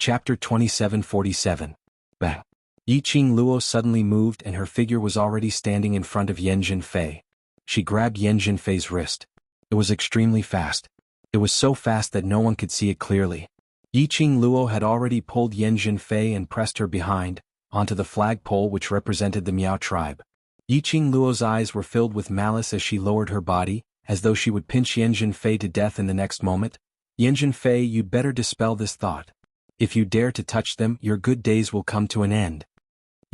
Chapter 2747. Bang. Yiqing Luo suddenly moved and her figure was already standing in front of Yan Zhenfei. She grabbed Yan Zhenfei's wrist. It was extremely fast. It was so fast that no one could see it clearly. Yiqing Luo had already pulled Yan Zhenfei and pressed her behind, onto the flagpole which represented the Miao tribe. Yiqing Luo's eyes were filled with malice as she lowered her body, as though she would pinch Yan Zhenfei to death in the next moment. Yan Zhenfei, you'd better dispel this thought. If you dare to touch them, your good days will come to an end.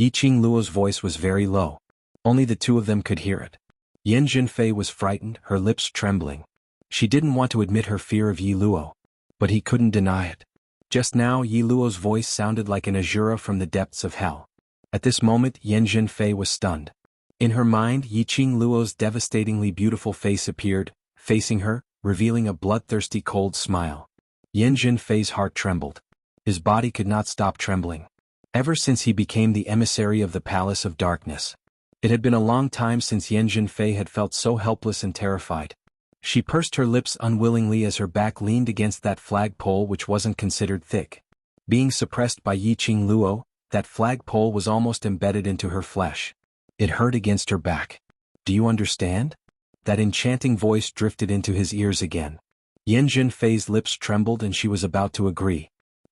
Yiqing Luo's voice was very low. Only the two of them could hear it. Yan Zhenfei was frightened, her lips trembling. She didn't want to admit her fear of Yi Luo. But he couldn't deny it. Just now Yi Luo's voice sounded like an Azura from the depths of hell. At this moment Yan Zhenfei was stunned. In her mind Yiqing Luo's devastatingly beautiful face appeared, facing her, revealing a bloodthirsty cold smile. Yan Zhenfei's heart trembled. His body could not stop trembling. Ever since he became the emissary of the Palace of Darkness. It had been a long time since Yan Zhenfei had felt so helpless and terrified. She pursed her lips unwillingly as her back leaned against that flagpole which wasn't considered thick. Being suppressed by Yiqing Luo, that flagpole was almost embedded into her flesh. It hurt against her back. Do you understand? That enchanting voice drifted into his ears again. Yan Zhenfei's lips trembled and she was about to agree.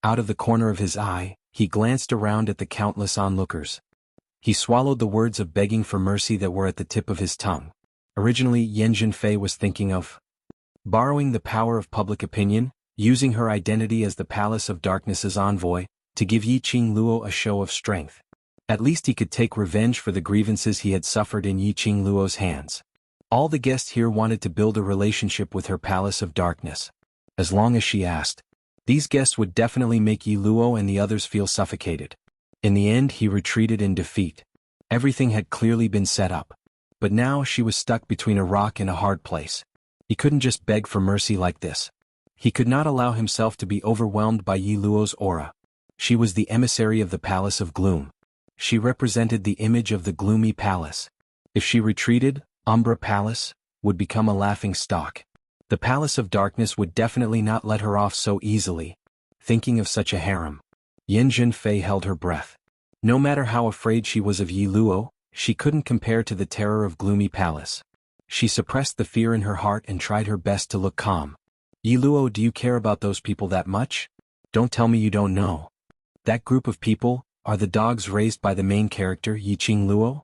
Out of the corner of his eye, he glanced around at the countless onlookers. He swallowed the words of begging for mercy that were at the tip of his tongue. Originally Yan Zhenfei was thinking of borrowing the power of public opinion, using her identity as the Palace of Darkness's envoy, to give Yiqing Luo a show of strength. At least he could take revenge for the grievances he had suffered in Yiqing Luo's hands. All the guests here wanted to build a relationship with her Palace of Darkness. As long as she asked. These guests would definitely make Yi Luo and the others feel suffocated. In the end he retreated in defeat. Everything had clearly been set up. But now she was stuck between a rock and a hard place. He couldn't just beg for mercy like this. He could not allow himself to be overwhelmed by Yi Luo's aura. She was the emissary of the Palace of Gloom. She represented the image of the gloomy palace. If she retreated, Umbra Palace would become a laughing stock. The Palace of Darkness would definitely not let her off so easily. Thinking of such a harem, Yan Zhenfei held her breath. No matter how afraid she was of Yi Luo, she couldn't compare to the terror of Gloomy Palace. She suppressed the fear in her heart and tried her best to look calm. Yi Luo, do you care about those people that much? Don't tell me you don't know. That group of people are the dogs raised by the main character Yiqing Luo?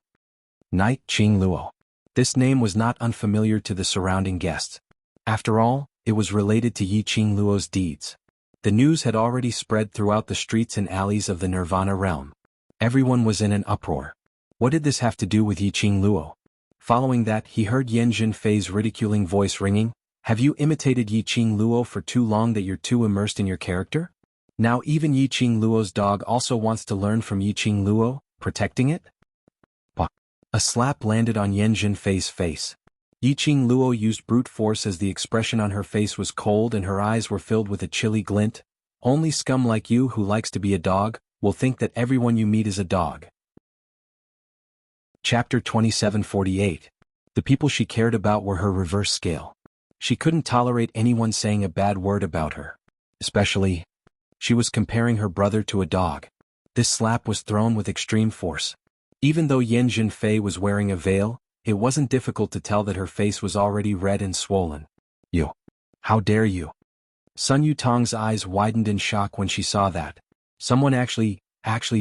Knight Qing Luo. This name was not unfamiliar to the surrounding guests. After all, it was related to Yiqing Luo's deeds. The news had already spread throughout the streets and alleys of the Nirvana realm. Everyone was in an uproar. What did this have to do with Yiqing Luo? Following that, he heard Yan Zhenfei's ridiculing voice ringing. Have you imitated Yiqing Luo for too long that you're too immersed in your character? Now even Yiqing Luo's dog also wants to learn from Yiqing Luo, protecting it? A slap landed on Yan Zhenfei's face. Yiqing Luo used brute force as the expression on her face was cold and her eyes were filled with a chilly glint. Only scum like you who likes to be a dog will think that everyone you meet is a dog. Chapter 2748. The people she cared about were her reverse scale. She couldn't tolerate anyone saying a bad word about her. Especially, she was comparing her brother to a dog. This slap was thrown with extreme force. Even though Yan Zhenfei was wearing a veil, it wasn't difficult to tell that her face was already red and swollen. You! How dare you! Sun Yutong's eyes widened in shock when she saw that. Someone actually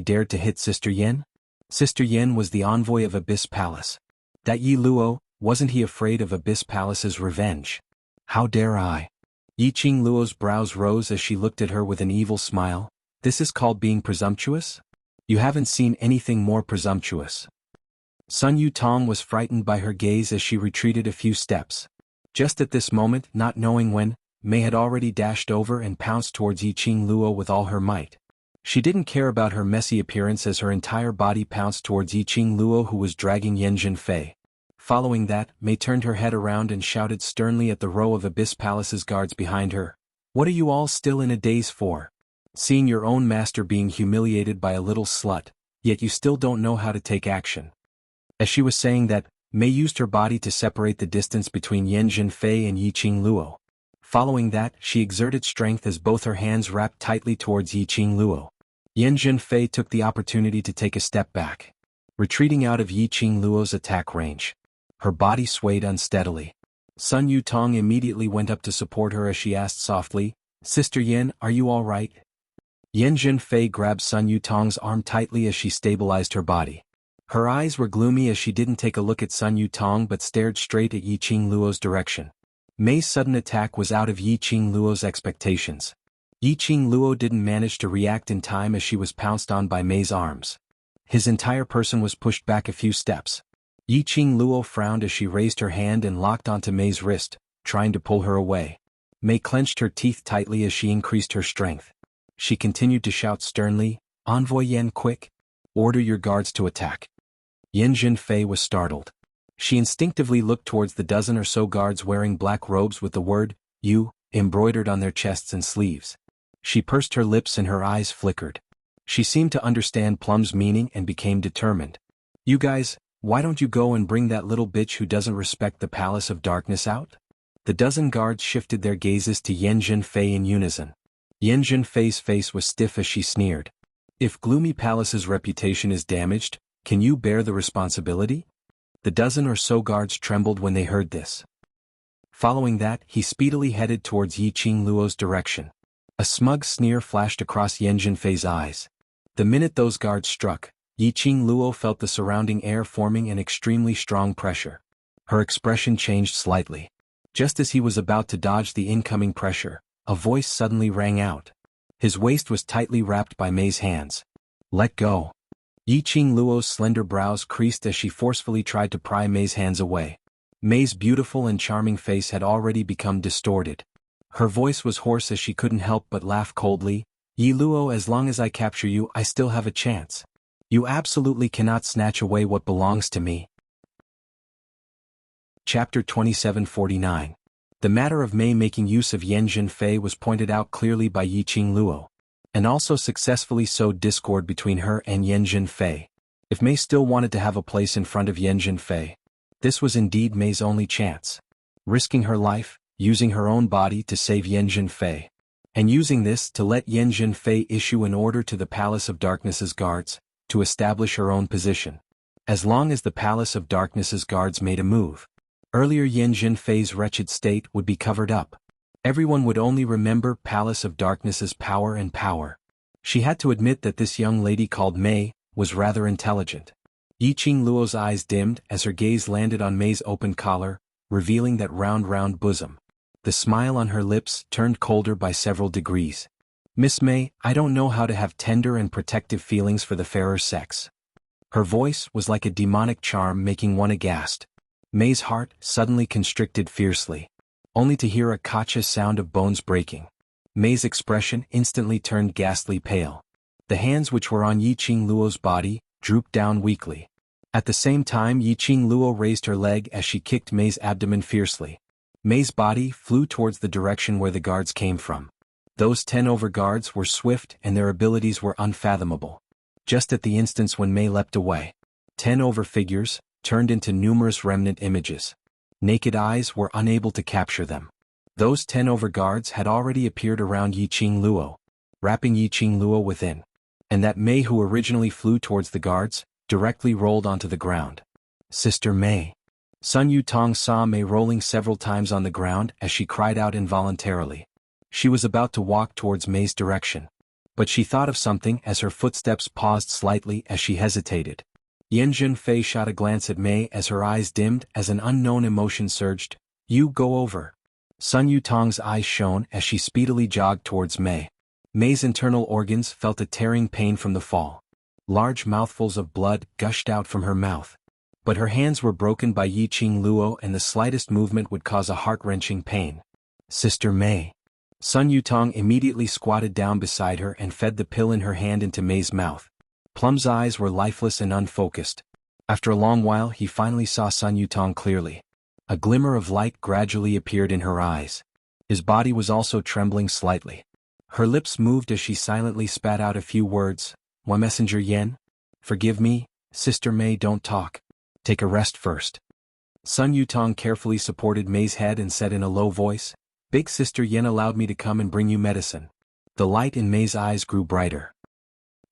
dared to hit Sister Yan? Sister Yan was the envoy of Abyss Palace. That Yi Luo, wasn't he afraid of Abyss Palace's revenge? How dare I? Yiqing Luo's brows rose as she looked at her with an evil smile. This is called being presumptuous? You haven't seen anything more presumptuous. Sun Yutong was frightened by her gaze as she retreated a few steps. Just at this moment, not knowing when, Mei had already dashed over and pounced towards Yiqing Luo with all her might. She didn't care about her messy appearance as her entire body pounced towards Yiqing Luo who was dragging Yan Zhenfei. Following that, Mei turned her head around and shouted sternly at the row of Abyss Palace's guards behind her. What are you all still in a daze for? Seeing your own master being humiliated by a little slut, yet you still don't know how to take action. As she was saying that, Mei used her body to separate the distance between Yan Zhenfei and Yiqing Luo. Following that, she exerted strength as both her hands wrapped tightly towards Yiqing Luo. Yan Zhenfei took the opportunity to take a step back, retreating out of Yiqing Luo's attack range. Her body swayed unsteadily. Sun Yutong immediately went up to support her as she asked softly, "Sister Yan, are you all right?" Yan Zhenfei grabbed Sun Yutong's arm tightly as she stabilized her body. Her eyes were gloomy as she didn't take a look at Sun Yutong but stared straight at Yiqing Luo's direction. Mei's sudden attack was out of Yiqing Luo's expectations. Yiqing Luo didn't manage to react in time as she was pounced on by Mei's arms. His entire person was pushed back a few steps. Yiqing Luo frowned as she raised her hand and locked onto Mei's wrist, trying to pull her away. Mei clenched her teeth tightly as she increased her strength. She continued to shout sternly, "Envoy Yan, quick! Order your guards to attack." Yan Zhenfei was startled. She instinctively looked towards the dozen or so guards wearing black robes with the word, "You," embroidered on their chests and sleeves. She pursed her lips and her eyes flickered. She seemed to understand Plum's meaning and became determined. "You guys, why don't you go and bring that little bitch who doesn't respect the Palace of Darkness out?" The dozen guards shifted their gazes to Yan Zhenfei in unison. Yan Zhenfei's face was stiff as she sneered. "If Gloomy Palace's reputation is damaged, can you bear the responsibility?" The dozen or so guards trembled when they heard this. Following that, he speedily headed towards Yiqing Luo's direction. A smug sneer flashed across Yan Zhenfei's eyes. The minute those guards struck, Yiqing Luo felt the surrounding air forming an extremely strong pressure. Her expression changed slightly. Just as he was about to dodge the incoming pressure, a voice suddenly rang out. His waist was tightly wrapped by Mei's hands. "Let go." Yiqing Luo's slender brows creased as she forcefully tried to pry Mei's hands away. Mei's beautiful and charming face had already become distorted. Her voice was hoarse as she couldn't help but laugh coldly. "Yi Luo, as long as I capture you, I still have a chance. You absolutely cannot snatch away what belongs to me." Chapter 2749. The matter of Mei making use of Yan Zhenfei was pointed out clearly by Yiqing Luo, and also successfully sowed discord between her and Yan Zhenfei. If Mei still wanted to have a place in front of Yan Zhenfei, this was indeed Mei's only chance. Risking her life, using her own body to save Yan Zhenfei, and using this to let Yan Zhenfei issue an order to the Palace of Darkness's guards, to establish her own position. As long as the Palace of Darkness's guards made a move, earlier Yan Zhenfei's wretched state would be covered up. Everyone would only remember Palace of Darkness's power and power. She had to admit that this young lady called Mei was rather intelligent. Yiqing Luo's eyes dimmed as her gaze landed on Mei's open collar, revealing that round bosom. The smile on her lips turned colder by several degrees. "Miss Mei, I don't know how to have tender and protective feelings for the fairer sex." Her voice was like a demonic charm making one aghast. Mei's heart suddenly constricted fiercely, only to hear a cautious sound of bones breaking. Mei's expression instantly turned ghastly pale. The hands which were on Yiqing Luo's body drooped down weakly. At the same time, Yiqing Luo raised her leg as she kicked Mei's abdomen fiercely. Mei's body flew towards the direction where the guards came from. Those 10 over guards were swift and their abilities were unfathomable. Just at the instance when Mei leapt away, 10 over figures turned into numerous remnant images. Naked eyes were unable to capture them. Those 10 over guards had already appeared around Yiqing Luo, wrapping Yiqing Luo within. And that Mei who originally flew towards the guards, directly rolled onto the ground. "Sister Mei." Sun Yutong saw Mei rolling several times on the ground as she cried out involuntarily. She was about to walk towards Mei's direction. But she thought of something as her footsteps paused slightly as she hesitated. Yan Zhenfei shot a glance at Mei as her eyes dimmed as an unknown emotion surged. "You go over." Sun Yutong's eyes shone as she speedily jogged towards Mei. Mei's internal organs felt a tearing pain from the fall. Large mouthfuls of blood gushed out from her mouth. But her hands were broken by Yiqing Luo and the slightest movement would cause a heart-wrenching pain. "Sister Mei." Sun Yutong immediately squatted down beside her and fed the pill in her hand into Mei's mouth. Plum's eyes were lifeless and unfocused. After a long while he finally saw Sun Yutong clearly. A glimmer of light gradually appeared in her eyes. His body was also trembling slightly. Her lips moved as she silently spat out a few words. "Why, Messenger Yan? Forgive me, Sister Mei, don't talk. Take a rest first." Sun Yutong carefully supported Mei's head and said in a low voice, Big sister Yen allowed me to come and bring you medicine. The light in May's eyes grew brighter.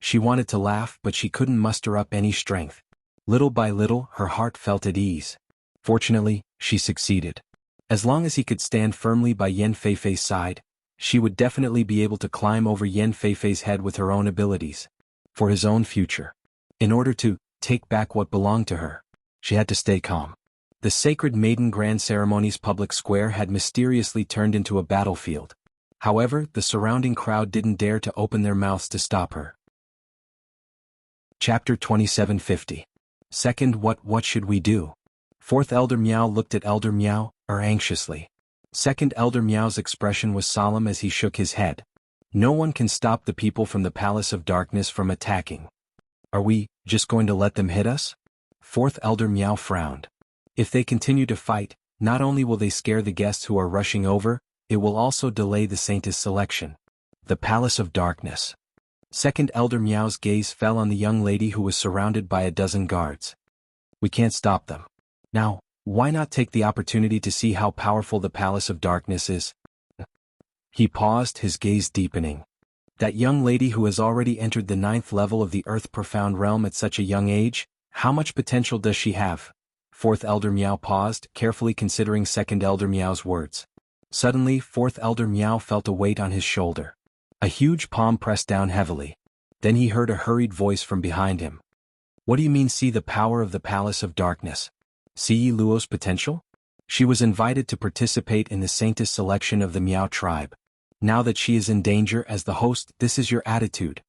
She wanted to laugh, but she couldn't muster up any strength. Little by little, her heart felt at ease. Fortunately, she succeeded. As long as he could stand firmly by Yen Feifei's side, she would definitely be able to climb over Yen Feifei's head with her own abilities. For his own future. In order to take back what belonged to her, she had to stay calm. The sacred Maiden Grand Ceremonies public square had mysteriously turned into a battlefield. However, the surrounding crowd didn't dare to open their mouths to stop her. Chapter 2750. Second, what should we do? Fourth Elder Miao looked at Elder Miao, anxiously. Second Elder Miao's expression was solemn as he shook his head. No one can stop the people from the Palace of Darkness from attacking. Are we just going to let them hit us? Fourth Elder Miao frowned. If they continue to fight, not only will they scare the guests who are rushing over, it will also delay the Saintess selection. The Palace of Darkness. Second Elder Miao's gaze fell on the young lady who was surrounded by a dozen guards. We can't stop them. Now, why not take the opportunity to see how powerful the Palace of Darkness is? He paused, his gaze deepening. That young lady who has already entered the 9th level of the Earth Profound Realm at such a young age, how much potential does she have? Fourth Elder Miao paused, carefully considering Second Elder Miao's words. Suddenly, Fourth Elder Miao felt a weight on his shoulder. A huge palm pressed down heavily. Then he heard a hurried voice from behind him. What do you mean, see the power of the Palace of Darkness? See Yi Luo's potential? She was invited to participate in the Saintess selection of the Miao tribe. Now that she is in danger as the host, this is your attitude.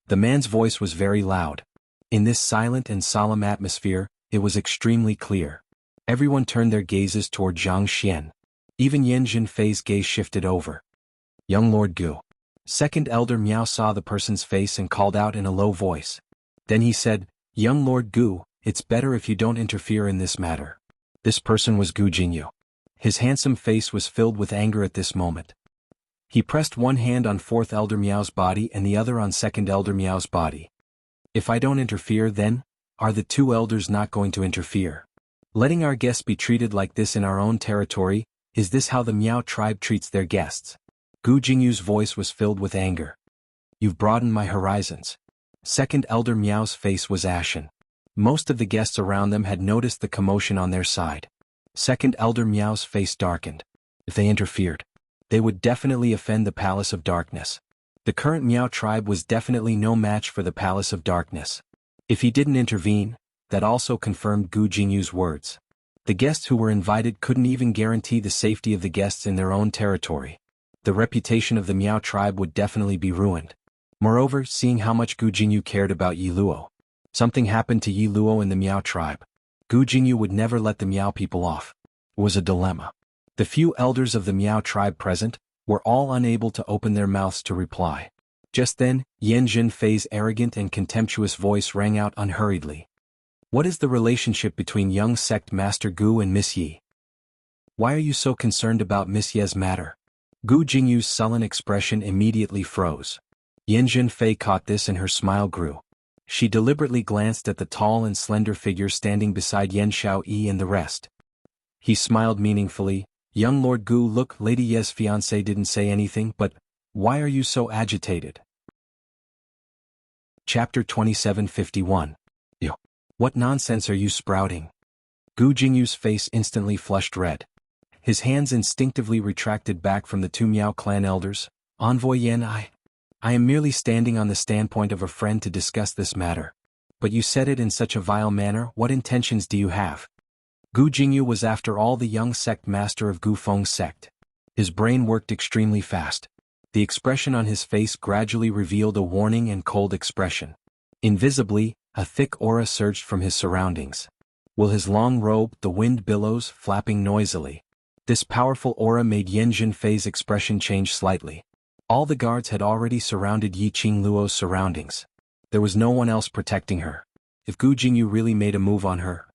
The man's voice was very loud. In this silent and solemn atmosphere, it was extremely clear. Everyone turned their gazes toward Zhang Xian. Even Yen Jinfei's gaze shifted over. Young Lord Gu. Second Elder Miao saw the person's face and called out in a low voice. Then he said, Young Lord Gu, it's better if you don't interfere in this matter. This person was Gu Jingyu. His handsome face was filled with anger at this moment. He pressed one hand on Fourth Elder Miao's body and the other on Second Elder Miao's body. If I don't interfere, then, are the two elders not going to interfere? Letting our guests be treated like this in our own territory, is this how the Miao tribe treats their guests? Gu Jingyu's voice was filled with anger. You've broadened my horizons. Second Elder Miao's face was ashen. Most of the guests around them had noticed the commotion on their side. Second Elder Miao's face darkened. If they interfered, they would definitely offend the Palace of Darkness. The current Miao tribe was definitely no match for the Palace of Darkness. If he didn't intervene, that also confirmed Gu Jingyu's words. The guests who were invited couldn't even guarantee the safety of the guests in their own territory. The reputation of the Miao tribe would definitely be ruined. Moreover, seeing how much Gu Jingyu cared about Yi Luo. Something happened to Yi Luo in the Miao tribe. Gu Jingyu would never let the Miao people off. It was a dilemma. The few elders of the Miao tribe present were all unable to open their mouths to reply. Just then, Yen Jinfei's arrogant and contemptuous voice rang out unhurriedly. What is the relationship between young sect Master Gu and Miss Yi? Why are you so concerned about Miss Ye's matter? Gu Jingyu's sullen expression immediately froze. Yen Jinfei caught this and her smile grew. She deliberately glanced at the tall and slender figure standing beside Yen Xiaoyi and the rest. He smiled meaningfully. Young Lord Gu, look, Lady Ye's fiancé didn't say anything, but why are you so agitated? Chapter 2751. Yo. What nonsense are you sprouting? Gu Jingyu's face instantly flushed red. His hands instinctively retracted back from the two Miao clan elders. Envoy Yen, I am merely standing on the standpoint of a friend to discuss this matter. But you said it in such a vile manner, what intentions do you have? Gu Jingyu was after all the young sect master of Gu Feng's sect. His brain worked extremely fast. The expression on his face gradually revealed a warning and cold expression. Invisibly, a thick aura surged from his surroundings. Will his long robe, the wind billows, flapping noisily. This powerful aura made Yen Jinfei's expression change slightly. All the guards had already surrounded Yi Qingluo's surroundings. There was no one else protecting her. If Gu Jingyu really made a move on her.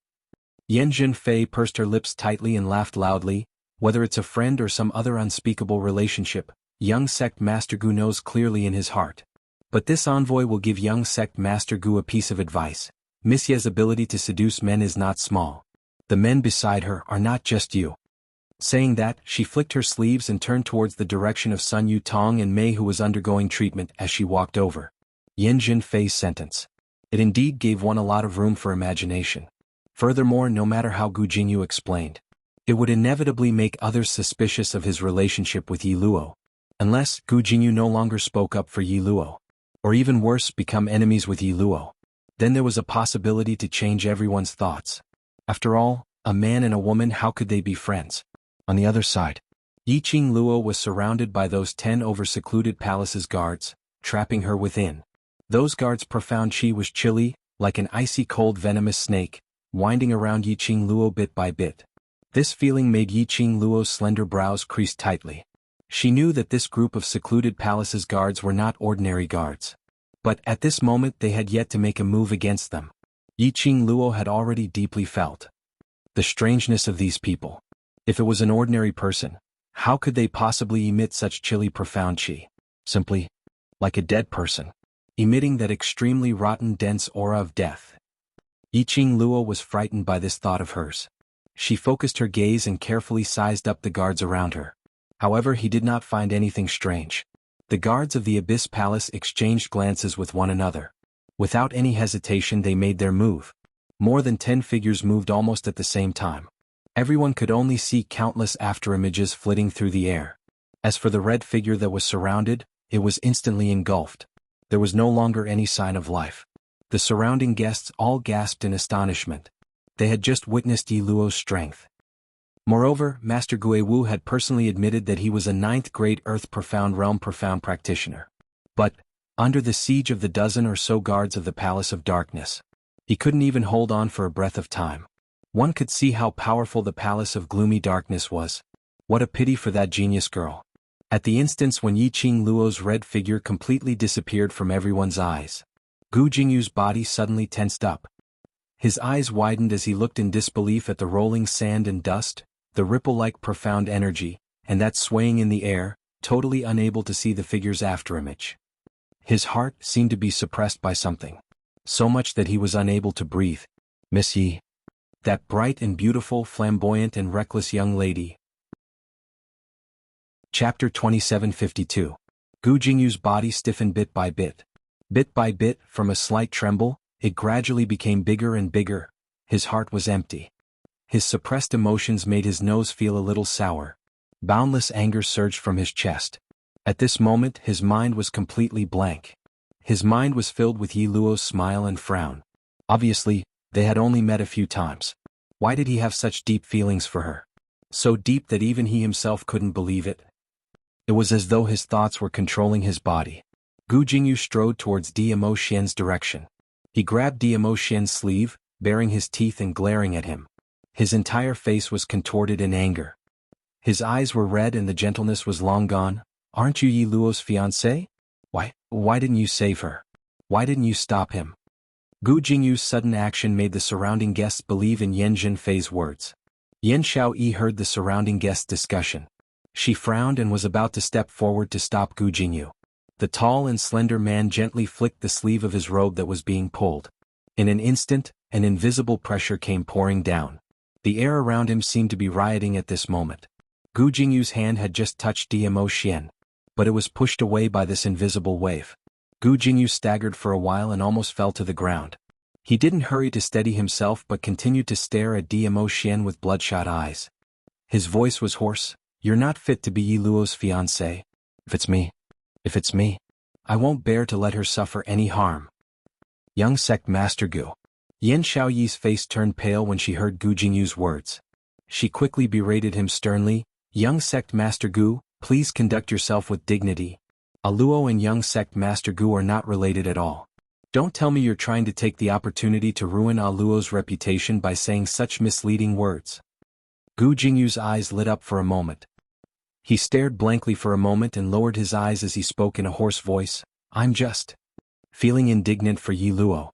Yen Jinfei pursed her lips tightly and laughed loudly. Whether it's a friend or some other unspeakable relationship, young sect Master Gu knows clearly in his heart. But this envoy will give young sect Master Gu a piece of advice. Miss Ye's ability to seduce men is not small. The men beside her are not just you. Saying that, she flicked her sleeves and turned towards the direction of Sun Yutong and Mei, who was undergoing treatment, as she walked over. Yan Zhenfei's sentence. It indeed gave one a lot of room for imagination. Furthermore, no matter how Gu Jingyu explained, it would inevitably make others suspicious of his relationship with Yi Luo. Unless Gu Jingyu no longer spoke up for Yi Luo, or even worse, become enemies with Yi Luo, then there was a possibility to change everyone's thoughts. After all, a man and a woman, how could they be friends? On the other side, Yiqing Luo was surrounded by those 10 over-secluded palace's guards, trapping her within. Those guards' profound qi was chilly, like an icy cold venomous snake, winding around Yiqing Luo bit by bit. This feeling made Yiqing Luo's slender brows crease tightly. She knew that this group of secluded palace's guards were not ordinary guards. But at this moment they had yet to make a move against them. Yiqing Luo had already deeply felt the strangeness of these people. If it was an ordinary person, how could they possibly emit such chilly profound qi? Simply, like a dead person, emitting that extremely rotten dense aura of death. Yiqing Luo was frightened by this thought of hers. She focused her gaze and carefully sized up the guards around her. However, he did not find anything strange. The guards of the Abyss Palace exchanged glances with one another. Without any hesitation they made their move. More than 10 figures moved almost at the same time. Everyone could only see countless afterimages flitting through the air. As for the red figure that was surrounded, it was instantly engulfed. There was no longer any sign of life. The surrounding guests all gasped in astonishment. They had just witnessed Yi Luo's strength. Moreover, Master Guiwu had personally admitted that he was a 9th-grade Earth Profound Realm Profound practitioner. But, under the siege of the dozen or so guards of the Palace of Darkness, he couldn't even hold on for a breath of time. One could see how powerful the Palace of Gloomy Darkness was. What a pity for that genius girl. At the instance when Yiqing Luo's red figure completely disappeared from everyone's eyes, Gu Jingyu's body suddenly tensed up. His eyes widened as he looked in disbelief at the rolling sand and dust, the ripple-like profound energy, and that swaying in the air, totally unable to see the figure's afterimage. His heart seemed to be suppressed by something. So much that he was unable to breathe. Miss Yi. That bright and beautiful, flamboyant and reckless young lady. Chapter 2752. Gu Jingyu's body stiffened bit by bit. Bit by bit, from a slight tremble, it gradually became bigger and bigger. His heart was empty. His suppressed emotions made his nose feel a little sour. Boundless anger surged from his chest. At this moment his mind was completely blank. His mind was filled with Yi Luo's smile and frown. Obviously, they had only met a few times. Why did he have such deep feelings for her? So deep that even he himself couldn't believe it. It was as though his thoughts were controlling his body. Gu Jingyu strode towards Dmo Xian's direction. He grabbed Dmo Xian's sleeve, baring his teeth and glaring at him. His entire face was contorted in anger. His eyes were red and the gentleness was long gone. Aren't you Yi Luo's fiancé? Why didn't you save her? Why didn't you stop him? Gu Jingyu's sudden action made the surrounding guests believe in Yan Zhenfei's words. Yan Xiaoyi heard the surrounding guests' discussion. She frowned and was about to step forward to stop Gu Jingyu. The tall and slender man gently flicked the sleeve of his robe that was being pulled. In an instant, an invisible pressure came pouring down. The air around him seemed to be rioting at this moment. Gu Jingyu's hand had just touched Dmo Xian, but it was pushed away by this invisible wave. Gu Jingyu staggered for a while and almost fell to the ground. He didn't hurry to steady himself but continued to stare at Dmo Xian with bloodshot eyes. His voice was hoarse. You're not fit to be Yi Luo's fiancé. If it's me, I won't bear to let her suffer any harm. Young sect Master Gu. Yan Xiaoyi's face turned pale when she heard Gu Jingyu's words. She quickly berated him sternly. Young sect Master Gu, please conduct yourself with dignity. Luo and young sect Master Gu are not related at all. Don't tell me you're trying to take the opportunity to ruin Luo's reputation by saying such misleading words. Gu Jingyu's eyes lit up for a moment. He stared blankly for a moment and lowered his eyes as he spoke in a hoarse voice. I'm just feeling indignant for Yi Luo.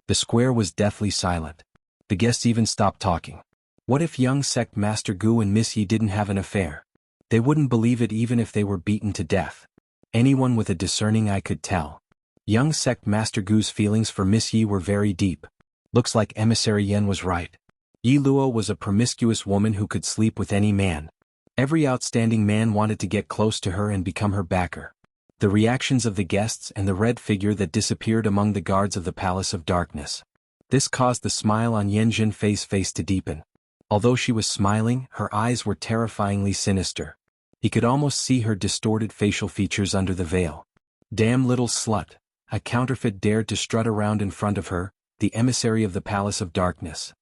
The square was deathly silent. The guests even stopped talking. What if young sect Master Gu and Miss Yi didn't have an affair? They wouldn't believe it even if they were beaten to death. Anyone with a discerning eye could tell. Young sect Master Gu's feelings for Miss Yi were very deep. Looks like Emissary Yan was right. Yi Luo was a promiscuous woman who could sleep with any man. Every outstanding man wanted to get close to her and become her backer. The reactions of the guests and the red figure that disappeared among the guards of the Palace of Darkness. This caused the smile on Yan Zhenfei's face to deepen. Although she was smiling, her eyes were terrifyingly sinister. He could almost see her distorted facial features under the veil. Damn little slut, a counterfeit dared to strut around in front of her, the emissary of the Palace of Darkness.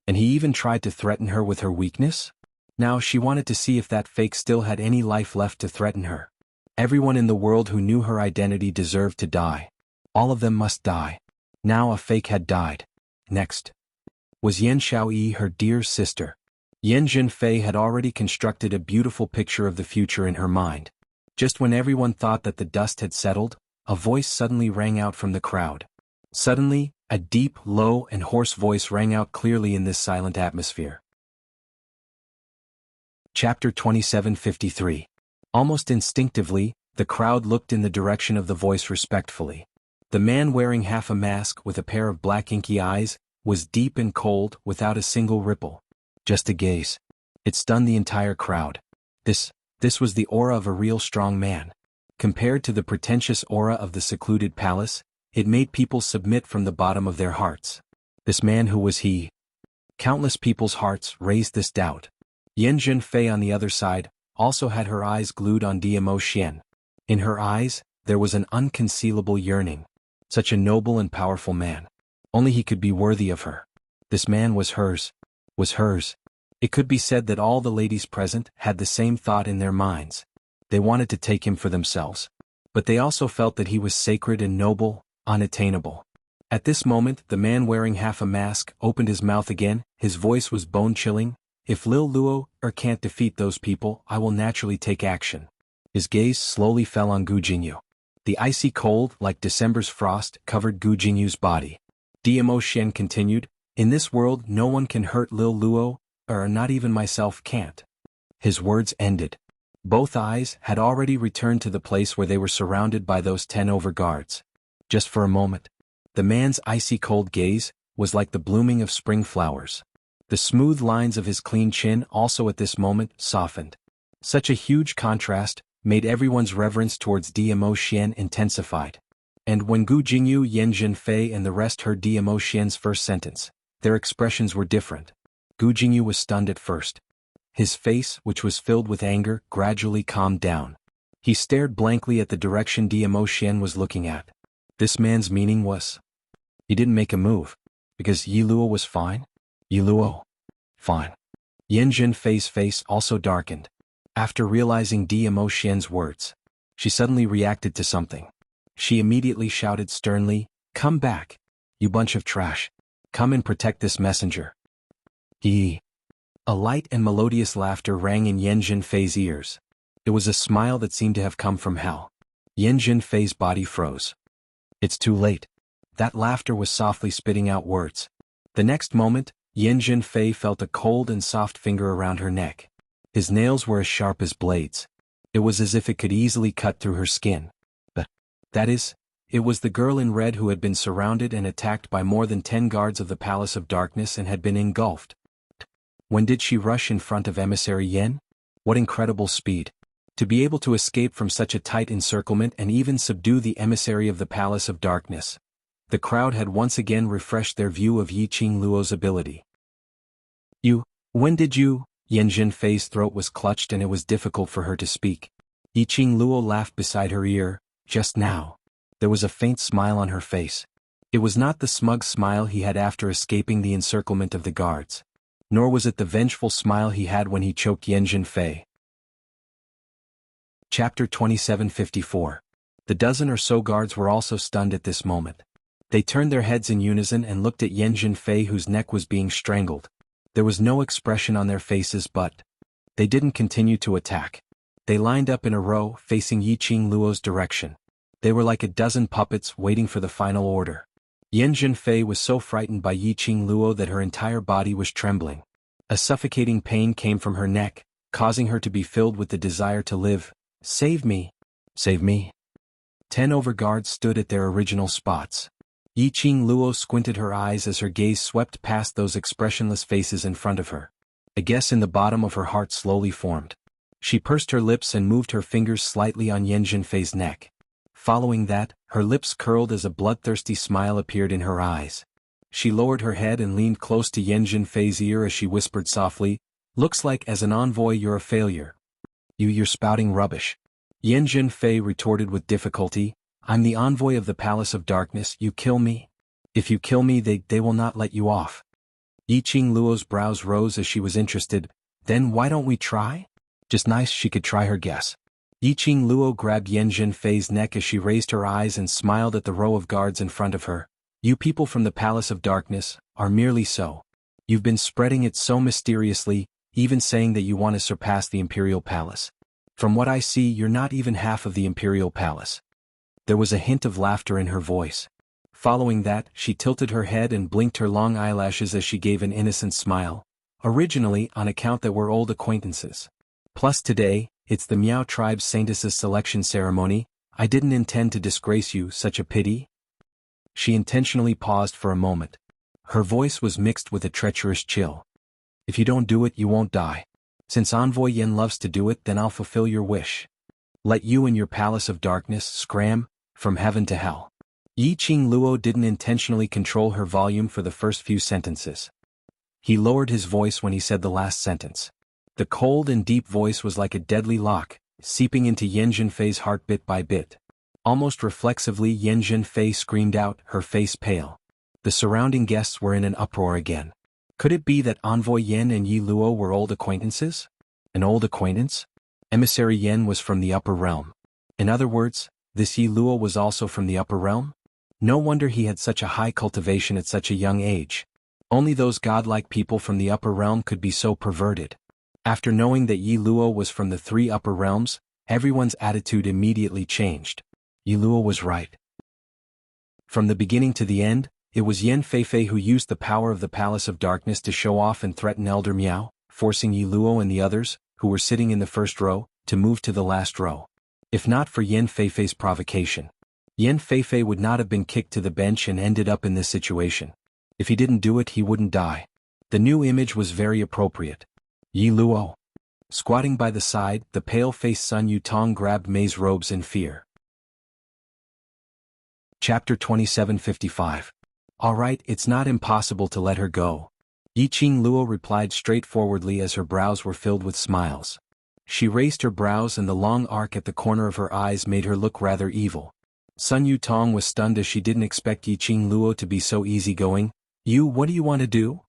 And he even tried to threaten her with her weakness? Now she wanted to see if that fake still had any life left to threaten her. Everyone in the world who knew her identity deserved to die. All of them must die. Now a fake had died. Next was Yan Xiaoyi, her dear sister. Yan Zhenfei had already constructed a beautiful picture of the future in her mind. Just when everyone thought that the dust had settled, a voice suddenly rang out from the crowd. Suddenly, a deep, low, and hoarse voice rang out clearly in this silent atmosphere. Chapter 2753. Almost instinctively, the crowd looked in the direction of the voice respectfully. The man wearing half a mask with a pair of black inky eyes was deep and cold without a single ripple. Just a gaze. It stunned the entire crowd. This was the aura of a real strong man. Compared to the pretentious aura of the secluded palace, it made people submit from the bottom of their hearts. This man, who was he? Countless people's hearts raised this doubt. Yan Zhenfei on the other side also had her eyes glued on Diamo Xian. In her eyes, there was an unconcealable yearning. Such a noble and powerful man. Only he could be worthy of her. This man was hers. Was hers. It could be said that all the ladies present had the same thought in their minds. They wanted to take him for themselves. But they also felt that he was sacred and noble, unattainable. At this moment, the man wearing half a mask opened his mouth again. His voice was bone-chilling. If Lil Luo can't defeat those people, I will naturally take action. His gaze slowly fell on Gu Jingyu. The icy cold, like December's frost, covered Gu Jingyu's body. Diamo Xian continued, in this world no one can hurt Lil Luo, or not even myself can't. His words ended. Both eyes had already returned to the place where they were surrounded by those 10 overguards. Just for a moment. The man's icy cold gaze was like the blooming of spring flowers. The smooth lines of his clean chin also at this moment softened. Such a huge contrast made everyone's reverence towards Diamo Xian intensified. And when Gu Jingyu, Yan Zhenfei and the rest heard Diamo Xian's first sentence, their expressions were different. Gu Jingyu was stunned at first. His face, which was filled with anger, gradually calmed down. He stared blankly at the direction Diamo Xian was looking at. This man's meaning was... He didn't make a move. Because Yi Luo was fine? Yi Luo. Fine. Yan Zhenfei's face also darkened. After realizing Diamo Xian's words, she suddenly reacted to something. She immediately shouted sternly, "Come back, you bunch of trash. Come and protect this messenger." A light and melodious laughter rang in Yan Zhenfei's ears. It was a smile that seemed to have come from hell. Yan Zhenfei's body froze. It's too late. That laughter was softly spitting out words. The next moment, Yan Zhenfei felt a cold and soft finger around her neck. His nails were as sharp as blades. It was as if it could easily cut through her skin. That is, it was the girl in red who had been surrounded and attacked by more than 10 guards of the Palace of Darkness and had been engulfed. When did she rush in front of Emissary Yan? What incredible speed! To be able to escape from such a tight encirclement and even subdue the emissary of the Palace of Darkness. The crowd had once again refreshed their view of Yiqing Luo's ability. When did you? Yan Zhenfei's throat was clutched and it was difficult for her to speak. Yiqing Luo laughed beside her ear. Just now. There was a faint smile on her face. It was not the smug smile he had after escaping the encirclement of the guards. Nor was it the vengeful smile he had when he choked Yan Zhenfei. Chapter 2754. The dozen or so guards were also stunned at this moment. They turned their heads in unison and looked at Yan Zhenfei, whose neck was being strangled. There was no expression on their faces, but they didn't continue to attack. They lined up in a row, facing Yiqing Luo's direction. They were like a dozen puppets waiting for the final order. Yan Zhenfei was so frightened by Yiqing Luo that her entire body was trembling. A suffocating pain came from her neck, causing her to be filled with the desire to live. Save me! Save me! 10 overguards stood at their original spots. Yiqing Luo squinted her eyes as her gaze swept past those expressionless faces in front of her. A guess in the bottom of her heart slowly formed. She pursed her lips and moved her fingers slightly on Yan Zhenfei's neck. Following that, her lips curled as a bloodthirsty smile appeared in her eyes. She lowered her head and leaned close to Yan Zhenfei's ear as she whispered softly, "Looks like as an envoy you're a failure. You're spouting rubbish." Yan Zhenfei retorted with difficulty, "I'm the envoy of the Palace of Darkness, you kill me? If you kill me they will not let you off." Yiqing Luo's brows rose as she was interested, "Then why don't we try?" Just nice she could try her guess. Yiqing Luo grabbed Yan Zhenfei's neck as she raised her eyes and smiled at the row of guards in front of her. "You people from the Palace of Darkness are merely so. You've been spreading it so mysteriously, even saying that you want to surpass the Imperial Palace. From what I see, you're not even half of the Imperial Palace." There was a hint of laughter in her voice. Following that, she tilted her head and blinked her long eyelashes as she gave an innocent smile. "Originally, on account that we're old acquaintances. Plus today, it's the Miao tribe's Saintess's selection ceremony. I didn't intend to disgrace you, such a pity." She intentionally paused for a moment. Her voice was mixed with a treacherous chill. "If you don't do it, you won't die. Since Envoy Yen loves to do it, then I'll fulfill your wish. Let you and your Palace of Darkness scram from heaven to hell." Yiqing Luo didn't intentionally control her volume for the first few sentences. He lowered his voice when he said the last sentence. The cold and deep voice was like a deadly lock, seeping into Yan Zhenfei's heart bit by bit. Almost reflexively, Yan Zhenfei screamed out, her face pale. The surrounding guests were in an uproar again. Could it be that Envoy Yen and Yi Luo were old acquaintances? An old acquaintance? Emissary Yen was from the upper realm. In other words, this Yi Luo was also from the upper realm? No wonder he had such a high cultivation at such a young age. Only those godlike people from the upper realm could be so perverted. After knowing that Yi Luo was from the three upper realms, everyone's attitude immediately changed. Yi Luo was right. From the beginning to the end, it was Yan Feifei who used the power of the Palace of Darkness to show off and threaten Elder Miao, forcing Yi Luo and the others, who were sitting in the first row, to move to the last row. If not for Yan Feifei's provocation, Yan Feifei would not have been kicked to the bench and ended up in this situation. If he didn't do it, he wouldn't die. The new image was very appropriate. Yi Luo. Squatting by the side, the pale-faced Sun Yutong grabbed Mei's robes in fear. Chapter 2755. "All right, it's not impossible to let her go." Yiqing Luo replied straightforwardly as her brows were filled with smiles. She raised her brows and the long arc at the corner of her eyes made her look rather evil. Sun Yutong was stunned as she didn't expect Yiqing Luo to be so easygoing. What do you want to do?"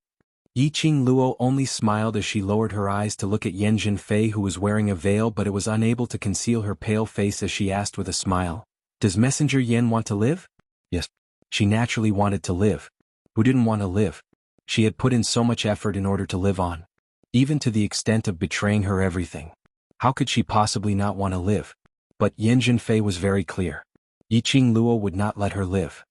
Yiqing Luo only smiled as she lowered her eyes to look at Yan Zhenfei, who was wearing a veil, but it was unable to conceal her pale face as she asked with a smile, "Does Messenger Yen want to live?" Yes. She naturally wanted to live. Who didn't want to live? She had put in so much effort in order to live on. Even to the extent of betraying her everything. How could she possibly not want to live? But Yan Zhenfei was very clear. Yiqing Luo would not let her live.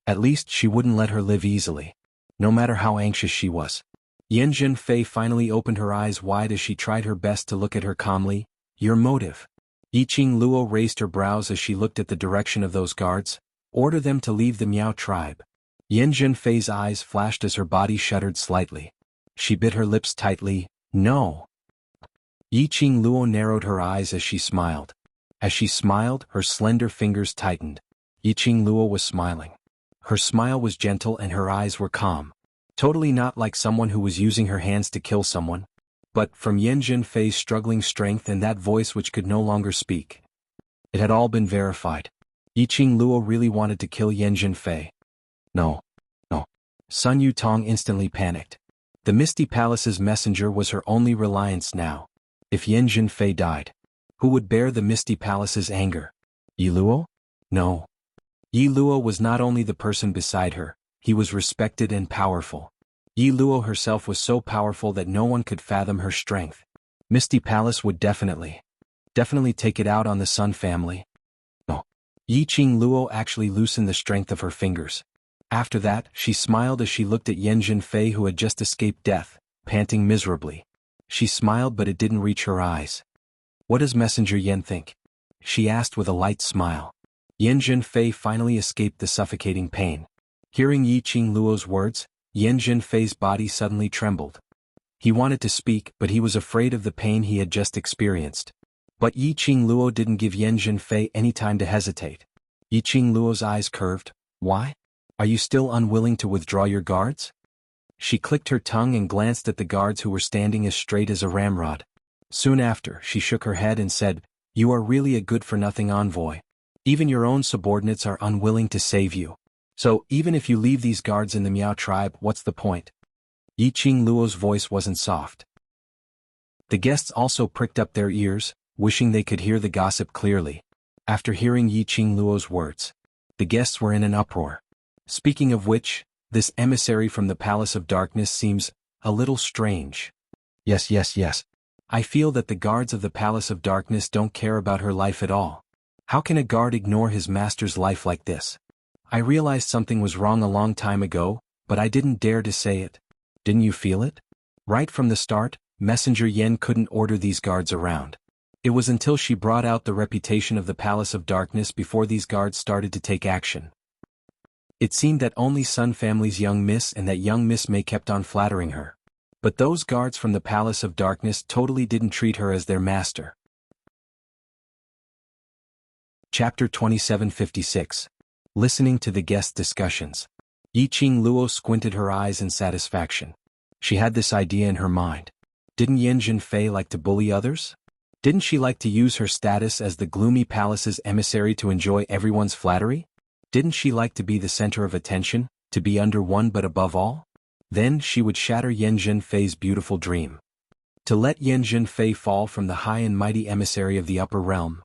At least she wouldn't let her live easily. No matter how anxious she was. Yan Zhenfei finally opened her eyes wide as she tried her best to look at her calmly. "Your motive?" Yiqing Luo raised her brows as she looked at the direction of those guards. "Order them to leave the Miao tribe." Yan Zhenfei's eyes flashed as her body shuddered slightly. She bit her lips tightly. "No." Yiqing Luo narrowed her eyes as she smiled. As she smiled, her slender fingers tightened. Yiqing Luo was smiling. Her smile was gentle and her eyes were calm. Totally not like someone who was using her hands to kill someone. But from Yan Zhenfei's struggling strength and that voice which could no longer speak. It had all been verified. Yiqing Luo really wanted to kill Yan Zhenfei. No. Sun Yutong instantly panicked. The Misty Palace's messenger was her only reliance now. If Yan Zhenfei died, who would bear the Misty Palace's anger? Yi Luo? No. Yi Luo was not only the person beside her, he was respected and powerful. Yi Luo herself was so powerful that no one could fathom her strength. Misty Palace would definitely take it out on the Sun family. No. Yiqing Luo actually loosened the strength of her fingers. After that, she smiled as she looked at Yan Zhenfei, who had just escaped death, panting miserably. She smiled, but it didn't reach her eyes. "What does Messenger Yen think?" she asked with a light smile. Yan Zhenfei finally escaped the suffocating pain. Hearing Yiqing Luo's words, Yan Zhenfei's body suddenly trembled. He wanted to speak, but he was afraid of the pain he had just experienced. But Yi Qing Luo didn't give Yan Zhenfei any time to hesitate. Yi Qing Luo's eyes curved. Why? Are you still unwilling to withdraw your guards? She clicked her tongue and glanced at the guards who were standing as straight as a ramrod. Soon after, she shook her head and said, You are really a good-for-nothing envoy. Even your own subordinates are unwilling to save you. So, even if you leave these guards in the Miao tribe, what's the point? Yi Qing Luo's voice wasn't soft. The guests also pricked up their ears, wishing they could hear the gossip clearly. After hearing Yi Qing Luo's words, the guests were in an uproar. Speaking of which, this emissary from the Palace of Darkness seems a little strange. Yes. I feel that the guards of the Palace of Darkness don't care about her life at all. How can a guard ignore his master's life like this? I realized something was wrong a long time ago, but I didn't dare to say it. Didn't you feel it? Right from the start, Messenger Yen couldn't order these guards around. It was until she brought out the reputation of the Palace of Darkness before these guards started to take action. It seemed that only Sun Family's young miss and that young Miss May kept on flattering her. But those guards from the Palace of Darkness totally didn't treat her as their master. Chapter 2756. Listening to the guest discussions. Yi Qing Luo squinted her eyes in satisfaction. She had this idea in her mind. Didn't Yan Zhenfei like to bully others? Didn't she like to use her status as the gloomy palace's emissary to enjoy everyone's flattery? Didn't she like to be the center of attention, to be under one but above all? Then she would shatter Yan Zhenfei's beautiful dream. To let Yan Zhenfei fall from the high and mighty emissary of the upper realm.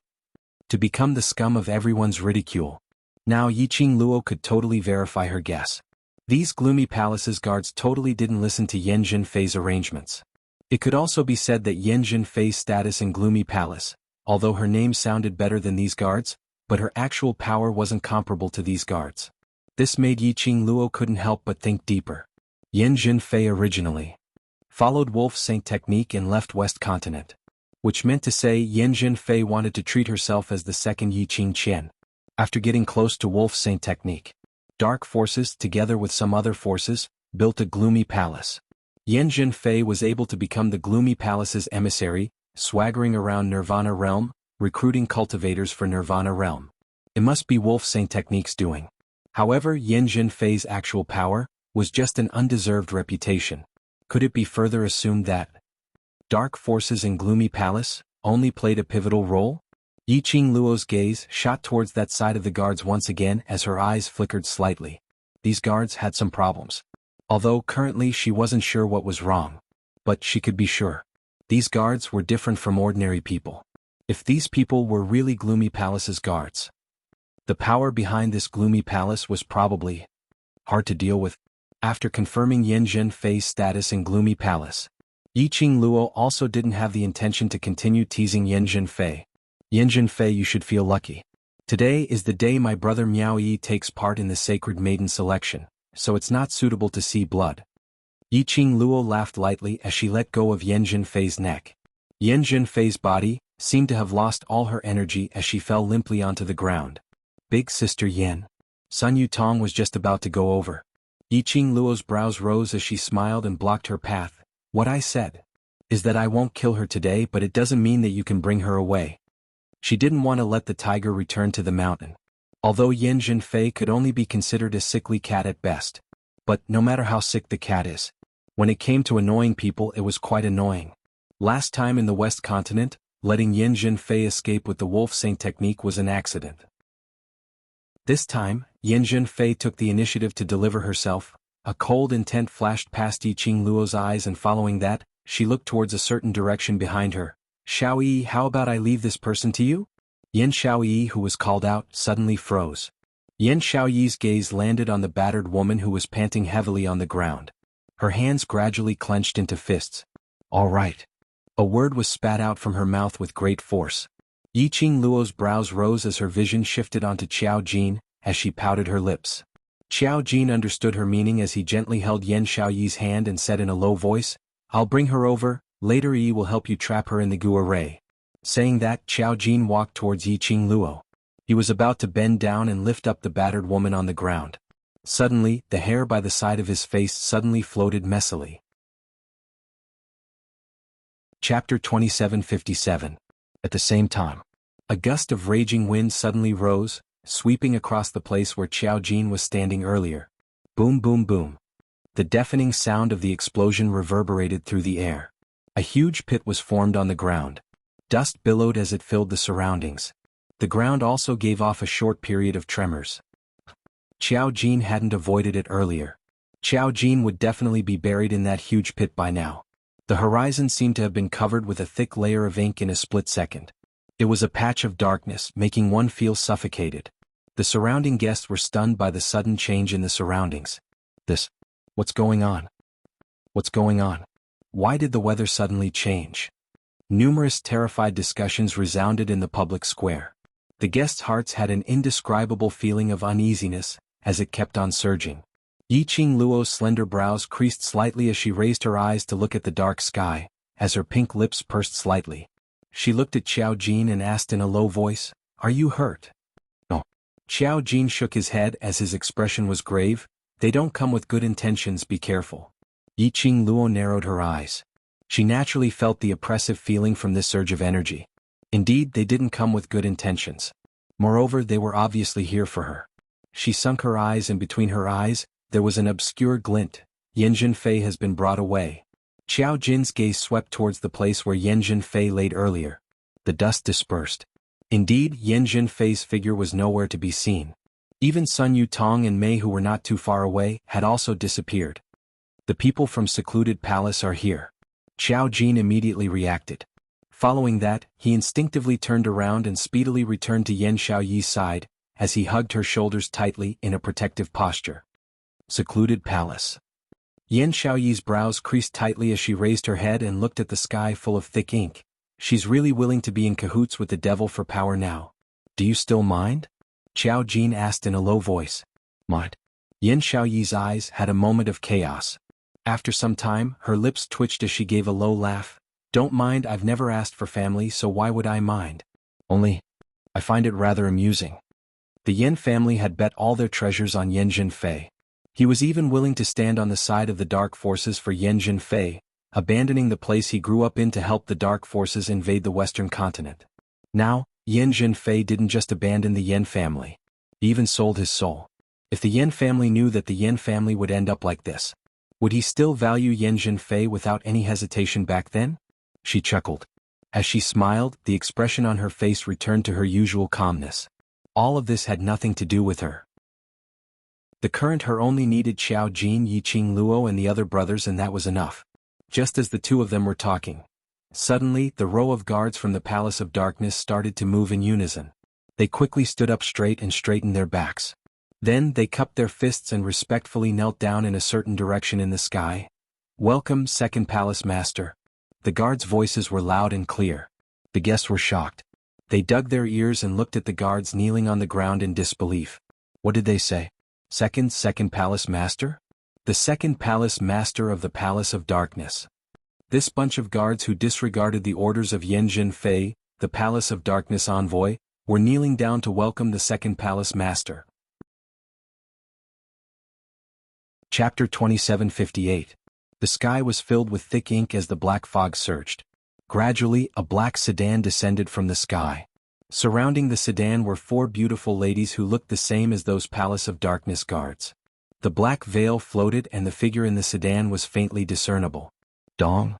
To become the scum of everyone's ridicule. Now Yi Qing Luo could totally verify her guess. These gloomy palace's guards totally didn't listen to Yan Zhenfei's arrangements. It could also be said that Yan Zhenfei's status in Gloomy Palace, although her name sounded better than these guards, but her actual power wasn't comparable to these guards. This made Yi Qing Luo couldn't help but think deeper. Yan Zhenfei originally followed Wolf Saint technique and left West Continent. Which meant to say Yan Zhenfei wanted to treat herself as the second Yi Qing Qian. After getting close to Wolf Saint technique, dark forces, together with some other forces, built a gloomy palace. Yan Zhenfei was able to become the gloomy palace's emissary, swaggering around Nirvana Realm, recruiting cultivators for Nirvana Realm. It must be Wolf Saint technique's doing. However, Yan Zhenfei's actual power was just an undeserved reputation. Could it be further assumed that dark forces in Gloomy Palace only played a pivotal role? Yi Qing Luo's gaze shot towards that side of the guards once again as her eyes flickered slightly. These guards had some problems. Although currently she wasn't sure what was wrong. But she could be sure. These guards were different from ordinary people. If these people were really Gloomy Palace's guards, the power behind this Gloomy Palace was probably hard to deal with. After confirming Yan Zhenfei's status in Gloomy Palace, Yi Qing Luo also didn't have the intention to continue teasing Yan Zhenfei. Yan Zhenfei, you should feel lucky. Today is the day my brother Miao Yi takes part in the Sacred Maiden selection, so it's not suitable to see blood. Yi Qing Luo laughed lightly as she let go of Yan Zhenfei's neck. Yan Zhenfei's body seemed to have lost all her energy as she fell limply onto the ground. Big Sister Yan. Sun Yutong was just about to go over. Yi Qing Luo's brows rose as she smiled and blocked her path. What I said is that I won't kill her today, but it doesn't mean that you can bring her away. She didn't want to let the tiger return to the mountain. Although Yan Zhenfei could only be considered a sickly cat at best. But no matter how sick the cat is, when it came to annoying people, it was quite annoying. Last time in the West Continent, letting Yan Zhenfei escape with the Wolf Saint technique was an accident. This time, Yan Zhenfei took the initiative to deliver herself. A cold intent flashed past Yi Qing Luo's eyes, and following that, she looked towards a certain direction behind her. Xiaoyi, how about I leave this person to you? Yan Xiaoyi, who was called out, suddenly froze. Yan Xiaoyi's gaze landed on the battered woman who was panting heavily on the ground. Her hands gradually clenched into fists. All right. A word was spat out from her mouth with great force. Yi Qing Luo's brows rose as her vision shifted onto Qiao Jin, as she pouted her lips. Qiao Jin understood her meaning as he gently held Yan Xiaoyi's hand and said in a low voice, I'll bring her over, later Yi will help you trap her in the Gu array. Saying that, Qiao Jin walked towards Yi Qing Luo. He was about to bend down and lift up the battered woman on the ground. Suddenly, the hair by the side of his face suddenly floated messily. Chapter 2757. At the same time, a gust of raging wind suddenly rose, sweeping across the place where Qiao Jin was standing earlier. Boom boom boom. The deafening sound of the explosion reverberated through the air. A huge pit was formed on the ground. Dust billowed as it filled the surroundings. The ground also gave off a short period of tremors. Qiao Jin hadn't avoided it earlier. Qiao Jin would definitely be buried in that huge pit by now. The horizon seemed to have been covered with a thick layer of ink in a split second. It was a patch of darkness, making one feel suffocated. The surrounding guests were stunned by the sudden change in the surroundings. What's going on? What's going on? Why did the weather suddenly change? Numerous terrified discussions resounded in the public square. The guests' hearts had an indescribable feeling of uneasiness, as it kept on surging. Yiqing Luo's slender brows creased slightly as she raised her eyes to look at the dark sky, as her pink lips pursed slightly. She looked at Qiao Jin and asked in a low voice, "Are you hurt?" "No." Qiao Jin shook his head as his expression was grave. "They don't come with good intentions, be careful." Yiqing Luo narrowed her eyes. She naturally felt the oppressive feeling from this surge of energy. Indeed, they didn't come with good intentions. Moreover, they were obviously here for her. She sunk her eyes, and between her eyes, there was an obscure glint. Yanjun Fei has been brought away. Qiao Jin's gaze swept towards the place where Yanjun Fei laid earlier. The dust dispersed. Indeed, Yanjun Fei's figure was nowhere to be seen. Even Sun Yutong and Mei, who were not too far away, had also disappeared. "The people from Secluded Palace are here." Qiao Jin immediately reacted. Following that, he instinctively turned around and speedily returned to Yan Xiaoyi's side, as he hugged her shoulders tightly in a protective posture. Secluded Palace. Yan Xiaoyi's brows creased tightly as she raised her head and looked at the sky full of thick ink. She's really willing to be in cahoots with the devil for power now. "Do you still mind?" Qiao Jin asked in a low voice. "Mind?" Yan Xiaoyi's eyes had a moment of chaos. After some time, her lips twitched as she gave a low laugh. "Don't mind, I've never asked for family, so why would I mind? Only, I find it rather amusing." The Yan family had bet all their treasures on Yanjun Fei. He was even willing to stand on the side of the dark forces for Yanjun Fei, abandoning the place he grew up in to help the dark forces invade the western continent. Now, Yanjun Fei didn't just abandon the Yan family. He even sold his soul. If the Yan family knew that the Yan family would end up like this, would he still value Yanjun Fei without any hesitation back then? She chuckled. As she smiled, the expression on her face returned to her usual calmness. All of this had nothing to do with her. The current her only needed Qiao Jin, Yiqing Luo and the other brothers, and that was enough. Just as the two of them were talking, suddenly the row of guards from the Palace of Darkness started to move in unison. They quickly stood up straight and straightened their backs. Then they cupped their fists and respectfully knelt down in a certain direction in the sky. "Welcome, Second Palace Master." The guards' voices were loud and clear. The guests were shocked. They dug their ears and looked at the guards kneeling on the ground in disbelief. What did they say? Second Palace Master? The Second Palace Master of the Palace of Darkness. This bunch of guards who disregarded the orders of Yanjun Fei, the Palace of Darkness envoy, were kneeling down to welcome the Second Palace Master. Chapter 2758. The sky was filled with thick ink as the black fog surged. Gradually, a black sedan descended from the sky. Surrounding the sedan were four beautiful ladies who looked the same as those Palace of Darkness guards. The black veil floated and the figure in the sedan was faintly discernible. Dong.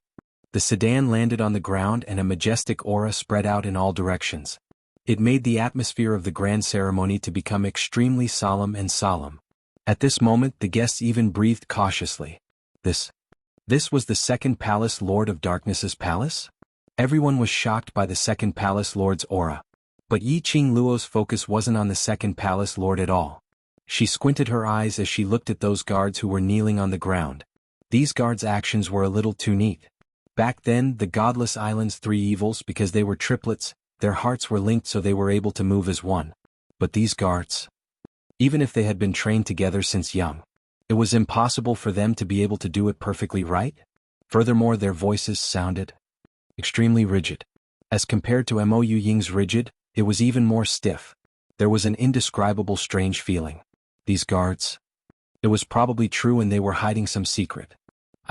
The sedan landed on the ground and a majestic aura spread out in all directions. It made the atmosphere of the grand ceremony to become extremely solemn and solemn. At this moment the guests even breathed cautiously. This was the Second Palace Lord of Darkness's palace? Everyone was shocked by the Second Palace Lord's aura. But Yiqing Luo's focus wasn't on the Second Palace Lord at all. She squinted her eyes as she looked at those guards who were kneeling on the ground. These guards' actions were a little too neat. Back then, the Godless Island's three evils, because they were triplets, their hearts were linked so they were able to move as one. But these guards, even if they had been trained together since young, it was impossible for them to be able to do it perfectly right. Furthermore, their voices sounded extremely rigid. As compared to Mo Ying's rigid, it was even more stiff. There was an indescribable strange feeling. These guards. It was probably true and they were hiding some secret.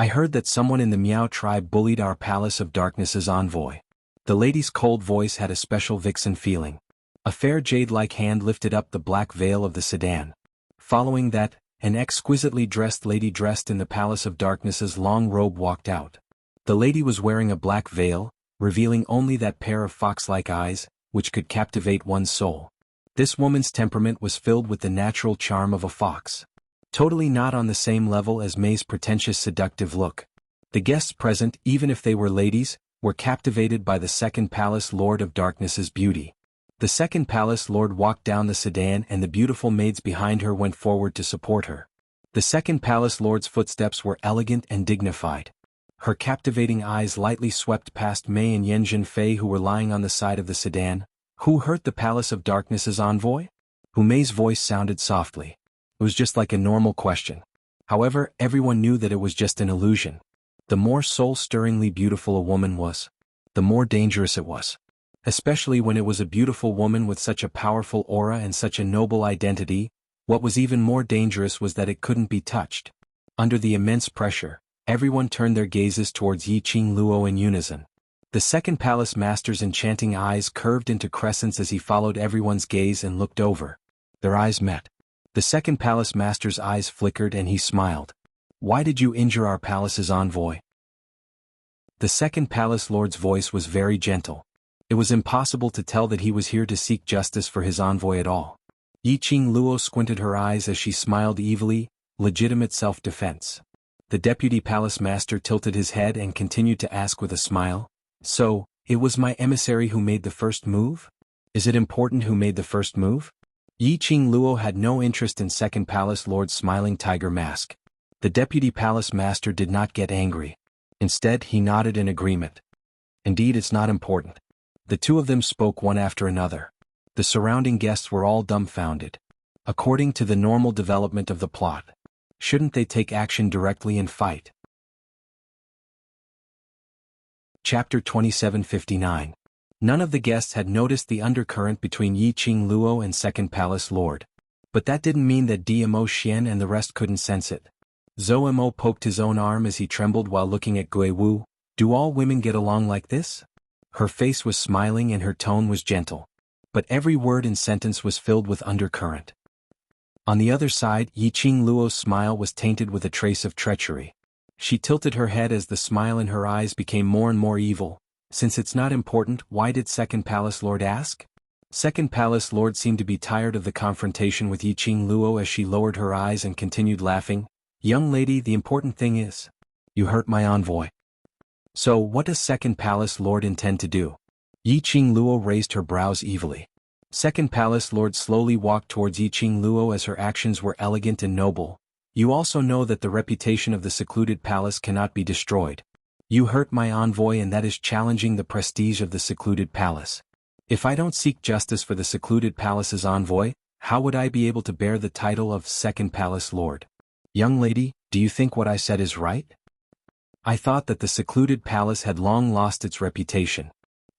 I heard that someone in the Miao tribe bullied our Palace of Darkness's envoy. The lady's cold voice had a special vixen feeling. A fair jade-like hand lifted up the black veil of the sedan. Following that, an exquisitely dressed lady dressed in the Palace of Darkness's long robe walked out. The lady was wearing a black veil, revealing only that pair of fox-like eyes, which could captivate one's soul. This woman's temperament was filled with the natural charm of a fox. Totally not on the same level as May's pretentious seductive look. The guests present, even if they were ladies, were captivated by the second Palace Lord of Darkness's beauty. The second Palace Lord walked down the sedan and the beautiful maids behind her went forward to support her. The second Palace Lord's footsteps were elegant and dignified. Her captivating eyes lightly swept past Mei and Yanjun Fei who were lying on the side of the sedan. Who hurt the Palace of Darkness's envoy? Who? Mei's voice sounded softly. It was just like a normal question. However, everyone knew that it was just an illusion. The more soul-stirringly beautiful a woman was, the more dangerous it was. Especially when it was a beautiful woman with such a powerful aura and such a noble identity. What was even more dangerous was that it couldn't be touched. Under the immense pressure, everyone turned their gazes towards Yiqing Luo in unison. The second palace master's enchanting eyes curved into crescents as he followed everyone's gaze and looked over. Their eyes met. The second palace master's eyes flickered and he smiled. Why did you injure our palace's envoy? The second palace lord's voice was very gentle. It was impossible to tell that he was here to seek justice for his envoy at all. Yiqing Luo squinted her eyes as she smiled evilly, legitimate self-defense. The deputy palace master tilted his head and continued to ask with a smile, so, it was my emissary who made the first move? Is it important who made the first move? Yiqing Luo had no interest in second palace lord's smiling tiger mask. The deputy palace master did not get angry. Instead, he nodded in agreement. Indeed, it's not important. The two of them spoke one after another. The surrounding guests were all dumbfounded. According to the normal development of the plot, shouldn't they take action directly and fight? Chapter 2759. None of the guests had noticed the undercurrent between Yiqing Luo and second palace lord. But that didn't mean that Dmo Xian and the rest couldn't sense it. Zhou Mo poked his own arm as he trembled while looking at Gui Wu. Do all women get along like this? Her face was smiling and her tone was gentle. But every word and sentence was filled with undercurrent. On the other side, Yiqing Luo's smile was tainted with a trace of treachery. She tilted her head as the smile in her eyes became more and more evil. Since it's not important, why did second palace lord ask? Second palace lord seemed to be tired of the confrontation with Yiqing Luo as she lowered her eyes and continued laughing. Young lady, the important thing is, you hurt my envoy. So what does second palace lord intend to do? Yiqing Luo raised her brows evilly. Second palace lord slowly walked towards Yiqing Luo as her actions were elegant and noble. You also know that the reputation of the secluded palace cannot be destroyed. You hurt my envoy and that is challenging the prestige of the secluded palace. If I don't seek justice for the secluded palace's envoy, how would I be able to bear the title of second palace lord? Young lady, do you think what I said is right? I thought that the secluded palace had long lost its reputation.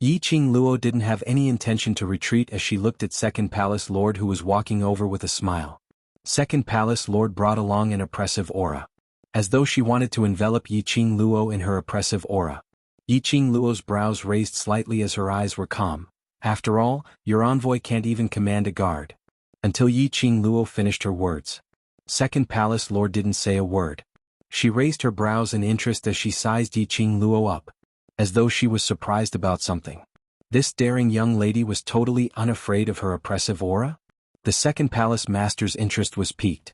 Yiqing Luo didn't have any intention to retreat as she looked at second palace lord who was walking over with a smile. Second palace lord brought along an oppressive aura. As though she wanted to envelop Yiqing Luo in her oppressive aura. Yiqing Luo's brows raised slightly as her eyes were calm. After all, your envoy can't even command a guard. Until Yiqing Luo finished her words. Second palace lord didn't say a word. She raised her brows in interest as she sized Yiqing Luo up. As though she was surprised about something. This daring young lady was totally unafraid of her oppressive aura? The second palace master's interest was piqued.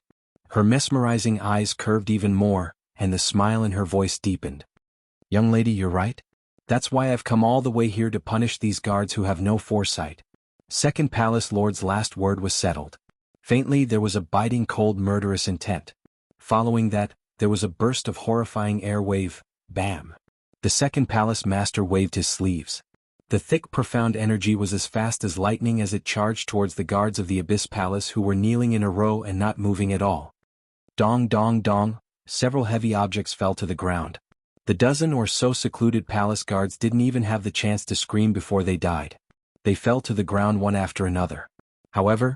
Her mesmerizing eyes curved even more, and the smile in her voice deepened. Young lady, you're right. That's why I've come all the way here to punish these guards who have no foresight. Second palace lord's last word was settled. Faintly there was a biting cold murderous intent. Following that, there was a burst of horrifying air wave, bam. The second palace master waved his sleeves. The thick profound energy was as fast as lightning as it charged towards the guards of the Abyss Palace who were kneeling in a row and not moving at all. Dong dong dong, several heavy objects fell to the ground. The dozen or so secluded palace guards didn't even have the chance to scream before they died. They fell to the ground one after another. However,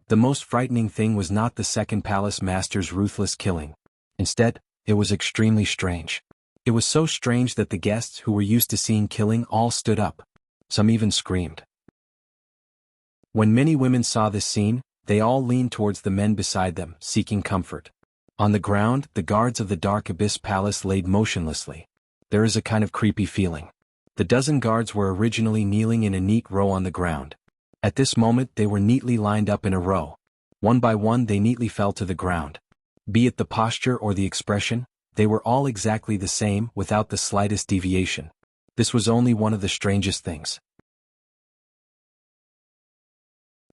the most frightening thing was not the second palace master's ruthless killing. Instead, It was extremely strange. It was so strange that the guests who were used to seeing killing all stood up. Some even screamed. When many women saw this scene, they all leaned towards the men beside them, seeking comfort. On the ground, the guards of the Dark Abyss Palace laid motionlessly. There is a kind of creepy feeling. The dozen guards were originally kneeling in a neat row on the ground. At this moment they were neatly lined up in a row. One by one they neatly fell to the ground. Be it the posture or the expression, they were all exactly the same, without the slightest deviation. This was only one of the strangest things.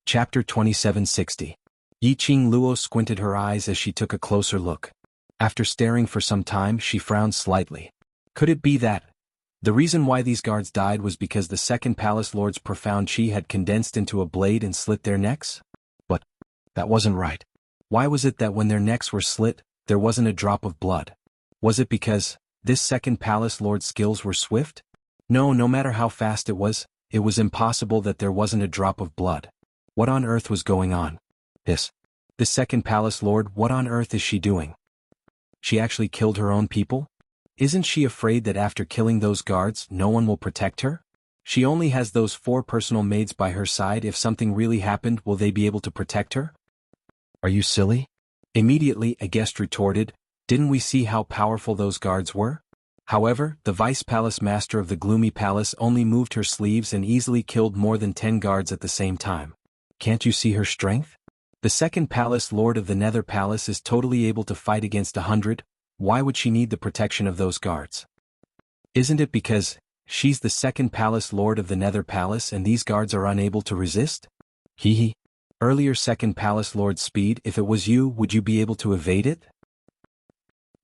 Chapter 2760. Yiqing Luo squinted her eyes as she took a closer look. After staring for some time, she frowned slightly. Could it be that the reason why these guards died was because the second palace lord's profound chi had condensed into a blade and slit their necks? But that wasn't right. Why was it that when their necks were slit, there wasn't a drop of blood? Was it because this second palace lord's skills were swift? No matter how fast it was impossible that there wasn't a drop of blood. What on earth was going on? This second palace lord, what on earth is she doing? She actually killed her own people? Isn't she afraid that after killing those guards, no one will protect her? She only has those 4 personal maids by her side. If something really happened, will they be able to protect her? Are you silly? Immediately, a guest retorted, didn't we see how powerful those guards were? However, the vice palace master of the gloomy palace only moved her sleeves and easily killed more than 10 guards at the same time. Can't you see her strength? The second palace lord of the Nether Palace is totally able to fight against 100. Why would she need the protection of those guards? Isn't it because she's the second palace lord of the Nether Palace and these guards are unable to resist? Hee. Earlier second palace lord Speed, if it was you, would you be able to evade it?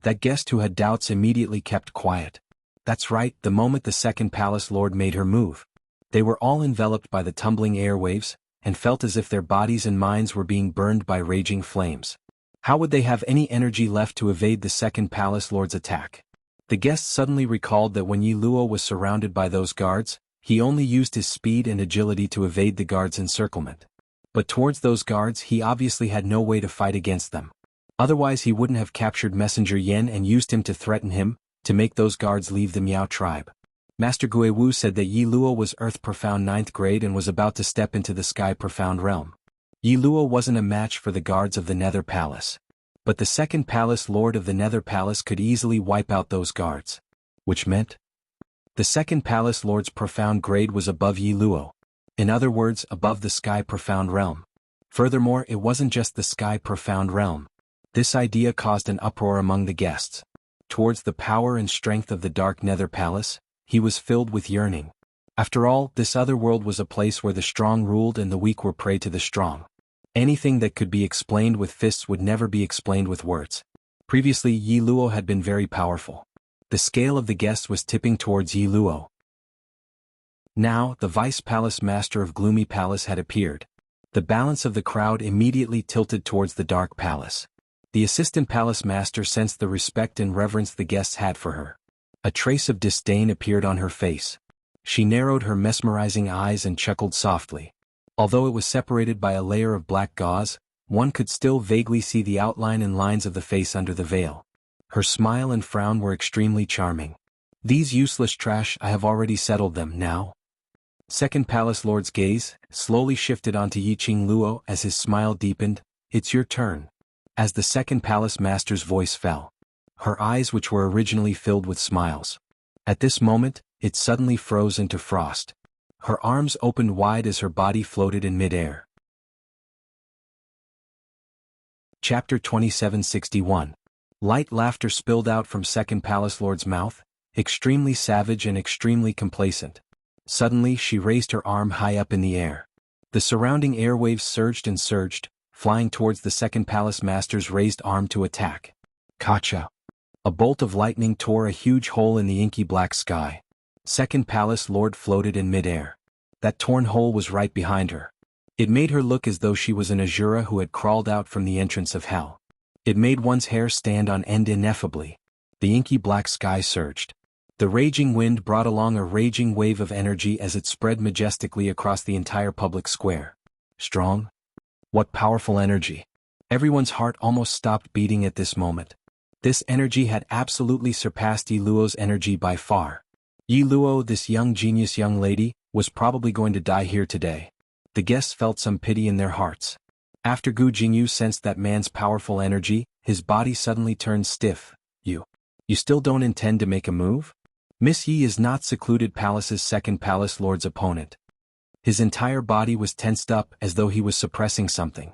That guest who had doubts immediately kept quiet. That's right, the moment the second palace lord made her move, they were all enveloped by the tumbling airwaves, and felt as if their bodies and minds were being burned by raging flames. How would they have any energy left to evade the second palace lord's attack? The guest suddenly recalled that when Yi Luo was surrounded by those guards, he only used his speed and agility to evade the guards' encirclement. But towards those guards he obviously had no way to fight against them. Otherwise he wouldn't have captured Messenger Yen and used him to threaten him, to make those guards leave the Miao tribe. Master Guiwu said that Yi Luo was Earth Profound 9th grade and was about to step into the Sky Profound realm. Yi Luo wasn't a match for the guards of the Nether Palace. But the second palace lord of the Nether Palace could easily wipe out those guards. Which meant the second palace lord's profound grade was above Yi Luo. In other words, above the Sky Profound realm. Furthermore, it wasn't just the Sky Profound realm. This idea caused an uproar among the guests. Towards the power and strength of the Dark Nether Palace, he was filled with yearning. After all, this other world was a place where the strong ruled and the weak were prey to the strong. Anything that could be explained with fists would never be explained with words. Previously, Yi Luo had been very powerful. The scale of the guests was tipping towards Yi Luo. Now, the vice palace master of Gloomy Palace had appeared. The balance of the crowd immediately tilted towards the Dark Palace. The assistant palace master sensed the respect and reverence the guests had for her. A trace of disdain appeared on her face. She narrowed her mesmerizing eyes and chuckled softly. Although it was separated by a layer of black gauze, one could still vaguely see the outline and lines of the face under the veil. Her smile and frown were extremely charming. These useless trash, I have already settled them, now. Second Palace Lord's gaze slowly shifted onto Yiqing Luo as his smile deepened. It's your turn. As the second Palace Master's voice fell, her eyes, which were originally filled with smiles, at this moment, it suddenly froze into frost. Her arms opened wide as her body floated in mid-air. Chapter 2761. Light laughter spilled out from Second Palace Lord's mouth, extremely savage and extremely complacent. Suddenly she raised her arm high up in the air. The surrounding airwaves surged and surged, flying towards the Second Palace Master's raised arm to attack. Kacha! A bolt of lightning tore a huge hole in the inky black sky. Second Palace Lord floated in mid-air. That torn hole was right behind her. It made her look as though she was an Azura who had crawled out from the entrance of hell. It made one's hair stand on end ineffably. The inky black sky surged. The raging wind brought along a raging wave of energy as it spread majestically across the entire public square. Strong? What powerful energy! Everyone's heart almost stopped beating at this moment. This energy had absolutely surpassed Yi Luo's energy by far. Yi Luo, this young genius young lady, was probably going to die here today. The guests felt some pity in their hearts. After Gu Jingyu sensed that man's powerful energy, his body suddenly turned stiff. You still don't intend to make a move? Miss Yi is not Secluded Palace's second palace lord's opponent. His entire body was tensed up as though he was suppressing something.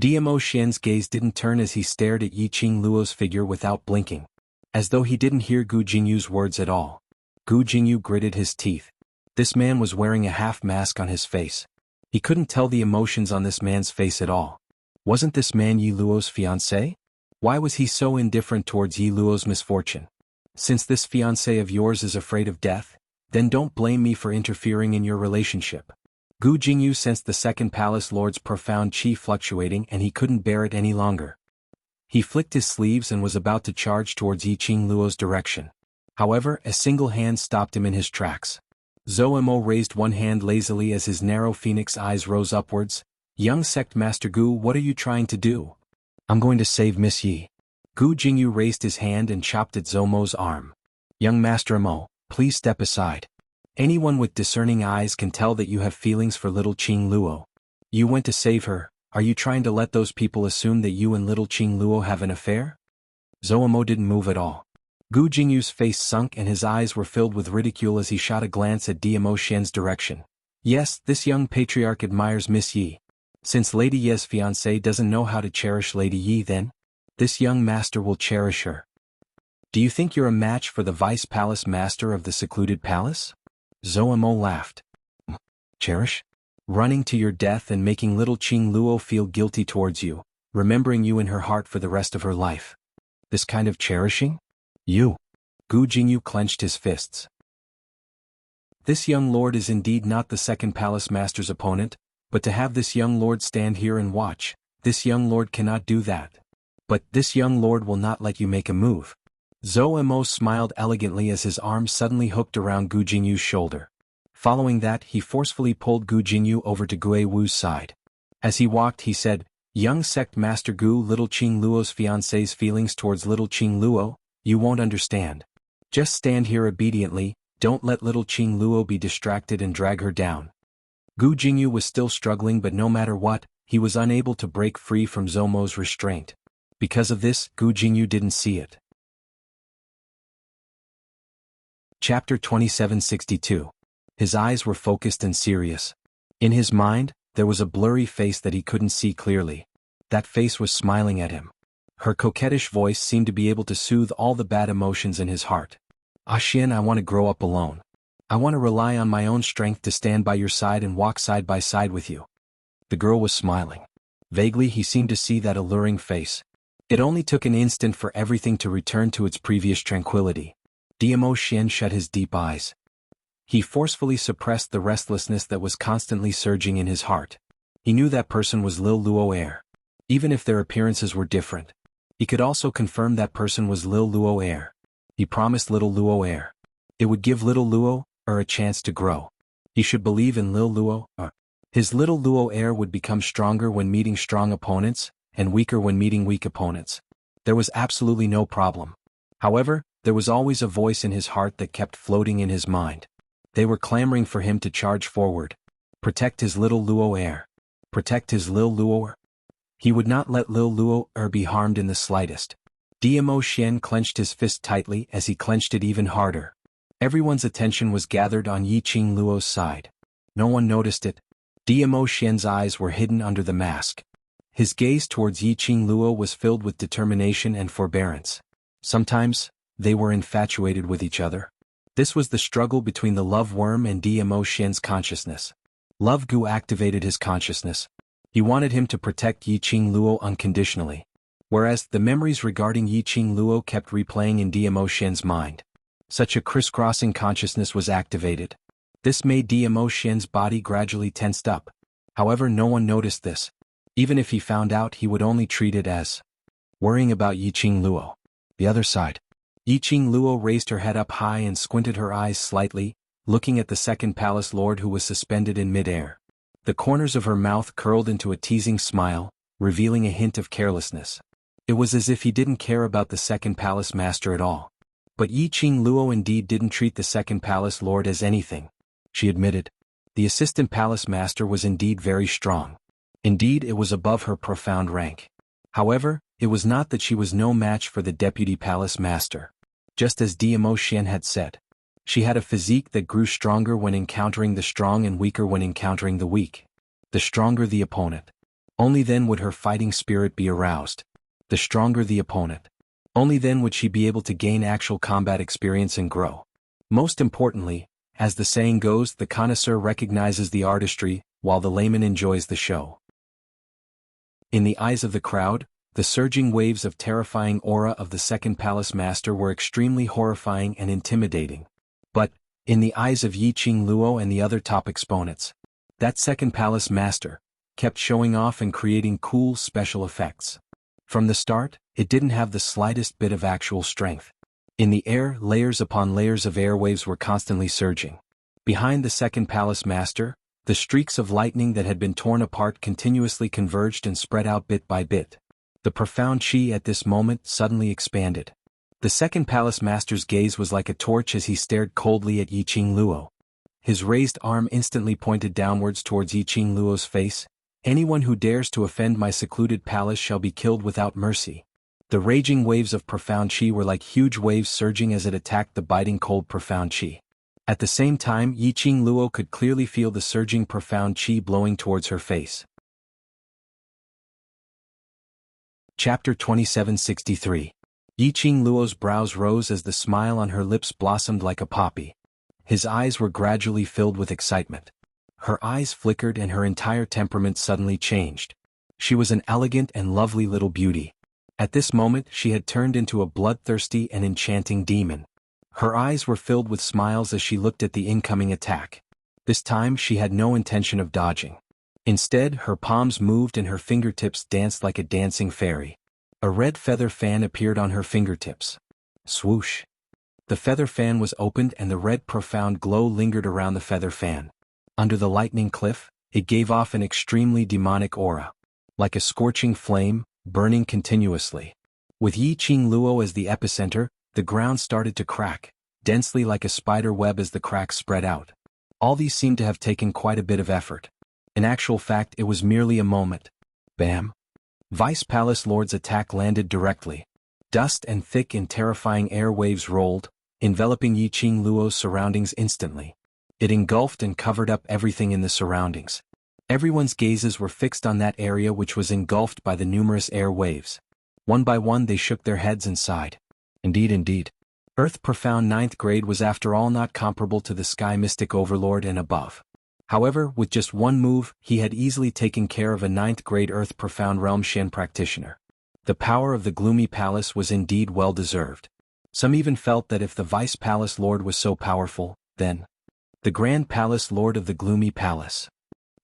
Dmo Xian's gaze didn't turn as he stared at Yi Qing Luo's figure without blinking. As though he didn't hear Gu Jingyu's words at all. Gu Jingyu gritted his teeth. This man was wearing a half mask on his face. He couldn't tell the emotions on this man's face at all. Wasn't this man Yi Luo's fiancé? Why was he so indifferent towards Yi Luo's misfortune? Since this fiancé of yours is afraid of death, then don't blame me for interfering in your relationship. Gu Jingyu sensed the second palace lord's profound qi fluctuating and he couldn't bear it any longer. He flicked his sleeves and was about to charge towards Yi Qing Luo's direction. However, a single hand stopped him in his tracks. Zhou Mo raised one hand lazily as his narrow phoenix eyes rose upwards. Young sect master Gu, what are you trying to do? I'm going to save Miss Yi. Gu Jingyu raised his hand and chopped at Zhou Mo's arm. Young Master Mo, please step aside. Anyone with discerning eyes can tell that you have feelings for little Qing Luo. You went to save her. Are you trying to let those people assume that you and little Qing Luo have an affair? Zhou Mo didn't move at all. Gu Jingyu's face sunk and his eyes were filled with ridicule as he shot a glance at Dmo Xian's direction. Yes, this young patriarch admires Miss Yi. Since Lady Ye's fiancé doesn't know how to cherish Lady Yi then, this young master will cherish her. Do you think you're a match for the vice palace master of the secluded palace? Zhou Mo laughed. Cherish? Running to your death and making little Qing Luo feel guilty towards you, remembering you in her heart for the rest of her life. This kind of cherishing? You. Gu Jingyu clenched his fists. This young lord is indeed not the second palace master's opponent, but to have this young lord stand here and watch, this young lord cannot do that. But this young lord will not let you make a move. Zhou Mo smiled elegantly as his arm suddenly hooked around Gu Jingyu's shoulder. Following that, he forcefully pulled Gu Jingyu over to Gue Wu's side. As he walked, he said, Young sect master Gu, little Qing Luo's fiancé's feelings towards little Qing Luo, you won't understand. Just stand here obediently, don't let little Qing Luo be distracted and drag her down. Gu Jingyu was still struggling, but no matter what, he was unable to break free from Zhou Mo's restraint. Because of this, Gu Jingyu didn't see it. Chapter 2762. His eyes were focused and serious. In his mind, there was a blurry face that he couldn't see clearly. That face was smiling at him. Her coquettish voice seemed to be able to soothe all the bad emotions in his heart. Xian, I want to grow up alone. I want to rely on my own strength to stand by your side and walk side by side with you. The girl was smiling. Vaguely he seemed to see that alluring face. It only took an instant for everything to return to its previous tranquility. Dmo Xian shut his deep eyes. He forcefully suppressed the restlessness that was constantly surging in his heart. He knew that person was Lil Luo Heir. Even if their appearances were different. He could also confirm that person was Lil Luo Heir. He promised little Luo Heir. It would give little Luo a chance to grow. He should believe in Lil Luo. His little Luo Heir would become stronger when meeting strong opponents, and weaker when meeting weak opponents. There was absolutely no problem. However, there was always a voice in his heart that kept floating in his mind. They were clamoring for him to charge forward. Protect his little Luo Heir. Protect his Lil Luo Heir. He would not let Lil Luo Heir be harmed in the slightest. Dmo Xian clenched his fist tightly as he clenched it even harder. Everyone's attention was gathered on Yi Qing Luo's side. No one noticed it. Dmo Xian's eyes were hidden under the mask. His gaze towards Yi Qing Luo was filled with determination and forbearance. Sometimes, they were infatuated with each other. This was the struggle between the love worm and Dmo Xian's consciousness. Love Gu activated his consciousness. He wanted him to protect Yi Qing Luo unconditionally. Whereas, the memories regarding Yi Qing Luo kept replaying in Dmo Xian's mind. Such a crisscrossing consciousness was activated. This made Dmo Xian's body gradually tensed up. However, no one noticed this. Even if he found out, he would only treat it as worrying about Yi Qing Luo. The other side. Yi Qing Luo raised her head up high and squinted her eyes slightly, looking at the second palace lord who was suspended in mid-air. The corners of her mouth curled into a teasing smile, revealing a hint of carelessness. It was as if he didn't care about the second palace master at all. But Yi Qing Luo indeed didn't treat the second palace lord as anything, she admitted. The assistant palace master was indeed very strong. Indeed, it was above her profound rank. However, it was not that she was no match for the deputy palace master. Just as Diamo Xian had said, she had a physique that grew stronger when encountering the strong and weaker when encountering the weak. The stronger the opponent, only then would her fighting spirit be aroused. The stronger the opponent, only then would she be able to gain actual combat experience and grow. Most importantly, as the saying goes, the connoisseur recognizes the artistry, while the layman enjoys the show. In the eyes of the crowd, the surging waves of terrifying aura of the second palace master were extremely horrifying and intimidating. But, in the eyes of Yi Qing Luo and the other top exponents, that second palace master kept showing off and creating cool special effects. From the start, it didn't have the slightest bit of actual strength. In the air, layers upon layers of airwaves were constantly surging. Behind the second palace master, the streaks of lightning that had been torn apart continuously converged and spread out bit by bit. The profound chi at this moment suddenly expanded. The second palace master's gaze was like a torch as he stared coldly at Yi Qing Luo. His raised arm instantly pointed downwards towards Yi Qing Luo's face. Anyone who dares to offend my secluded palace shall be killed without mercy. The raging waves of profound chi were like huge waves surging as it attacked the biting cold profound chi. At the same time, Yi Qing Luo could clearly feel the surging profound chi blowing towards her face. Chapter 2763. Yi Qing Luo's brows rose as the smile on her lips blossomed like a poppy. His eyes were gradually filled with excitement. Her eyes flickered and her entire temperament suddenly changed. She was an elegant and lovely little beauty. At this moment she had turned into a bloodthirsty and enchanting demon. Her eyes were filled with smiles as she looked at the incoming attack. This time she had no intention of dodging. Instead, her palms moved and her fingertips danced like a dancing fairy. A red feather fan appeared on her fingertips. Swoosh! The feather fan was opened and the red profound glow lingered around the feather fan. Under the lightning cliff, it gave off an extremely demonic aura. Like a scorching flame, burning continuously. With Yi Qing Luo as the epicenter, the ground started to crack, densely like a spider web as the cracks spread out. All these seemed to have taken quite a bit of effort. In actual fact, it was merely a moment. Bam! Vice Palace Lord's attack landed directly. Dust and thick and terrifying air waves rolled, enveloping Yi Qing Luo's surroundings instantly. It engulfed and covered up everything in the surroundings. Everyone's gazes were fixed on that area which was engulfed by the numerous air waves. One by one they shook their heads and sighed. Indeed. Earth Profound 9th grade was after all not comparable to the Sky Mystic Overlord and above. However, with just one move, he had easily taken care of a 9th grade Earth Profound Realm Shen practitioner. The power of the Gloomy Palace was indeed well deserved. Some even felt that if the Vice Palace Lord was so powerful, then the Grand Palace Lord of the Gloomy Palace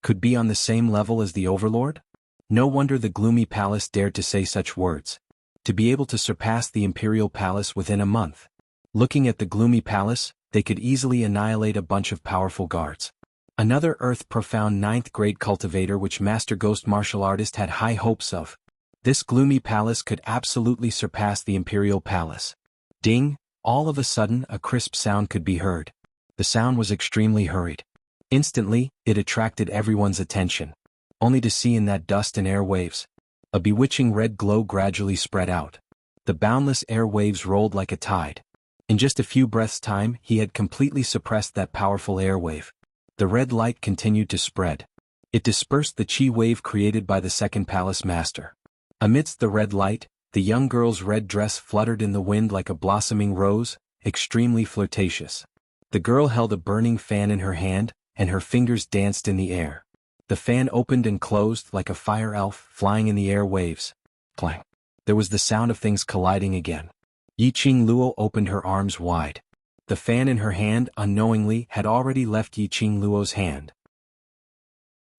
could be on the same level as the Overlord? No wonder the Gloomy Palace dared to say such words. To be able to surpass the Imperial Palace within a month. Looking at the Gloomy Palace, they could easily annihilate a bunch of powerful guards. Another Earth Profound 9th grade cultivator which Master Ghost Martial Artist had high hopes of. This Gloomy Palace could absolutely surpass the Imperial Palace. Ding! All of a sudden a crisp sound could be heard. The sound was extremely hurried. Instantly, it attracted everyone's attention. Only to see in that dust and air waves, a bewitching red glow gradually spread out. The boundless air waves rolled like a tide. In just a few breaths' time, he had completely suppressed that powerful air wave. The red light continued to spread. It dispersed the chi wave created by the second palace master. Amidst the red light, the young girl's red dress fluttered in the wind like a blossoming rose, extremely flirtatious. The girl held a burning fan in her hand, and her fingers danced in the air. The fan opened and closed like a fire elf flying in the air waves. Clang! There was the sound of things colliding again. Yi Qing Luo opened her arms wide. The fan in her hand unknowingly had already left Yi Qing Luo's hand.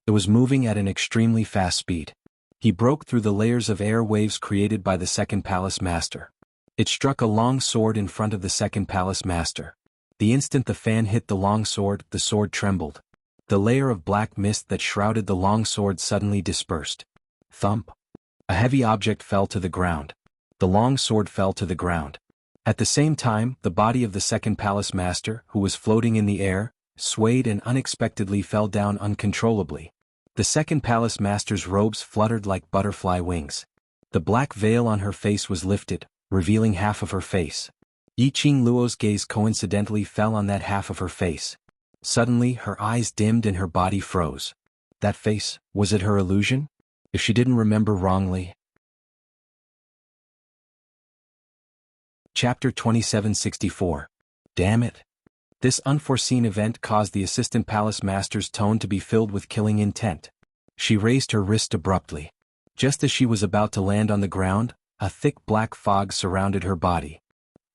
It was moving at an extremely fast speed. He broke through the layers of air waves created by the second palace master. It struck a long sword in front of the second palace master. The instant the fan hit the long sword, the sword trembled. The layer of black mist that shrouded the long sword suddenly dispersed. Thump! A heavy object fell to the ground. The long sword fell to the ground. At the same time, the body of the second palace master, who was floating in the air, swayed and unexpectedly fell down uncontrollably. The second palace master's robes fluttered like butterfly wings. The black veil on her face was lifted, revealing half of her face. Yi Qingluo's gaze coincidentally fell on that half of her face. Suddenly, her eyes dimmed and her body froze. That face, was it her illusion? If she didn't remember wrongly. Chapter 2764. Damn it. This unforeseen event caused the assistant palace master's tone to be filled with killing intent. She raised her wrist abruptly. Just as she was about to land on the ground, a thick black fog surrounded her body.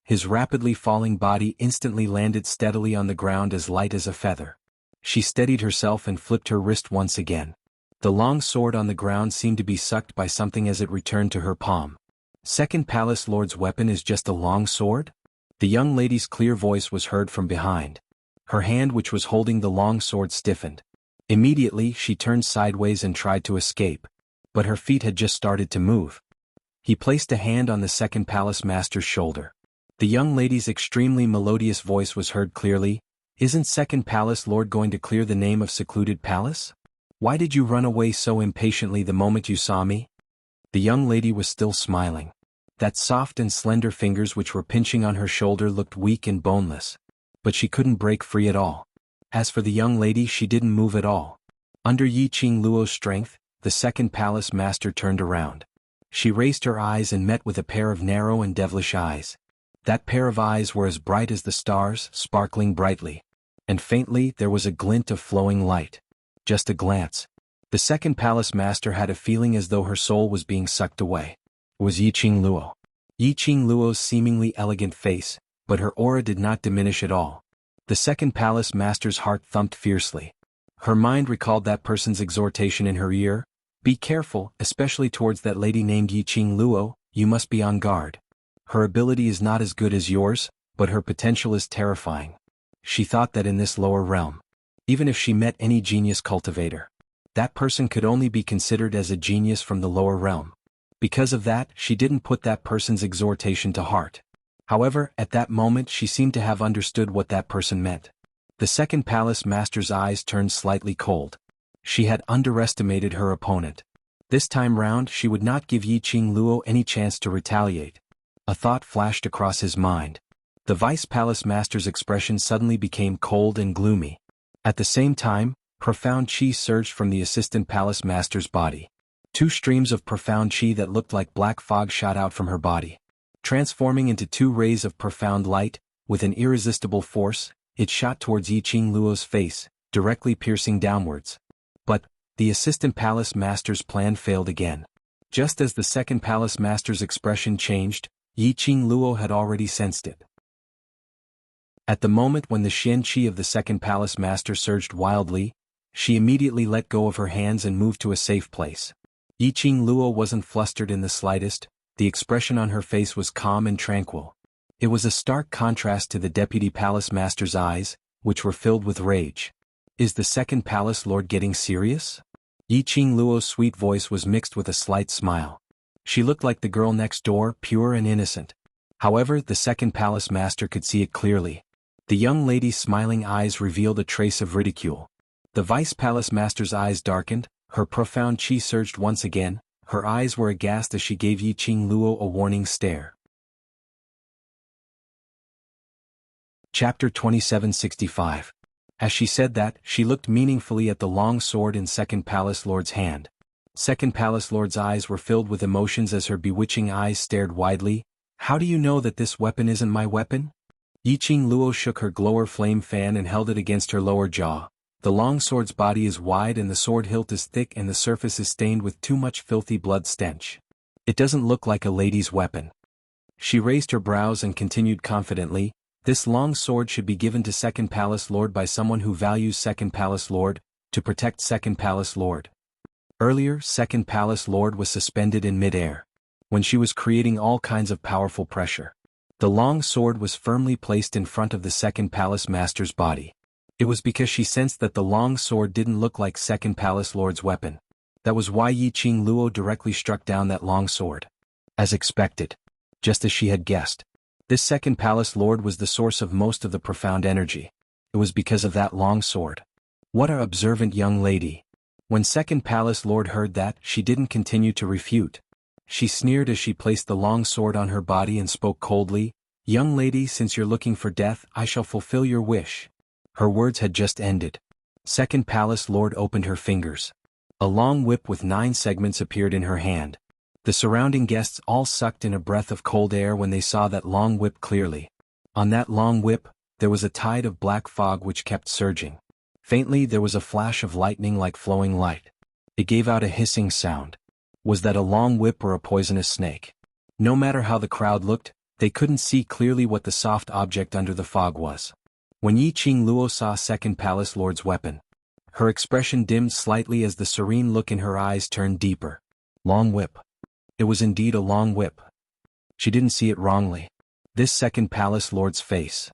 His rapidly falling body instantly landed steadily on the ground as light as a feather. She steadied herself and flipped her wrist once again. The long sword on the ground seemed to be sucked by something as it returned to her palm. Second Palace Lord's weapon is just a long sword? The young lady's clear voice was heard from behind. Her hand which was holding the long sword stiffened. Immediately she turned sideways and tried to escape. But her feet had just started to move. He placed a hand on the second palace master's shoulder. The young lady's extremely melodious voice was heard clearly. Isn't second palace lord going to clear the name of secluded palace? Why did you run away so impatiently the moment you saw me? The young lady was still smiling. That soft and slender fingers which were pinching on her shoulder looked weak and boneless. But she couldn't break free at all. As for the young lady, she didn't move at all. Under Yi Qingluo's strength, the second palace master turned around. She raised her eyes and met with a pair of narrow and devilish eyes. That pair of eyes were as bright as the stars, sparkling brightly. And faintly there was a glint of flowing light. Just a glance. The second palace master had a feeling as though her soul was being sucked away. It was Yi Qingluo. Yi Qingluo's seemingly elegant face, but her aura did not diminish at all. The second palace master's heart thumped fiercely. Her mind recalled that person's exhortation in her ear. Be careful, especially towards that lady named Yi Qingluo, you must be on guard. Her ability is not as good as yours, but her potential is terrifying. She thought that in this lower realm, even if she met any genius cultivator, that person could only be considered as a genius from the lower realm. Because of that, she didn't put that person's exhortation to heart. However, at that moment she seemed to have understood what that person meant. The second palace master's eyes turned slightly cold. She had underestimated her opponent. This time round she would not give Yi Qingluo any chance to retaliate. A thought flashed across his mind. The vice palace master's expression suddenly became cold and gloomy. At the same time, profound chi surged from the assistant palace master's body. Two streams of profound chi that looked like black fog shot out from her body. Transforming into two rays of profound light, with an irresistible force, it shot towards Yi Qingluo's face, directly piercing downwards. But the assistant palace master's plan failed again. Just as the second palace master's expression changed, Yi Qingluo had already sensed it. At the moment when the Xian Qi of the second palace master surged wildly, she immediately let go of her hands and moved to a safe place. Yi Qingluo wasn't flustered in the slightest. The expression on her face was calm and tranquil. It was a stark contrast to the deputy palace master's eyes, which were filled with rage. Is the second palace lord getting serious? Yi Qingluo's sweet voice was mixed with a slight smile. She looked like the girl next door, pure and innocent. However, the second palace master could see it clearly. The young lady's smiling eyes revealed a trace of ridicule. The vice palace master's eyes darkened, her profound chi surged once again, her eyes were aghast as she gave Yi Qingluo a warning stare. Chapter 2765. As she said that, she looked meaningfully at the long sword in second palace lord's hand. Second palace lord's eyes were filled with emotions as her bewitching eyes stared widely. How do you know that this weapon isn't my weapon? Yi Qingluo shook her glower flame fan and held it against her lower jaw. The long sword's body is wide and the sword hilt is thick and the surface is stained with too much filthy blood stench. It doesn't look like a lady's weapon. She raised her brows and continued confidently, this long sword should be given to second palace lord by someone who values second palace lord, to protect second palace lord. Earlier, second palace lord was suspended in mid-air. When she was creating all kinds of powerful pressure. The long sword was firmly placed in front of the second palace master's body. It was because she sensed that the long sword didn't look like second palace lord's weapon. That was why Yiqing Luo directly struck down that long sword. As expected. Just as she had guessed. This second palace lord was the source of most of the profound energy. It was because of that long sword. What a observant young lady. When second palace lord heard that, she didn't continue to refute. She sneered as she placed the long sword on her body and spoke coldly, "Young lady, since you're looking for death, I shall fulfill your wish." Her words had just ended. Second palace lord opened her fingers. A long whip with 9 segments appeared in her hand. The surrounding guests all sucked in a breath of cold air when they saw that long whip clearly. On that long whip, there was a tide of black fog which kept surging. Faintly there was a flash of lightning like flowing light. It gave out a hissing sound. Was that a long whip or a poisonous snake? No matter how the crowd looked, they couldn't see clearly what the soft object under the fog was. When Yiqing Luo saw second palace lord's weapon, her expression dimmed slightly as the serene look in her eyes turned deeper. Long whip. It was indeed a long whip. She didn't see it wrongly. This second palace lord's face.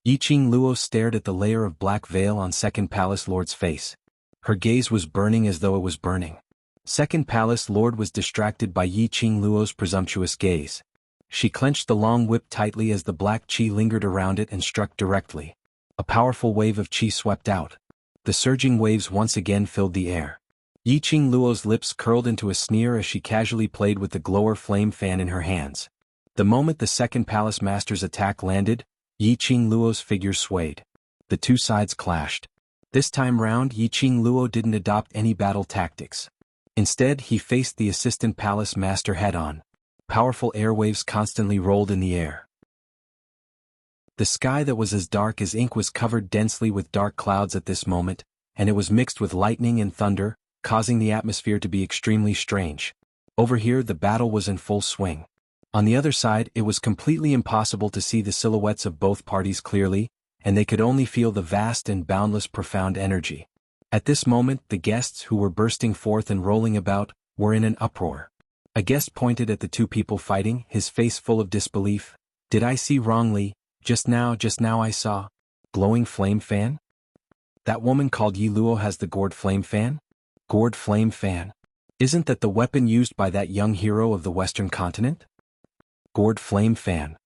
Yiqing Luo stared at the layer of black veil on second palace lord's face. Her gaze was burning as though it was burning. Second palace lord was distracted by Yiqing Luo's presumptuous gaze. She clenched the long whip tightly as the black qi lingered around it and struck directly. A powerful wave of qi swept out. The surging waves once again filled the air. Yiqing Luo's lips curled into a sneer as she casually played with the glower flame fan in her hands. The moment the second palace master's attack landed, Yiqing Luo's figure swayed. The two sides clashed. This time round, Yiqing Luo didn't adopt any battle tactics. Instead, he faced the assistant palace master head-on. Powerful airwaves constantly rolled in the air. The sky that was as dark as ink was covered densely with dark clouds at this moment, and it was mixed with lightning and thunder, causing the atmosphere to be extremely strange. Over here the battle was in full swing. On the other side it was completely impossible to see the silhouettes of both parties clearly, and they could only feel the vast and boundless profound energy. At this moment the guests who were bursting forth and rolling about, were in an uproar. A guest pointed at the two people fighting, his face full of disbelief. "Did I see wrongly? Just now I saw." Glowing flame fan? That woman called Yi Luo has the gourd flame fan? Gourd flame fan. Isn't that the weapon used by that young hero of the Western continent? Gourd flame fan.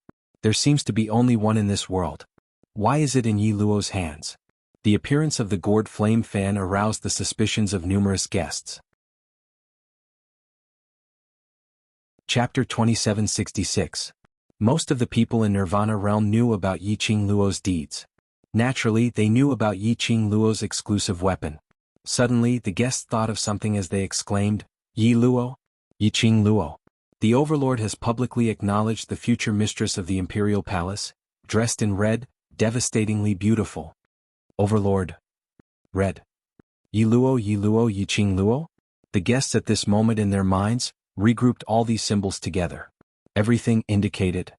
There seems to be only one in this world. Why is it in Yi Luo's hands? The appearance of the gourd flame fan aroused the suspicions of numerous guests. Chapter 2766. Most of the people in Nirvana realm knew about Yiqing Luo's deeds. Naturally, they knew about Yiqing Luo's exclusive weapon. Suddenly, the guests thought of something as they exclaimed, "Yi Luo? Yiqing Luo. The Overlord has publicly acknowledged the future mistress of the Imperial Palace, dressed in red, devastatingly beautiful." Overlord. Red. Yi Luo, Yiqing Luo? The guests at this moment in their minds, regrouped all these symbols together. Everything indicated.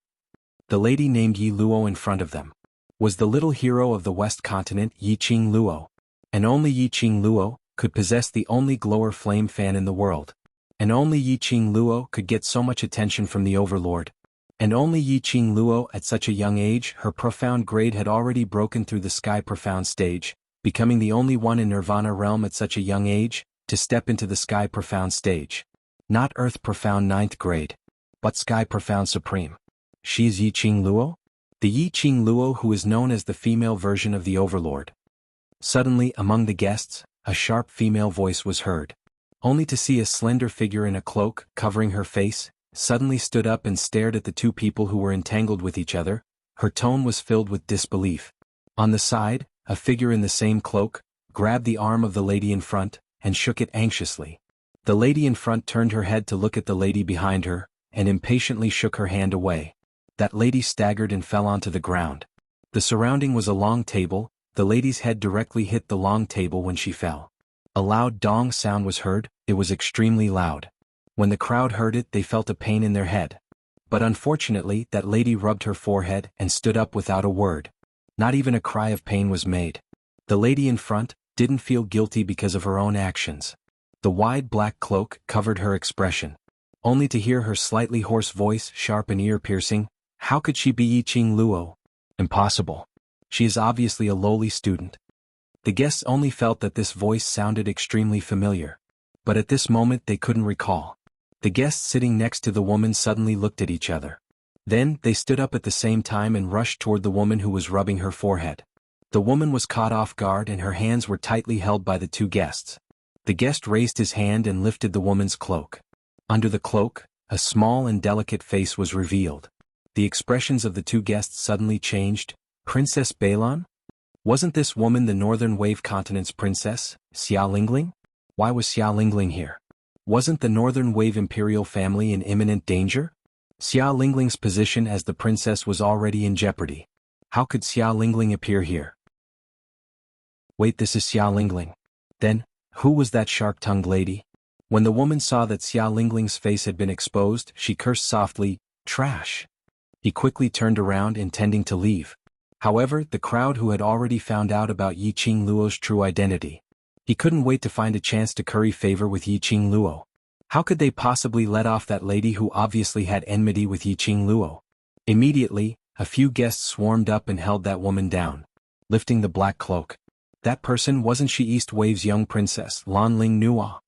The lady named Yi Luo in front of them was the little hero of the West Continent, Yiqing Luo. And only Yiqing Luo could possess the only glower flame fan in the world. And only Yiqing Luo could get so much attention from the Overlord. And only Yiqing Luo at such a young age, her profound grade had already broken through the sky profound stage, becoming the only one in Nirvana realm at such a young age, to step into the sky profound stage. Not Earth profound 9th grade, but sky profound supreme. She is Yiqing Luo? The Yiqing Luo who is known as the female version of the Overlord. Suddenly, among the guests, a sharp female voice was heard. Only to see a slender figure in a cloak, covering her face, suddenly stood up and stared at the two people who were entangled with each other. Her tone was filled with disbelief. On the side, a figure in the same cloak, grabbed the arm of the lady in front, and shook it anxiously. The lady in front turned her head to look at the lady behind her, and impatiently shook her hand away. That lady staggered and fell onto the ground. The surrounding was a long table. The lady's head directly hit the long table when she fell. A loud dong sound was heard. It was extremely loud. When the crowd heard it, they felt a pain in their head. But unfortunately, that lady rubbed her forehead and stood up without a word. Not even a cry of pain was made. The lady in front didn't feel guilty because of her own actions. The wide black cloak covered her expression. Only to hear her slightly hoarse voice, sharp and ear-piercing. How could she be Yiqing Luo? Impossible. She is obviously a lowly student. The guests only felt that this voice sounded extremely familiar. but at this moment they couldn't recall. The guests sitting next to the woman suddenly looked at each other. Then, they stood up at the same time and rushed toward the woman who was rubbing her forehead. The woman was caught off guard and her hands were tightly held by the two guests. The guest raised his hand and lifted the woman's cloak. Under the cloak, a small and delicate face was revealed. The expressions of the two guests suddenly changed. Princess Balon? Wasn't this woman the Northern Wave Continent's princess, Xia Lingling? Why was Xia Lingling here? Wasn't the Northern Wave imperial family in imminent danger? Xia Lingling's position as the princess was already in jeopardy. How could Xia Lingling appear here? Wait, this is Xia Lingling. Then, who was that shark-tongued lady? When the woman saw that Xia Lingling's face had been exposed, she cursed softly, "Trash." He quickly turned around intending to leave. However, the crowd who had already found out about Yiqing Luo's true identity. He couldn't wait to find a chance to curry favor with Yiqing Luo. How could they possibly let off that lady who obviously had enmity with Yiqing Luo? Immediately, a few guests swarmed up and held that woman down, lifting the black cloak. That person, wasn't she East Wave's young princess, Lan Ling Nuo?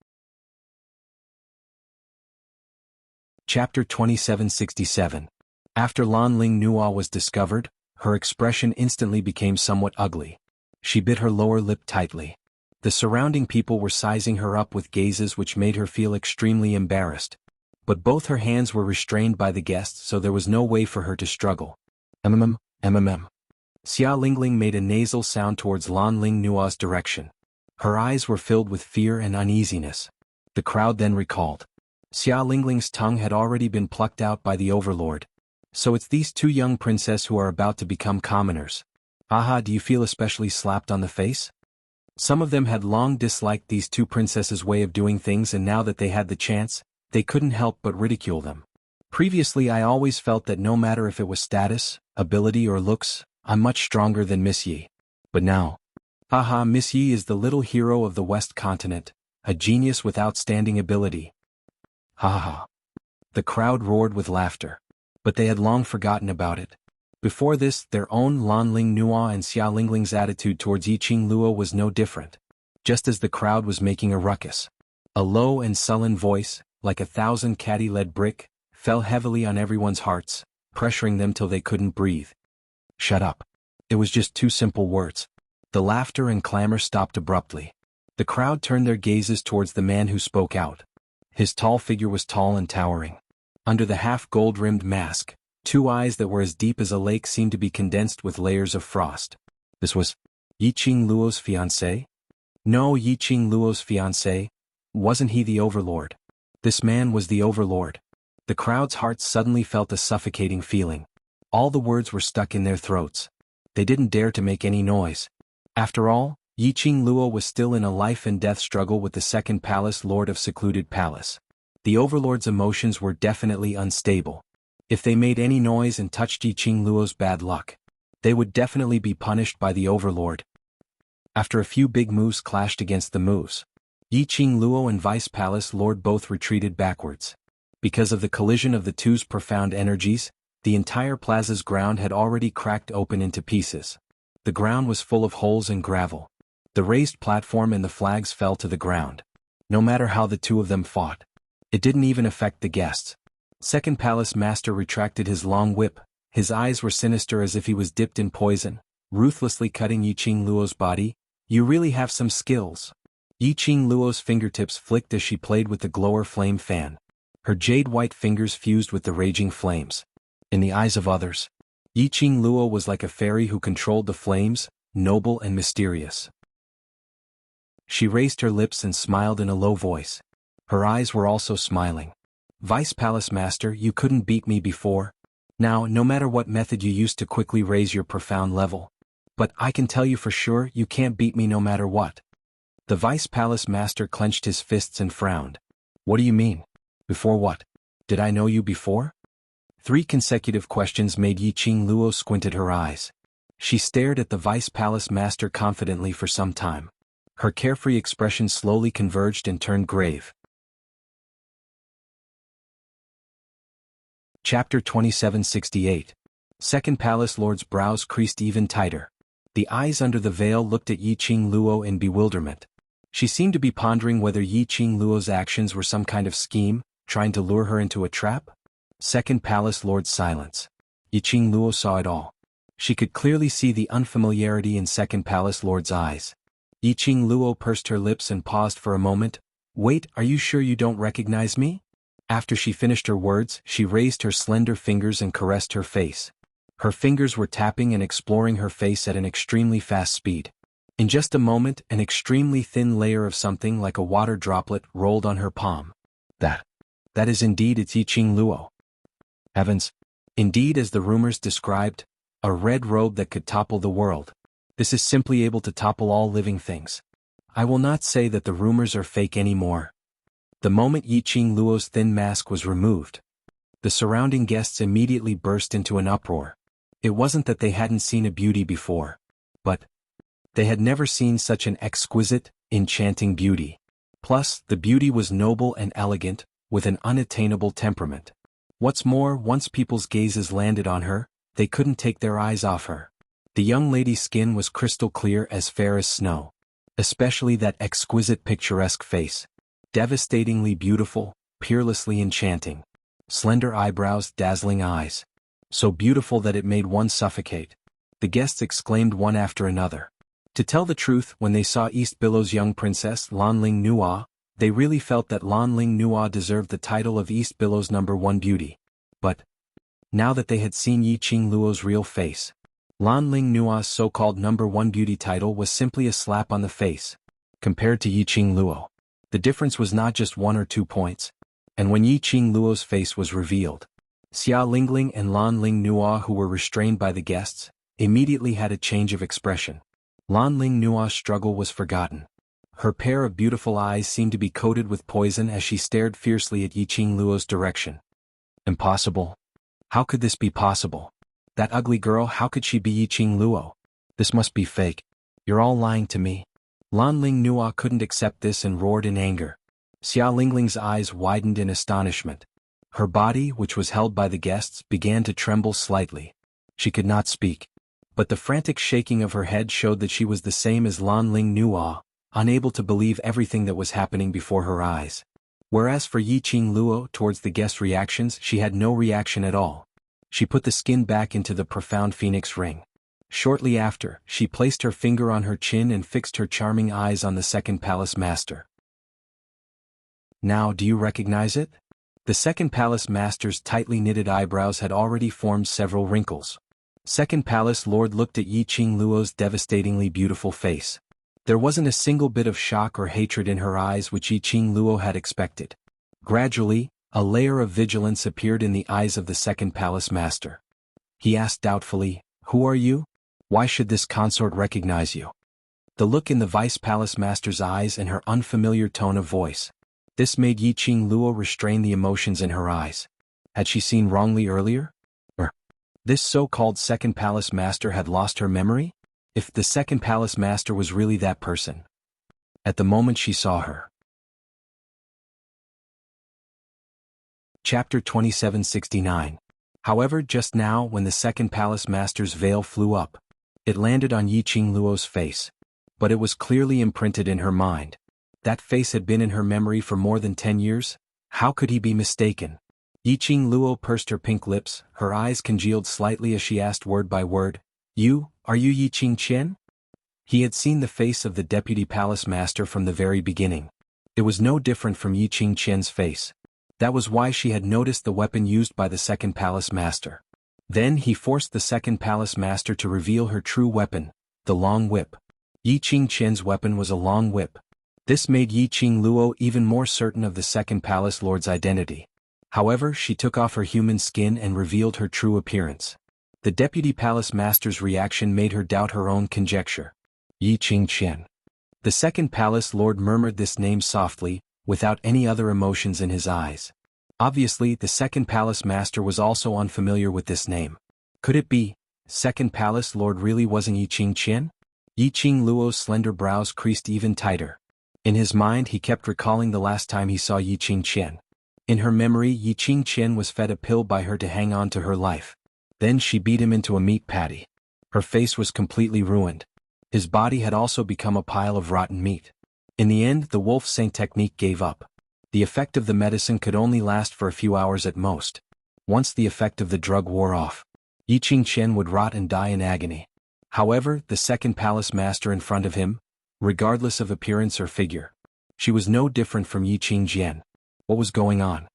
Chapter 2767. After Lan Ling Nuo was discovered, her expression instantly became somewhat ugly. She bit her lower lip tightly. The surrounding people were sizing her up with gazes which made her feel extremely embarrassed. But both her hands were restrained by the guests, so there was no way for her to struggle. MMM. Xia Lingling made a nasal sound towards Lan Ling Nuo's direction. Her eyes were filled with fear and uneasiness. The crowd then recalled. Xia Lingling's tongue had already been plucked out by the overlord. So it's these two young princesses who are about to become commoners. Aha, do you feel especially slapped on the face? Some of them had long disliked these two princesses' way of doing things, and now that they had the chance, they couldn't help but ridicule them. Previously I always felt that no matter if it was status, ability or looks, I'm much stronger than Miss Yi. But now, haha, Miss Yi is the little hero of the West Continent, a genius with outstanding ability. Ha ha. The crowd roared with laughter. But they had long forgotten about it. Before this, their own Lan Ling Nuo and Xia Lingling's attitude towards Yiqing Luo was no different. Just as the crowd was making a ruckus, a low and sullen voice, like 1,000 caddy-lead brick, fell heavily on everyone's hearts, pressuring them till they couldn't breathe. Shut up. It was just two simple words. The laughter and clamor stopped abruptly. The crowd turned their gazes towards the man who spoke out. His tall figure was tall and towering. Under the half-gold-rimmed mask, two eyes that were as deep as a lake seemed to be condensed with layers of frost. This was Yiqing Luo's fiancé? No, Yiqing Luo's fiancé. Wasn't he the overlord? This man was the overlord. The crowd's hearts suddenly felt a suffocating feeling. All the words were stuck in their throats. They didn't dare to make any noise. After all, Yiqing Luo was still in a life-and-death struggle with the second palace lord of Secluded Palace. The overlord's emotions were definitely unstable. If they made any noise and touched Yiqing Luo's bad luck, they would definitely be punished by the overlord. After a few big moves clashed against the moves, Yiqing Luo and Vice Palace Lord both retreated backwards. Because of the collision of the two's profound energies, the entire plaza's ground had already cracked open into pieces. The ground was full of holes and gravel. The raised platform and the flags fell to the ground. No matter how the two of them fought, it didn't even affect the guests. Second Palace Master retracted his long whip. His eyes were sinister as if he was dipped in poison, ruthlessly cutting Yiqing Luo's body. You really have some skills. Yiqing Luo's fingertips flicked as she played with the glower flame fan. Her jade-white fingers fused with the raging flames. In the eyes of others, Yiqing Luo was like a fairy who controlled the flames, noble and mysterious. She raised her lips and smiled in a low voice. Her eyes were also smiling. Vice Palace Master, you couldn't beat me before. Now, no matter what method you used to quickly raise your profound level. But I can tell you for sure you can't beat me no matter what. The Vice Palace Master clenched his fists and frowned. What do you mean? Before what? Did I know you before? 3 consecutive questions made Yiqing Luo squint at her eyes. She stared at the Vice Palace Master confidently for some time. Her carefree expression slowly converged and turned grave. Chapter 2768. Second Palace Lord's brows creased even tighter. The eyes under the veil looked at Yiqing Luo in bewilderment. She seemed to be pondering whether Yi Qing Luo's actions were some kind of scheme, trying to lure her into a trap. Second Palace Lord's silence. Yi Qing Luo saw it all. She could clearly see the unfamiliarity in Second Palace Lord's eyes. Yi Qing Luo pursed her lips and paused for a moment. Wait, are you sure you don't recognize me? After she finished her words, she raised her slender fingers and caressed her face. Her fingers were tapping and exploring her face at an extremely fast speed. In just a moment, an extremely thin layer of something like a water droplet rolled on her palm. That is indeed it's Yi Qing Luo. Heavens. Indeed, as the rumors described, a red robe that could topple the world. This is simply able to topple all living things. I will not say that the rumors are fake anymore. The moment Yi Qing Luo's thin mask was removed, the surrounding guests immediately burst into an uproar. It wasn't that they hadn't seen a beauty before, but they had never seen such an exquisite, enchanting beauty. Plus, the beauty was noble and elegant, with an unattainable temperament. What's more, once people's gazes landed on her, they couldn't take their eyes off her. The young lady's skin was crystal clear, as fair as snow. Especially that exquisite picturesque face. Devastatingly beautiful, peerlessly enchanting. Slender eyebrows, dazzling eyes. So beautiful that it made one suffocate. The guests exclaimed one after another. To tell the truth, when they saw East Billow's young princess, Lanling Nua, they really felt that Lanling Nua deserved the title of East Billow's #1 beauty. But now that they had seen Yi Qing Luo's real face, Lanling Nua's so-called #1 beauty title was simply a slap on the face. Compared to Yi Qing Luo, the difference was not just 1 or 2 points. And when Yi Qing Luo's face was revealed, Xia Lingling and Lanling Nua, who were restrained by the guests, immediately had a change of expression. Lanling Nua's struggle was forgotten. Her pair of beautiful eyes seemed to be coated with poison as she stared fiercely at Yi Qing Luo's direction. Impossible. How could this be possible? That ugly girl, how could she be Yi Qing Luo? This must be fake. You're all lying to me. Lanling Nua couldn't accept this and roared in anger. Xia Lingling's eyes widened in astonishment. Her body, which was held by the guests, began to tremble slightly. She could not speak. But the frantic shaking of her head showed that she was the same as Lanling Nua, unable to believe everything that was happening before her eyes. Whereas for Yi Qing Luo, towards the guest reactions, she had no reaction at all. She put the skin back into the profound phoenix ring. Shortly after, she placed her finger on her chin and fixed her charming eyes on the Second Palace Master. Now, do you recognize it? The Second Palace Master's tightly knitted eyebrows had already formed several wrinkles. Second Palace Lord looked at Yi Qing Luo's devastatingly beautiful face. There wasn't a single bit of shock or hatred in her eyes which Yi Qing Luo had expected. Gradually, a layer of vigilance appeared in the eyes of the Second Palace Master. He asked doubtfully, "Who are you? Why should this consort recognize you?" The look in the Vice Palace Master's eyes and her unfamiliar tone of voice. This made Yi Qing Luo restrain the emotions in her eyes. Had she seen wrongly earlier? Or this so-called Second Palace Master had lost her memory? If the Second Palace Master was really that person. At the moment she saw her. Chapter 2769. However, just now when the Second Palace Master's veil flew up, it landed on Yi Qing Luo's face. But it was clearly imprinted in her mind. That face had been in her memory for more than 10 years. How could he be mistaken? Yi Qing Luo pursed her pink lips, her eyes congealed slightly as she asked word by word, Are you Yi Qing Qian? He had seen the face of the Deputy Palace Master from the very beginning. It was no different from Yi Qing Qian's face. That was why she had noticed the weapon used by the Second Palace Master. Then he forced the Second Palace Master to reveal her true weapon, the long whip. Yi Qing Qian's weapon was a long whip. This made Yi Qing Luo even more certain of the Second Palace Lord's identity. However, she took off her human skin and revealed her true appearance. The Deputy Palace Master's reaction made her doubt her own conjecture. Yi Qing Qian. The Second Palace Lord murmured this name softly, without any other emotions in his eyes. Obviously, the Second Palace Master was also unfamiliar with this name. Could it be, Second Palace Lord really wasn't Yi Qing Qian? Yi Qing Luo's slender brows creased even tighter. In his mind he kept recalling the last time he saw Yi Qing Qian. In her memory, Yi Qing Qian was fed a pill by her to hang on to her life. Then she beat him into a meat patty. Her face was completely ruined. His body had also become a pile of rotten meat. In the end, the wolf saint technique gave up. The effect of the medicine could only last for a few hours at most. Once the effect of the drug wore off, Yi Qingqian would rot and die in agony. However, the second palace master in front of him, regardless of appearance or figure, she was no different from Yi Qingqian. What was going on?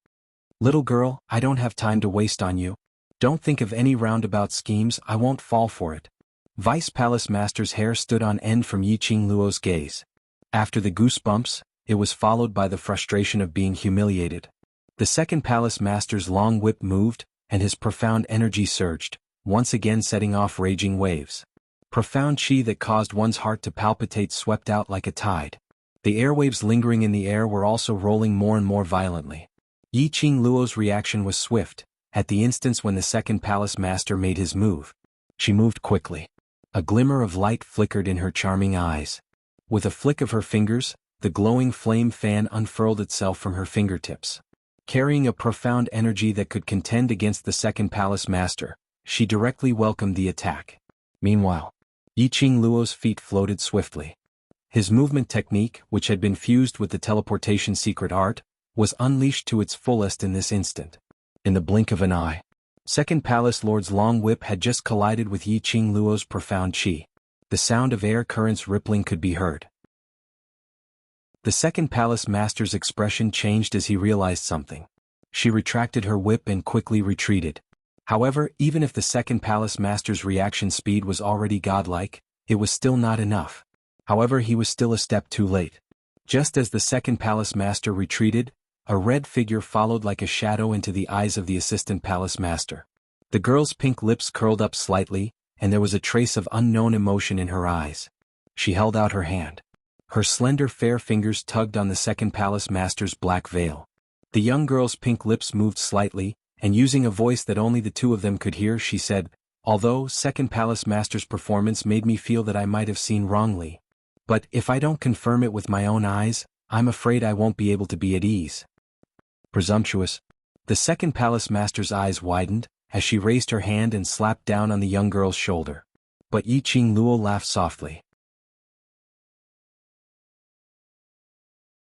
Little girl, I don't have time to waste on you. Don't think of any roundabout schemes, I won't fall for it. Vice Palace Master's hair stood on end from Yi Qingluo's gaze. After the goosebumps, it was followed by the frustration of being humiliated. The second Palace Master's long whip moved, and his profound energy surged, once again setting off raging waves. Profound chi that caused one's heart to palpitate swept out like a tide. The airwaves lingering in the air were also rolling more and more violently. Yi Qingluo's reaction was swift. At the instant when the second Palace Master made his move, she moved quickly. A glimmer of light flickered in her charming eyes. With a flick of her fingers, the glowing flame fan unfurled itself from her fingertips. Carrying a profound energy that could contend against the second Palace Master, she directly welcomed the attack. Meanwhile, Yi Qingluo's feet floated swiftly. His movement technique, which had been fused with the teleportation secret art, was unleashed to its fullest in this instant. In the blink of an eye, Second Palace Lord's long whip had just collided with Yi Qingluo's profound chi. The sound of air currents rippling could be heard. The second Palace Master's expression changed as he realized something. She retracted her whip and quickly retreated. However, even if the second Palace Master's reaction speed was already godlike, it was still not enough. However, he was still a step too late. Just as the second Palace Master retreated, a red figure followed like a shadow into the eyes of the assistant Palace Master. The girl's pink lips curled up slightly, and there was a trace of unknown emotion in her eyes. She held out her hand. Her slender fair fingers tugged on the second Palace Master's black veil. The young girl's pink lips moved slightly, and using a voice that only the two of them could hear, she said, "Although second Palace Master's performance made me feel that I might have seen wrongly. But if I don't confirm it with my own eyes, I'm afraid I won't be able to be at ease." Presumptuous. The second Palace Master's eyes widened, as she raised her hand and slapped down on the young girl's shoulder. But Yi Qingluo laughed softly.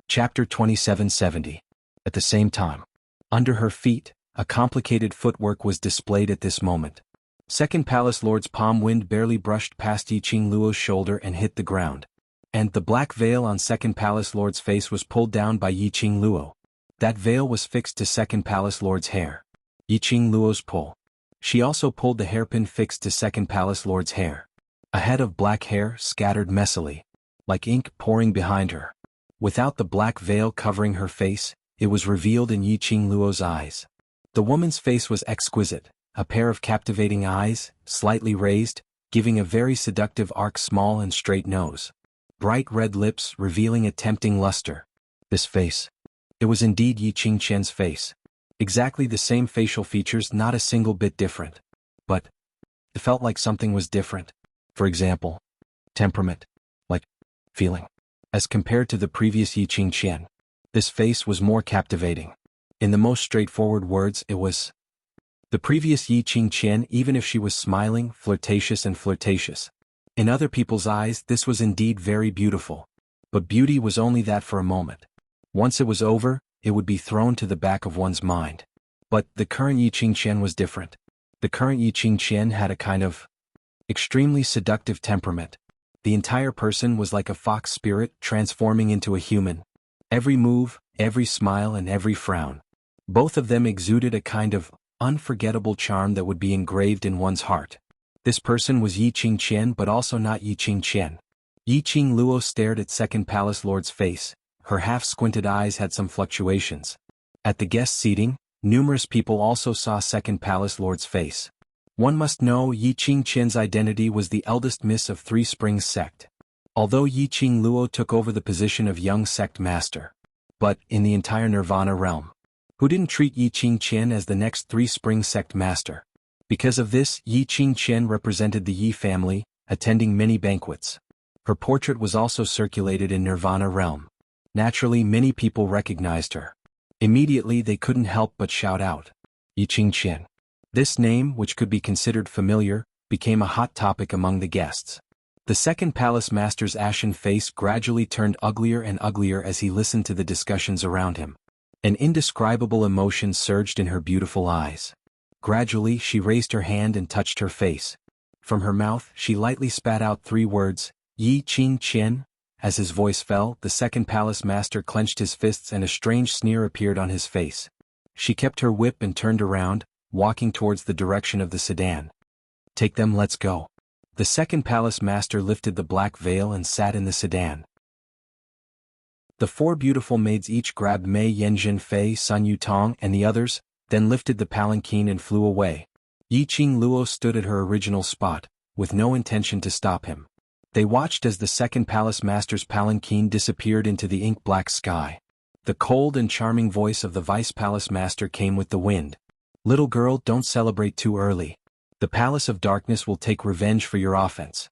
Chapter 2770. At the same time, under her feet, a complicated footwork was displayed at this moment. Second Palace Lord's palm wind barely brushed past Yi Qingluo's shoulder and hit the ground. And the black veil on Second Palace Lord's face was pulled down by Yi Qingluo. That veil was fixed to Second Palace Lord's hair. Yi Qingluo's pull. She also pulled the hairpin fixed to Second Palace Lord's hair. A head of black hair scattered messily, like ink pouring behind her. Without the black veil covering her face, it was revealed in Yi Qingluo's eyes. The woman's face was exquisite, a pair of captivating eyes, slightly raised, giving a very seductive arc, small and straight nose. Bright red lips revealing a tempting luster. This face. It was indeed Yi Qingqian's face. Exactly the same facial features, not a single bit different. But it felt like something was different. For example, temperament. Like feeling. As compared to the previous Yi Qingqian, this face was more captivating. In the most straightforward words, it was the previous Yi Qingqian, even if she was smiling, flirtatious. In other people's eyes, this was indeed very beautiful. But beauty was only that for a moment. Once it was over, it would be thrown to the back of one's mind. But the current Yi Qingqian was different. The current Yi Qingqian had a kind of extremely seductive temperament. The entire person was like a fox spirit transforming into a human. Every move, every smile and every frown. Both of them exuded a kind of unforgettable charm that would be engraved in one's heart. This person was Yi Qingqian, but also not Yi Qingqian. Yi Qingluo stared at Second Palace Lord's face. Her half-squinted eyes had some fluctuations. At the guest seating, numerous people also saw Second Palace Lord's face. One must know Yi Qingqian's identity was the eldest miss of Three Springs sect. Although Yi Qingluo took over the position of young sect master. But, in the entire Nirvana realm, who didn't treat Yi Qingqian as the next Three Springs sect master? Because of this, Yi Qingqian represented the Yi family, attending many banquets. Her portrait was also circulated in Nirvana realm. Naturally, many people recognized her. Immediately they couldn't help but shout out, "Yi Qingqian." This name, which could be considered familiar, became a hot topic among the guests. The second palace master's ashen face gradually turned uglier and uglier as he listened to the discussions around him. An indescribable emotion surged in her beautiful eyes. Gradually she raised her hand and touched her face. From her mouth she lightly spat out 3 words, Yi Qing Qian. As his voice fell, the second palace master clenched his fists and a strange sneer appeared on his face. She kept her whip and turned around, walking towards the direction of the sedan. Take them, let's go. The second palace master lifted the black veil and sat in the sedan. The 4 beautiful maids each grabbed Mei Yanjin Fei, Sun Yutong and the others, then lifted the palanquin and flew away. Yiqing Luo stood at her original spot, with no intention to stop him. They watched as the second palace master's palanquin disappeared into the ink-black sky. The cold and charming voice of the vice palace master came with the wind. Little girl, don't celebrate too early. The Palace of Darkness will take revenge for your offense.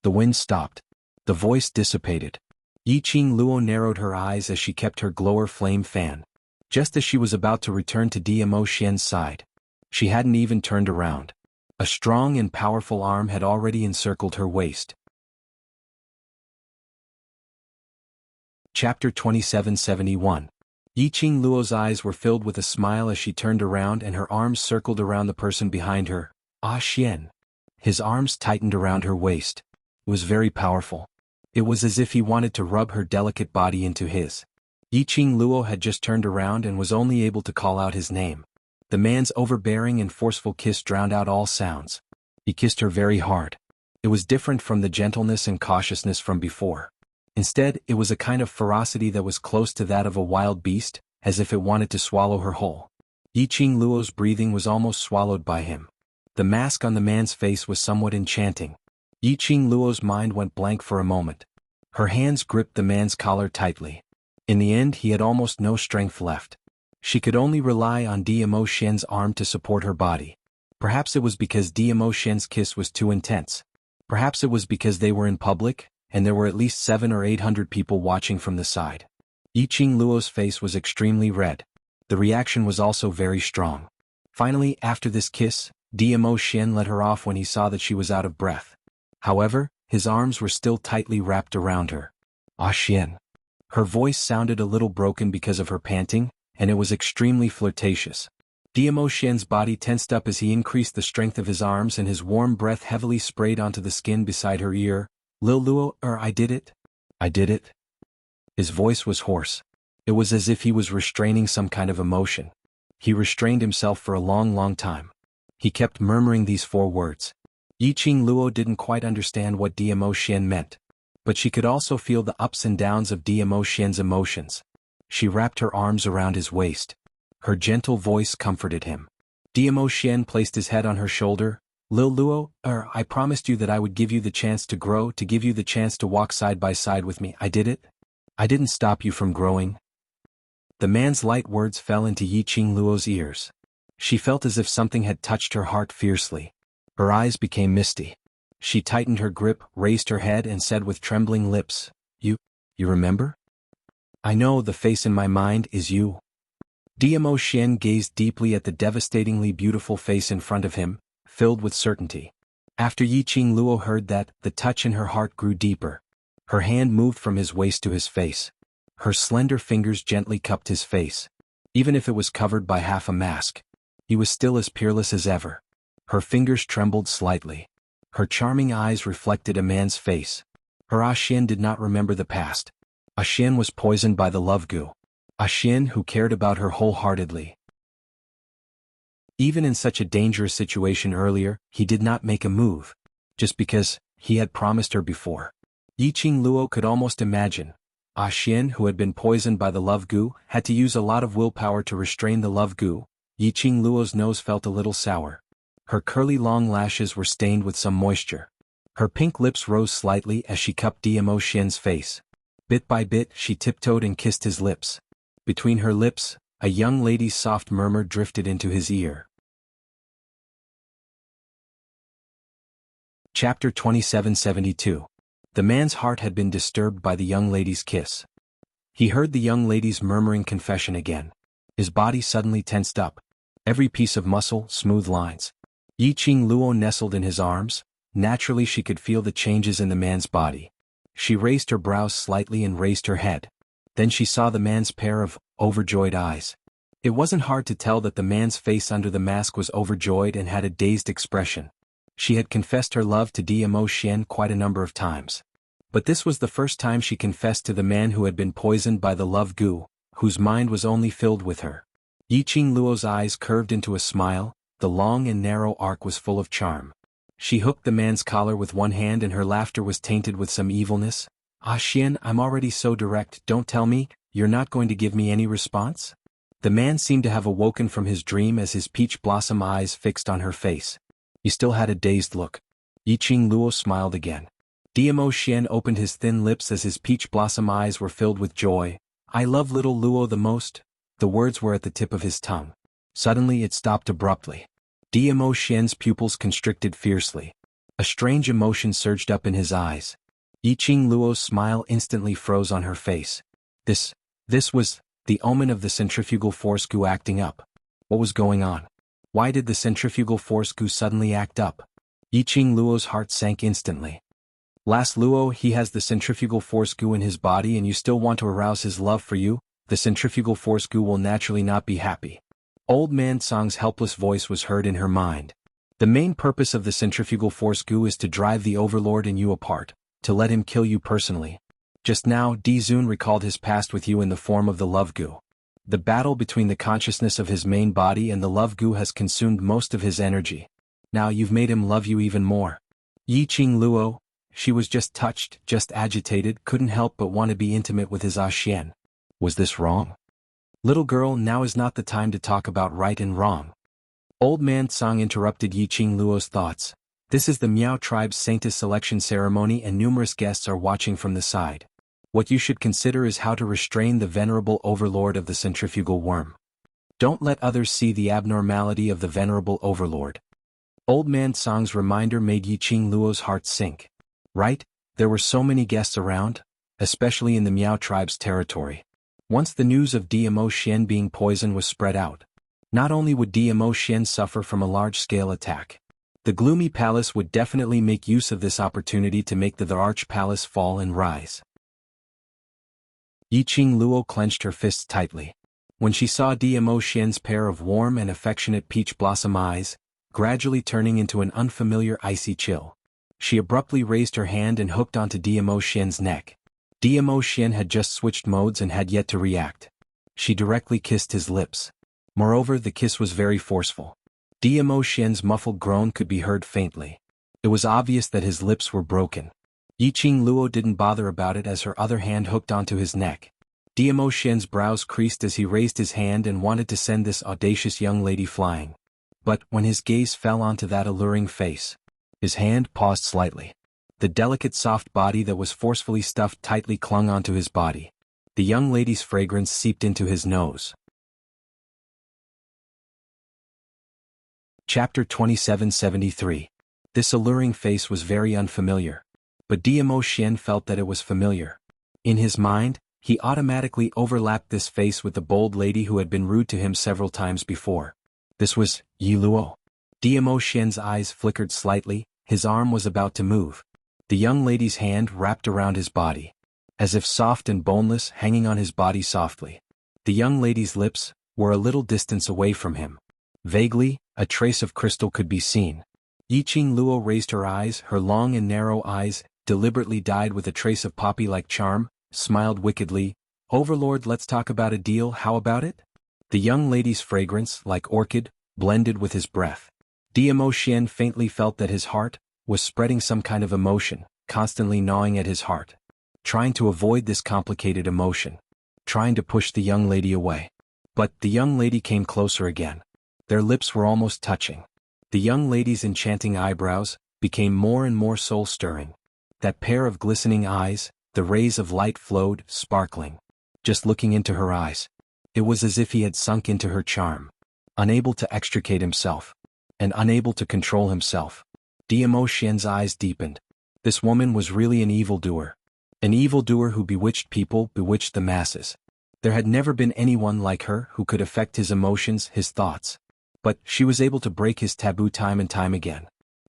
The wind stopped. The voice dissipated. Yiqing Luo narrowed her eyes as she kept her glower flame fan. Just as she was about to return to Dmo Xian's side. She hadn't even turned around. A strong and powerful arm had already encircled her waist. Chapter 2771. Yiqing Luo's eyes were filled with a smile as she turned around and her arms circled around the person behind her. Ah Xian. His arms tightened around her waist. It was very powerful. It was as if he wanted to rub her delicate body into his. Yiqing Luo had just turned around and was only able to call out his name. The man's overbearing and forceful kiss drowned out all sounds. He kissed her very hard. It was different from the gentleness and cautiousness from before. Instead, it was a kind of ferocity that was close to that of a wild beast, as if it wanted to swallow her whole. Yiqing Luo's breathing was almost swallowed by him. The mask on the man's face was somewhat enchanting. Yiqing Luo's mind went blank for a moment. Her hands gripped the man's collar tightly. In the end, he had almost no strength left. She could only rely on Dmo Xian's arm to support her body. Perhaps it was because Dmo Xian's kiss was too intense. Perhaps it was because they were in public, and there were at least 700 or 800 people watching from the side. Yiqing Luo's face was extremely red. The reaction was also very strong. Finally, after this kiss, Dmo Xian let her off when he saw that she was out of breath. However, his arms were still tightly wrapped around her. Ah Xian. Her voice sounded a little broken because of her panting, and it was extremely flirtatious. Dmo Xian's body tensed up as he increased the strength of his arms and his warm breath heavily sprayed onto the skin beside her ear. Lil Luo, I did it? I did it? His voice was hoarse. It was as if he was restraining some kind of emotion. He restrained himself for a long time. He kept murmuring these 4 words. Yiqing Luo didn't quite understand what Dmo Xian meant. But she could also feel the ups and downs of Dmo Xian's emotions. She wrapped her arms around his waist. Her gentle voice comforted him. Dmo Xian placed his head on her shoulder. Lil Luo, I promised you that I would give you the chance to grow, to give you the chance to walk side by side with me. I did it? I didn't stop you from growing. The man's light words fell into Yiqing Luo's ears. She felt as if something had touched her heart fiercely. Her eyes became misty. She tightened her grip, raised her head and said with trembling lips, You remember? I know the face in my mind is you. Dmo Xian gazed deeply at the devastatingly beautiful face in front of him, filled with certainty. After Yiqing Luo heard that, the touch in her heart grew deeper. Her hand moved from his waist to his face. Her slender fingers gently cupped his face. Even if it was covered by half a mask, he was still as peerless as ever. Her fingers trembled slightly. Her charming eyes reflected a man's face. Her Ah Xian did not remember the past. Ah Xian was poisoned by the love goo. Ah Xian who cared about her wholeheartedly. Even in such a dangerous situation earlier, he did not make a move. Just because he had promised her before. Yiqing Luo could almost imagine. Ah Xian, who had been poisoned by the love goo, had to use a lot of willpower to restrain the love goo. Yiqing Luo's nose felt a little sour. Her curly long lashes were stained with some moisture. Her pink lips rose slightly as she cupped Dmo Xian's face. Bit by bit, she tiptoed and kissed his lips. Between her lips, a young lady's soft murmur drifted into his ear. Chapter 2772. The man's heart had been disturbed by the young lady's kiss. He heard the young lady's murmuring confession again. His body suddenly tensed up. Every piece of muscle, smooth lines. Yiqing Luo nestled in his arms, Naturally she could feel the changes in the man's body. She raised her brows slightly and raised her head. Then she saw the man's pair of overjoyed eyes. It wasn't hard to tell that the man's face under the mask was overjoyed and had a dazed expression. She had confessed her love to Dmo Xian quite a number of times. But this was the first time she confessed to the man who had been poisoned by the love goo, whose mind was only filled with her. Yiqing Luo's eyes curved into a smile, the long and narrow arc was full of charm. She hooked the man's collar with one hand and her laughter was tainted with some evilness. "Ah Xian, I'm already so direct, don't tell me, you're not going to give me any response?" The man seemed to have awoken from his dream as his peach blossom eyes fixed on her face. He still had a dazed look. Yiqing Luo smiled again. Dmo Xian opened his thin lips as his peach blossom eyes were filled with joy. "I love little Luo the most." The words were at the tip of his tongue. Suddenly it stopped abruptly. Dmo Xian's pupils constricted fiercely. A strange emotion surged up in his eyes. Yiqing Luo's smile instantly froze on her face. This was the omen of the centrifugal force goo acting up. What was going on? Why did the centrifugal force goo suddenly act up? Yiqing Luo's heart sank instantly. "Last Luo, he has the centrifugal force goo in his body and you still want to arouse his love for you? The centrifugal force goo will naturally not be happy." Old Man Song's helpless voice was heard in her mind. "The main purpose of the centrifugal force goo is to drive the overlord and you apart, to let him kill you personally. Just now, Di Zun recalled his past with you in the form of the love goo. The battle between the consciousness of his main body and the love goo has consumed most of his energy. Now you've made him love you even more." Yiqing Luo, she was just touched, just agitated, couldn't help but want to be intimate with his Xian. Was this wrong? "Little girl, now is not the time to talk about right and wrong." Old Man Song interrupted Yiqing Luo's thoughts. "This is the Miao tribe's Saintess selection ceremony and numerous guests are watching from the side. What you should consider is how to restrain the venerable overlord of the centrifugal worm. Don't let others see the abnormality of the venerable overlord." Old Man Song's reminder made Yiqing Luo's heart sink. Right, there were so many guests around, especially in the Miao tribe's territory. Once the news of Dmo Xian being poisoned was spread out, not only would Dmo Xian suffer from a large-scale attack, the gloomy palace would definitely make use of this opportunity to make the arch palace fall and rise. Yiqing Luo clenched her fists tightly. When she saw Dmo Xian's pair of warm and affectionate peach blossom eyes, gradually turning into an unfamiliar icy chill, she abruptly raised her hand and hooked onto Dmo Xian's neck. Dmo Xian had just switched modes and had yet to react. She directly kissed his lips. Moreover, the kiss was very forceful. Dmo Xian's muffled groan could be heard faintly. It was obvious that his lips were broken. Yiqing Luo didn't bother about it as her other hand hooked onto his neck. Dmo Xian's brows creased as he raised his hand and wanted to send this audacious young lady flying. But when his gaze fell onto that alluring face, his hand paused slightly. The delicate soft body that was forcefully stuffed tightly clung onto his body. The young lady's fragrance seeped into his nose. Chapter 2773. This alluring face was very unfamiliar. But Dmo Xian felt that it was familiar. In his mind, he automatically overlapped this face with the bold lady who had been rude to him several times before. This was Yi Luo. Dmo Xian's eyes flickered slightly, his arm was about to move. The young lady's hand wrapped around his body, as if soft and boneless, hanging on his body softly. The young lady's lips were a little distance away from him. Vaguely, a trace of crystal could be seen. Yiqing Luo raised her eyes, her long and narrow eyes, deliberately dyed with a trace of poppy-like charm, smiled wickedly. "Overlord, let's talk about a deal, how about it?" The young lady's fragrance, like orchid, blended with his breath. Dmo Xian faintly felt that his heart was spreading some kind of emotion, constantly gnawing at his heart. Trying to avoid this complicated emotion. Trying to push the young lady away. But the young lady came closer again. Their lips were almost touching. The young lady's enchanting eyebrows became more and more soul-stirring. That pair of glistening eyes, the rays of light flowed, sparkling. Just looking into her eyes, it was as if he had sunk into her charm. Unable to extricate himself, and unable to control himself, Dmo Xian's eyes deepened. This woman was really an evildoer. An evildoer who bewitched people, bewitched the masses. There had never been anyone like her who could affect his emotions, his thoughts. But she was able to break his taboo time and time again.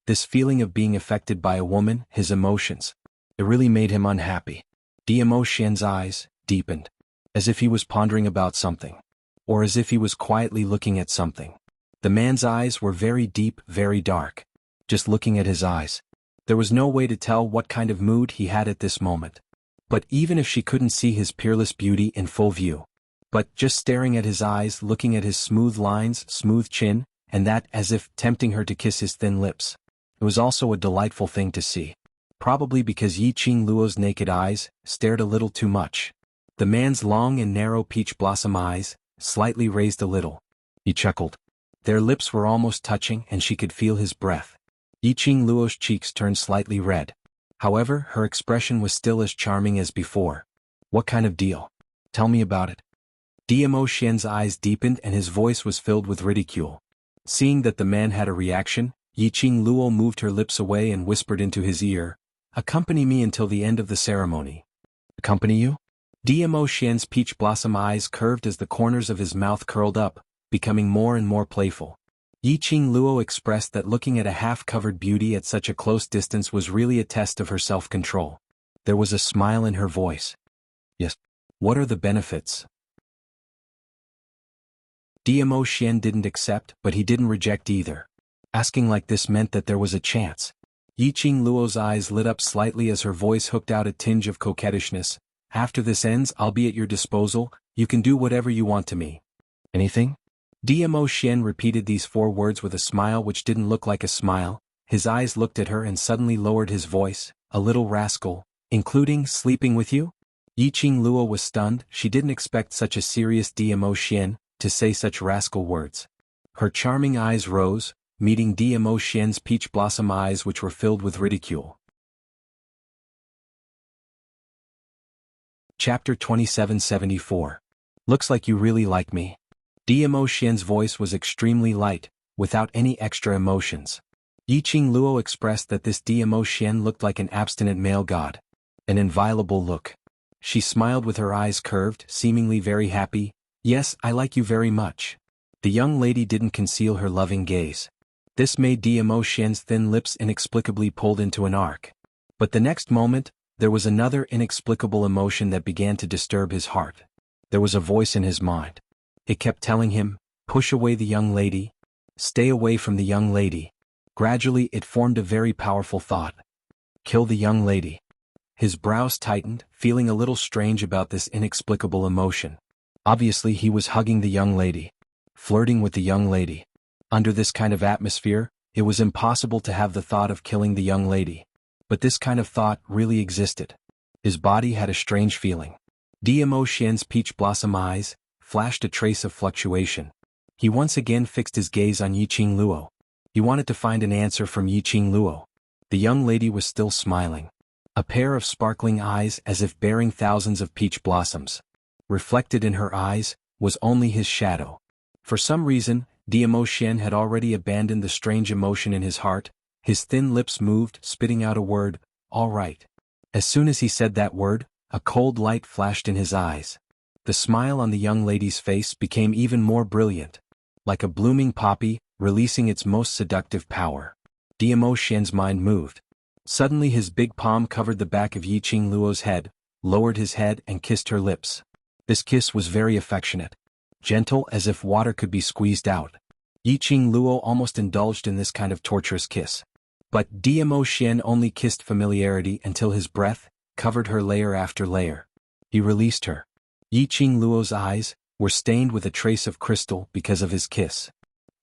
This feeling of being affected by a woman, his emotions, it really made him unhappy. Diamo Xian's eyes deepened, as if he was pondering about something, or as if he was quietly looking at something. The man's eyes were very deep, very dark. Just looking at his eyes, there was no way to tell what kind of mood he had at this moment. But even if she couldn't see his peerless beauty in full view, but just staring at his eyes, looking at his smooth lines, smooth chin, and that as if tempting her to kiss his thin lips, it was also a delightful thing to see. Probably because Yi Qing Luo's naked eyes stared a little too much. The man's long and narrow peach blossom eyes slightly raised a little. He chuckled. Their lips were almost touching and she could feel his breath. Yi Qing Luo's cheeks turned slightly red. However, her expression was still as charming as before. What kind of deal? Tell me about it. Diamo Xian's eyes deepened and his voice was filled with ridicule. Seeing that the man had a reaction, Yi Qing Luo moved her lips away and whispered into his ear, "Accompany me until the end of the ceremony." Accompany you? Diamo Xian's peach blossom eyes curved as the corners of his mouth curled up, becoming more and more playful. Yi Qing Luo expressed that looking at a half-covered beauty at such a close distance was really a test of her self-control. There was a smile in her voice. Yes. What are the benefits? Diamo Xian didn't accept, but he didn't reject either. Asking like this meant that there was a chance. Yi Qing Luo's eyes lit up slightly as her voice hooked out a tinge of coquettishness. After this ends, I'll be at your disposal. You can do whatever you want to me. Anything? Diamo Xian repeated these 4 words with a smile which didn't look like a smile. His eyes looked at her and suddenly lowered his voice. A little rascal, including sleeping with you? Yi Qing Luo was stunned. She didn't expect such a serious Diamo Xian to say such rascal words. Her charming eyes rose, meeting Diamo Xian's peach blossom eyes which were filled with ridicule. Chapter 2774. Looks like you really like me. Diamo Xian's voice was extremely light, without any extra emotions. Yi Qing Luo expressed that this Diamo Xian looked like an abstinent male god. An inviolable look. She smiled with her eyes curved, seemingly very happy. Yes, I like you very much. The young lady didn't conceal her loving gaze. This made Diamo Xian's thin lips inexplicably pulled into an arc. But the next moment, there was another inexplicable emotion that began to disturb his heart. There was a voice in his mind. It kept telling him, push away the young lady. Stay away from the young lady. Gradually it formed a very powerful thought. Kill the young lady. His brows tightened, feeling a little strange about this inexplicable emotion. Obviously he was hugging the young lady. Flirting with the young lady. Under this kind of atmosphere, it was impossible to have the thought of killing the young lady. But this kind of thought really existed. His body had a strange feeling. Diamo Xian's peach blossom eyes flashed a trace of fluctuation. He once again fixed his gaze on Yi Qing Luo. He wanted to find an answer from Yi Qing Luo. The young lady was still smiling. A pair of sparkling eyes as if bearing thousands of peach blossoms. Reflected in her eyes was only his shadow. For some reason, Diamo Xian had already abandoned the strange emotion in his heart. His thin lips moved, spitting out a word, all right. As soon as he said that word, a cold light flashed in his eyes. The smile on the young lady's face became even more brilliant. Like a blooming poppy, releasing its most seductive power. Diamo Xian's mind moved. Suddenly his big palm covered the back of Yi Qing Luo's head, lowered his head and kissed her lips. This kiss was very affectionate. Gentle as if water could be squeezed out. Yi Qing Luo almost indulged in this kind of torturous kiss. But Diamo Xian only kissed familiarity until his breath covered her layer after layer. He released her. Yi Qing Luo's eyes were stained with a trace of crystal because of his kiss.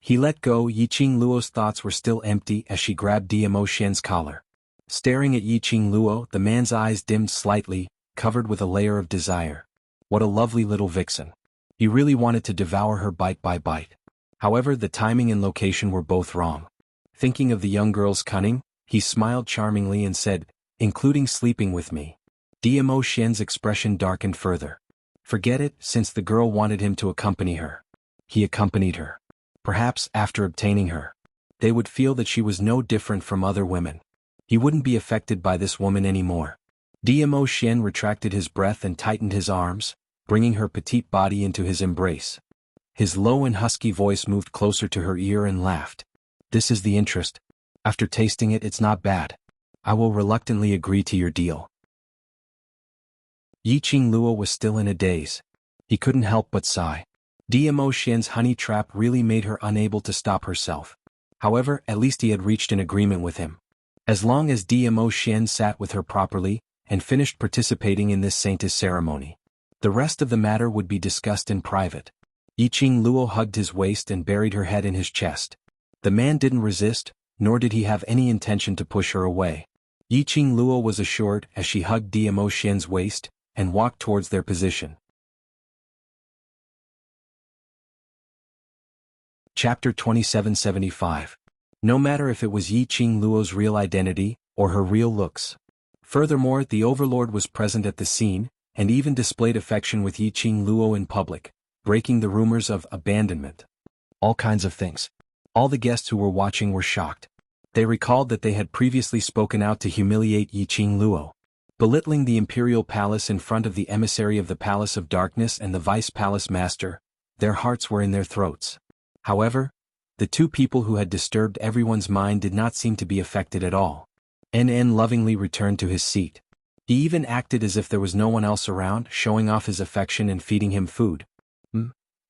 He let go. Yi Qing Luo's thoughts were still empty as she grabbed Diamo Xian's collar. Staring at Yi Qing Luo, the man's eyes dimmed slightly, covered with a layer of desire. What a lovely little vixen. He really wanted to devour her bite by bite. However, the timing and location were both wrong. Thinking of the young girl's cunning, he smiled charmingly and said, including sleeping with me. Diamo Xian's expression darkened further. Forget it, since the girl wanted him to accompany her. He accompanied her. Perhaps after obtaining her, they would feel that she was no different from other women. He wouldn't be affected by this woman anymore. Diamo Xian retracted his breath and tightened his arms, bringing her petite body into his embrace. His low and husky voice moved closer to her ear and laughed. This is the interest. After tasting it, it's not bad. I will reluctantly agree to your deal. Yiqing Luo was still in a daze. He couldn't help but sigh. Dmo Xian's honey trap really made her unable to stop herself. However, at least he had reached an agreement with him. As long as Dmo Xian sat with her properly, and finished participating in this saintess ceremony, the rest of the matter would be discussed in private. Yiqing Luo hugged his waist and buried her head in his chest. The man didn't resist, nor did he have any intention to push her away. Yiqing Luo was assured as she hugged Dmo Xian's waist, and walked towards their position. Chapter 2775. No matter if it was Yiqing Luo's real identity, or her real looks. Furthermore, the overlord was present at the scene, and even displayed affection with Yiqing Luo in public, breaking the rumors of abandonment. All kinds of things. All the guests who were watching were shocked. They recalled that they had previously spoken out to humiliate Yiqing Luo, belittling the imperial palace in front of the emissary of the Palace of Darkness and the vice palace master. Their hearts were in their throats. However, the two people who had disturbed everyone's mind did not seem to be affected at all. NN lovingly returned to his seat. He even acted as if there was no one else around, showing off his affection and feeding him food.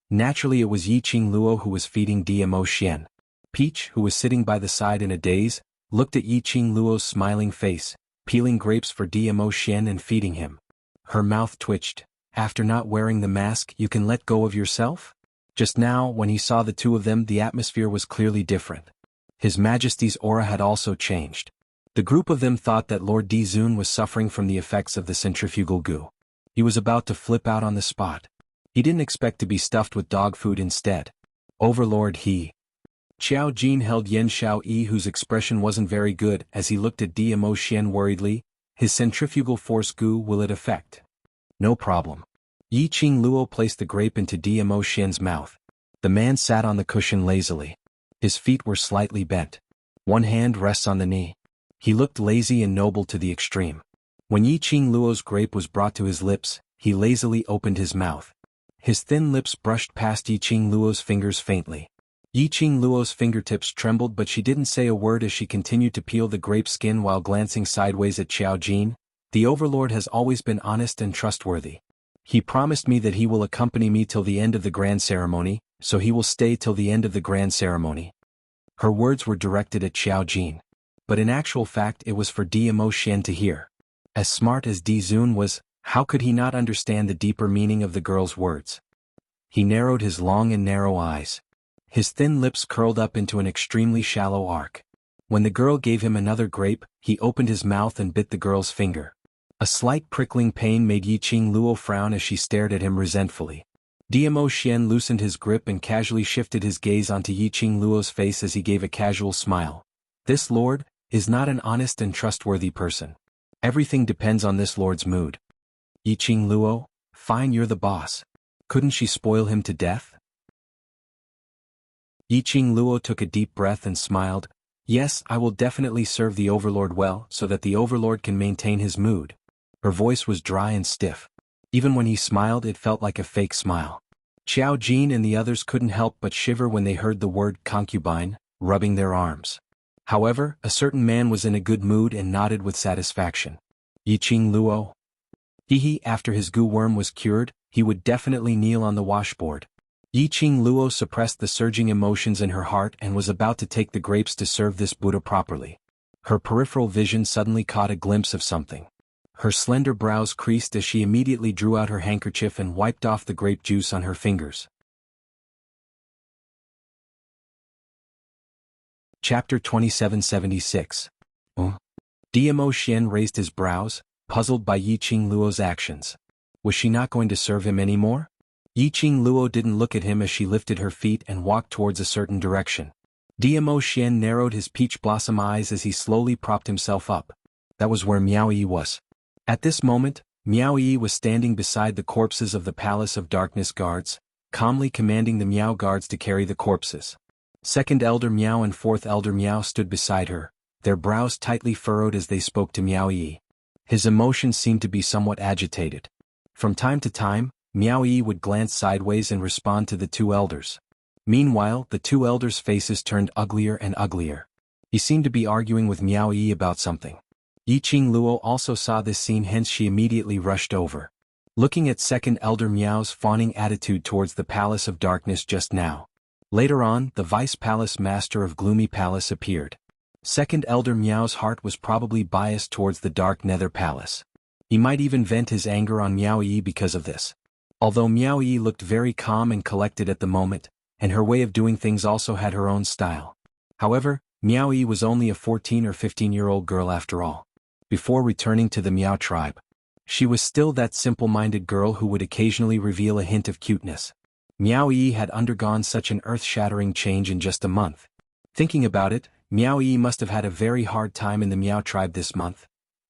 Naturally, it was Yiqing Luo who was feeding Dmo Xian. Peach, who was sitting by the side in a daze, looked at Yiqing Luo's smiling face, peeling grapes for Dmo Xian and feeding him. Her mouth twitched. After not wearing the mask, you can let go of yourself? Just now, when he saw the two of them, the atmosphere was clearly different. His Majesty's aura had also changed. The group of them thought that Lord Dizun was suffering from the effects of the centrifugal goo. He was about to flip out on the spot. He didn't expect to be stuffed with dog food instead. Overlord he. Xiao Jin held Yen Xiao Yi, whose expression wasn't very good, as he looked at Dmo Xian worriedly. His centrifugal force goo, will it affect? No problem. Yiqing Luo placed the grape into Dmo Xian's mouth. The man sat on the cushion lazily. His feet were slightly bent. One hand rests on the knee. He looked lazy and noble to the extreme. When Yiqing Luo's grape was brought to his lips, he lazily opened his mouth. His thin lips brushed past Yiqing Luo's fingers faintly. Yiqing Luo's fingertips trembled, but she didn't say a word as she continued to peel the grape skin while glancing sideways at Xiao Jin. The overlord has always been honest and trustworthy. He promised me that he will accompany me till the end of the grand ceremony, so he will stay till the end of the grand ceremony. Her words were directed at Xiao Jin. But in actual fact it was for Dmo Xian to hear. As smart as Dizun was, how could he not understand the deeper meaning of the girl's words? He narrowed his long and narrow eyes. His thin lips curled up into an extremely shallow arc. When the girl gave him another grape, he opened his mouth and bit the girl's finger. A slight prickling pain made Yiqing Luo frown as she stared at him resentfully. Dmo Xian loosened his grip and casually shifted his gaze onto Yiqing Luo's face as he gave a casual smile. This lord is not an honest and trustworthy person. Everything depends on this lord's mood. Yiqing Luo, fine, you're the boss. Couldn't she spoil him to death? Yiqing Luo took a deep breath and smiled. Yes, I will definitely serve the overlord well so that the overlord can maintain his mood. Her voice was dry and stiff. Even when he smiled, it felt like a fake smile. Xiao Jin and the others couldn't help but shiver when they heard the word concubine, rubbing their arms. However, a certain man was in a good mood and nodded with satisfaction. Yiqing Luo. After his goo worm was cured, he would definitely kneel on the washboard. Yiqing Luo suppressed the surging emotions in her heart and was about to take the grapes to serve this Buddha properly. Her peripheral vision suddenly caught a glimpse of something. Her slender brows creased as she immediately drew out her handkerchief and wiped off the grape juice on her fingers. Chapter 2776. Dmo Xian raised his brows, puzzled by Yiqing Luo's actions. Was she not going to serve him anymore? Yiqing Luo didn't look at him as she lifted her feet and walked towards a certain direction. Dmo Xian narrowed his peach blossom eyes as he slowly propped himself up. That was where Miao Yi was. At this moment, Miao Yi was standing beside the corpses of the Palace of Darkness guards, calmly commanding the Miao guards to carry the corpses. Second Elder Miao and Fourth Elder Miao stood beside her, their brows tightly furrowed as they spoke to Miao Yi. His emotions seemed to be somewhat agitated. From time to time, Miao Yi would glance sideways and respond to the two elders. Meanwhile, the two elders' faces turned uglier and uglier. He seemed to be arguing with Miao Yi about something. Yi Qing Luo also saw this scene, hence she immediately rushed over. Looking at second elder Miao's fawning attitude towards the Palace of Darkness just now. Later on, the Vice Palace Master of Gloomy Palace appeared. Second elder Miao's heart was probably biased towards the Dark Nether Palace. He might even vent his anger on Miao Yi because of this. Although Miao Yi looked very calm and collected at the moment, and her way of doing things also had her own style. However, Miao Yi was only a 14 or 15-year-old girl after all. Before returning to the Miao tribe, she was still that simple-minded girl who would occasionally reveal a hint of cuteness. Miao Yi had undergone such an earth-shattering change in just a month. Thinking about it, Miao Yi must have had a very hard time in the Miao tribe this month.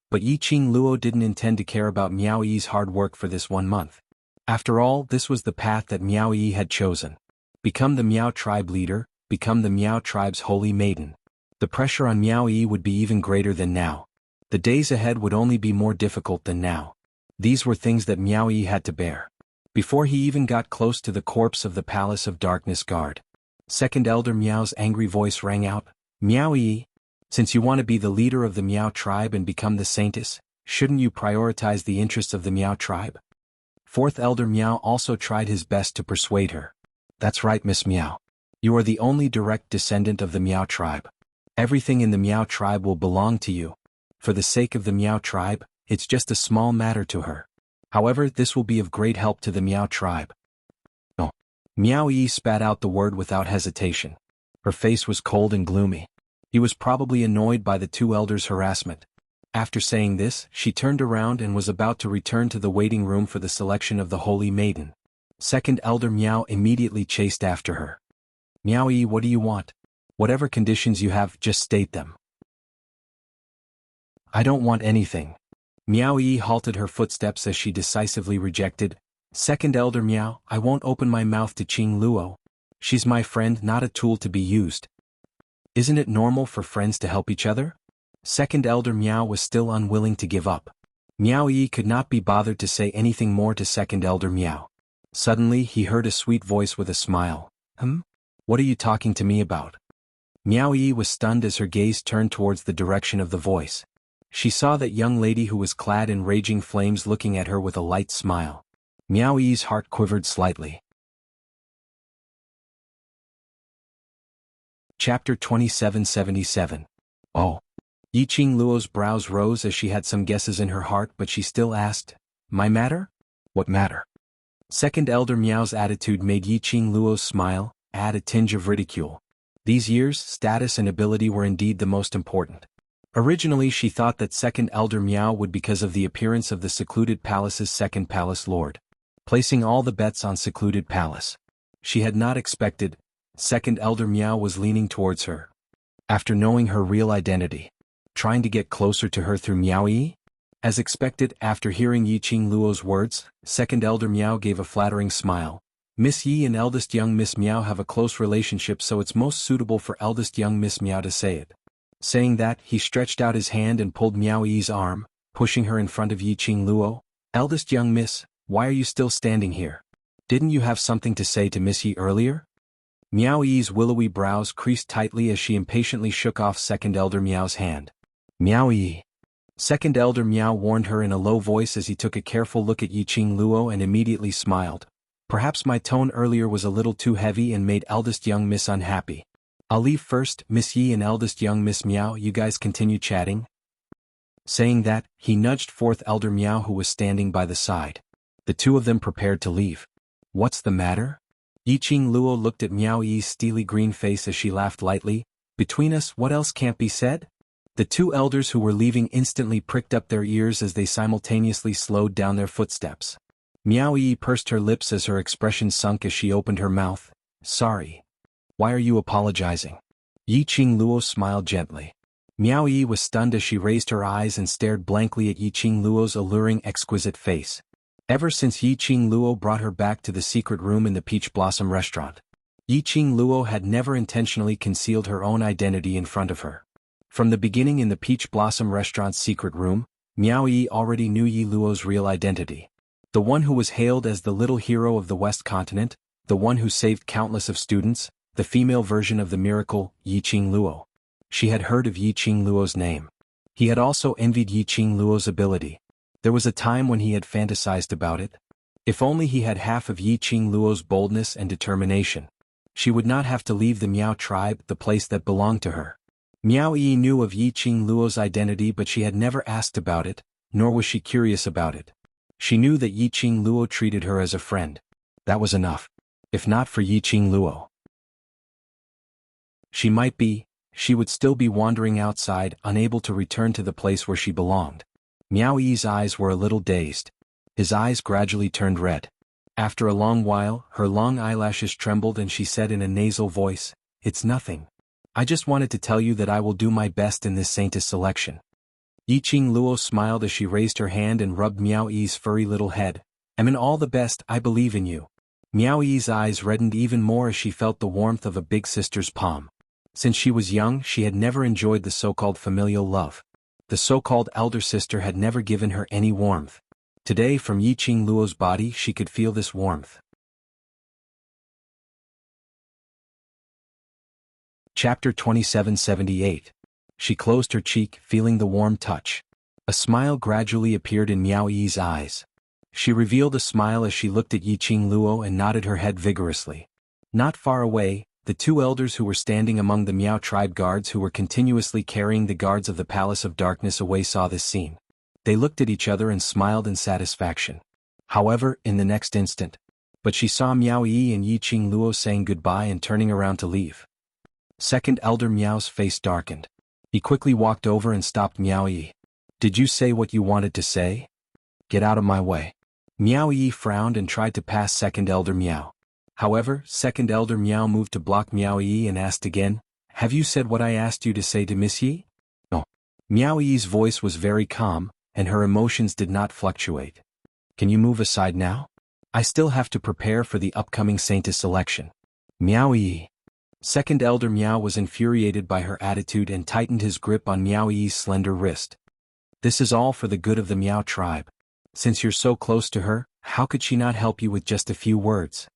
But Yi Qing Luo didn't intend to care about Miao Yi's hard work for this 1 month. After all, this was the path that Miao Yi had chosen. Become the Miao tribe leader, become the Miao tribe's holy maiden. The pressure on Miao Yi would be even greater than now. The days ahead would only be more difficult than now. These were things that Miao Yi had to bear. Before he even got close to the corpse of the Palace of Darkness guard, second elder Miao's angry voice rang out, "Miao Yi, since you want to be the leader of the Miao tribe and become the saintess, shouldn't you prioritize the interests of the Miao tribe?" Fourth elder Miao also tried his best to persuade her. "That's right, Miss Miao. You are the only direct descendant of the Miao tribe. Everything in the Miao tribe will belong to you. For the sake of the Miao tribe, it's just a small matter to her. However, this will be of great help to the Miao tribe." "No." Miao Yi spat out the word without hesitation. Her face was cold and gloomy. He was probably annoyed by the two elders' harassment. After saying this, she turned around and was about to return to the waiting room for the selection of the holy maiden. Second elder Miao immediately chased after her. "Miao Yi, what do you want? Whatever conditions you have, just state them." "I don't want anything." Miao Yi halted her footsteps as she decisively rejected. "Second elder Miao, I won't open my mouth to Qing Luo. She's my friend, not a tool to be used. Isn't it normal for friends to help each other?" Second elder Miao was still unwilling to give up. Miao Yi could not be bothered to say anything more to second elder Miao. Suddenly he heard a sweet voice with a smile. What are you talking to me about?" Miao Yi was stunned as her gaze turned towards the direction of the voice. She saw that young lady who was clad in raging flames looking at her with a light smile. Miao Yi's heart quivered slightly. Chapter 2777. Oh. Yi Qing Luo's brows rose as she had some guesses in her heart, but she still asked, "My matter? What matter?" Second elder Miao's attitude made Yi Qing Luo's smile add a tinge of ridicule. These years, status and ability were indeed the most important. Originally she thought that second elder Miao would because of the appearance of the secluded palace's second palace lord. Placing all the bets on secluded palace. She had not expected, second elder Miao was leaning towards her. After knowing her real identity. Trying to get closer to her through Miao Yi? As expected, after hearing Yi Qing Luo's words, second elder Miao gave a flattering smile. "Miss Yi and eldest young Miss Miao have a close relationship, so it's most suitable for eldest young Miss Miao to say it." Saying that, he stretched out his hand and pulled Miao Yi's arm, pushing her in front of Yi Qing Luo. "Eldest young Miss, why are you still standing here? Didn't you have something to say to Miss Yi earlier?" Miao Yi's willowy brows creased tightly as she impatiently shook off second elder Miao's hand. "Miao Yi." Second elder Miao warned her in a low voice as he took a careful look at Yi Qing Luo and immediately smiled. "Perhaps my tone earlier was a little too heavy and made eldest young Miss unhappy. I'll leave first, Miss Yi and eldest young Miss Miao, you guys continue chatting." Saying that, he nudged fourth elder Miao who was standing by the side. The two of them prepared to leave. "What's the matter?" Yi Qing Luo looked at Miao Yi's steely green face as she laughed lightly. "Between us, what else can't be said?" The two elders who were leaving instantly pricked up their ears as they simultaneously slowed down their footsteps. Miao Yi pursed her lips as her expression sunk as she opened her mouth. "Sorry. Why are you apologizing?" Yi Qing Luo smiled gently. Miao Yi was stunned as she raised her eyes and stared blankly at Yi Qing Luo's alluring, exquisite face. Ever since Yi Qing Luo brought her back to the secret room in the Peach Blossom restaurant, Yi Qing Luo had never intentionally concealed her own identity in front of her. From the beginning in the Peach Blossom restaurant's secret room, Miao Yi already knew Yi Luo's real identity. The one who was hailed as the little hero of the West Continent, the one who saved countless of students, the female version of the miracle, Yi Qing Luo. She had heard of Yi Qingluo's name. He had also envied Yi Qingluo's ability. There was a time when he had fantasized about it. If only he had half of Yi Qingluo's boldness and determination. She would not have to leave the Miao tribe, the place that belonged to her. Miao Yi knew of Yi Qingluo's identity, but she had never asked about it, nor was she curious about it. She knew that Yi Qingluo treated her as a friend. That was enough. If not for Yi Qingluo, she would still be wandering outside, unable to return to the place where she belonged. Miao Yi's eyes were a little dazed. His eyes gradually turned red. After a long while, her long eyelashes trembled and she said in a nasal voice, "It's nothing. I just wanted to tell you that I will do my best in this Saintess selection." Yi Qingluo smiled as she raised her hand and rubbed Miao Yi's furry little head. "I'm in all the best, I believe in you." Miao Yi's eyes reddened even more as she felt the warmth of a big sister's palm. Since she was young, she had never enjoyed the so-called familial love. The so-called elder sister had never given her any warmth. Today, from Yi Qingluo's body, she could feel this warmth. Chapter 2778. She closed her cheek, feeling the warm touch. A smile gradually appeared in Miao Yi's eyes. She revealed a smile as she looked at Yi Qingluo and nodded her head vigorously. Not far away, the two elders who were standing among the Miao tribe guards who were continuously carrying the guards of the Palace of Darkness away saw this scene. They looked at each other and smiled in satisfaction. However, in the next instant, she saw Miao Yi and Yi Qingluo saying goodbye and turning around to leave. Second Elder Miao's face darkened. He quickly walked over and stopped Miao Yi. "Did you say what you wanted to say? Get out of my way." Miao Yi frowned and tried to pass Second Elder Miao. However, Second Elder Miao moved to block Miao Yi and asked again, "Have you said what I asked you to say to Miss Yi?" "No." Miao Yi's voice was very calm, and her emotions did not fluctuate. "Can you move aside now? I still have to prepare for the upcoming Saintess selection." Miao Yi. Second Elder Miao was infuriated by her attitude and tightened his grip on Miao Yi's slender wrist. "This is all for the good of the Miao tribe. Since you're so close to her, how could she not help you with just a few words?"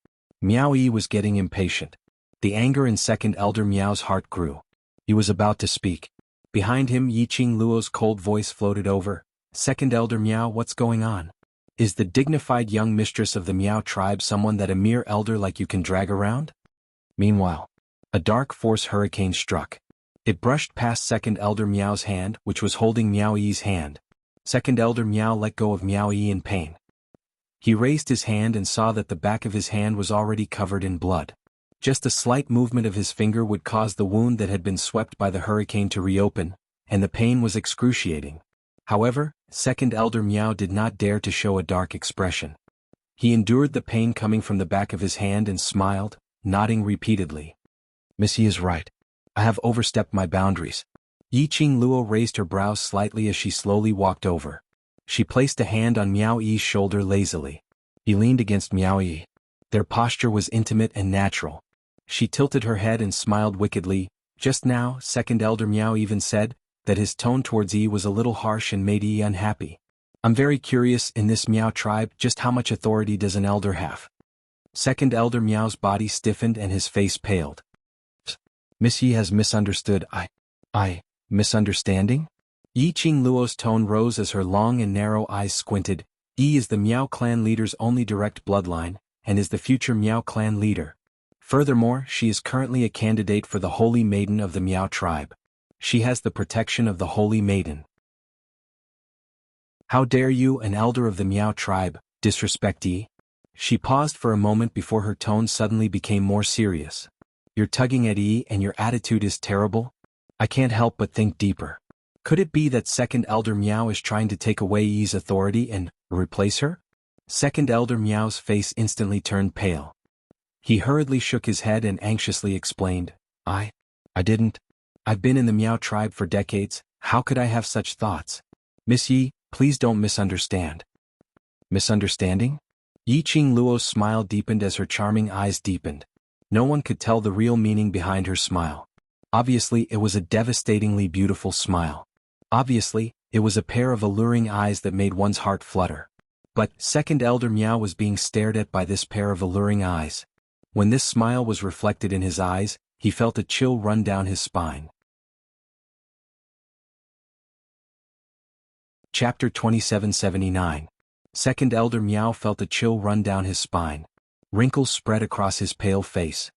Miao Yi was getting impatient. The anger in Second Elder Miao's heart grew. He was about to speak. Behind him, Yi Qingluo's cold voice floated over. "Second Elder Miao, what's going on? Is the dignified young mistress of the Miao tribe someone that a mere elder like you can drag around?" Meanwhile, a dark force hurricane struck. It brushed past Second Elder Miao's hand, which was holding Miao Yi's hand. Second Elder Miao let go of Miao Yi in pain. He raised his hand and saw that the back of his hand was already covered in blood. Just a slight movement of his finger would cause the wound that had been swept by the hurricane to reopen, and the pain was excruciating. However, Second Elder Miao did not dare to show a dark expression. He endured the pain coming from the back of his hand and smiled, nodding repeatedly. "Miss Yi is right. I have overstepped my boundaries." Yi Qingluo raised her brows slightly as she slowly walked over. She placed a hand on Miao Yi's shoulder lazily. He leaned against Miao Yi. Their posture was intimate and natural. She tilted her head and smiled wickedly. Just now, Second Elder Miao even said that his tone towards Yi was a little harsh and made Yi unhappy. "I'm very curious, in this Miao tribe, just how much authority does an elder have?" Second Elder Miao's body stiffened and his face paled. "Miss Yi has misunderstood. Misunderstanding?" Yi Qingluo's tone rose as her long and narrow eyes squinted. "Yi is the Miao clan leader's only direct bloodline, and is the future Miao clan leader. Furthermore, she is currently a candidate for the Holy Maiden of the Miao tribe. She has the protection of the Holy Maiden. How dare you, an elder of the Miao tribe, disrespect Yi?" She paused for a moment before her tone suddenly became more serious. "You're tugging at Yi and your attitude is terrible? I can't help but think deeper. Could it be that Second Elder Miao is trying to take away Yi's authority and replace her?" Second Elder Miao's face instantly turned pale. He hurriedly shook his head and anxiously explained, I didn't. I've been in the Miao tribe for decades, how could I have such thoughts? Miss Yi, please don't misunderstand." "Misunderstanding?" Yi Qingluo's smile deepened as her charming eyes deepened. No one could tell the real meaning behind her smile. Obviously, it was a devastatingly beautiful smile. Obviously, it was a pair of alluring eyes that made one's heart flutter. But Second Elder Miao was being stared at by this pair of alluring eyes. When this smile was reflected in his eyes, he felt a chill run down his spine. Chapter 2779. Second Elder Miao felt a chill run down his spine. Wrinkles spread across his pale face.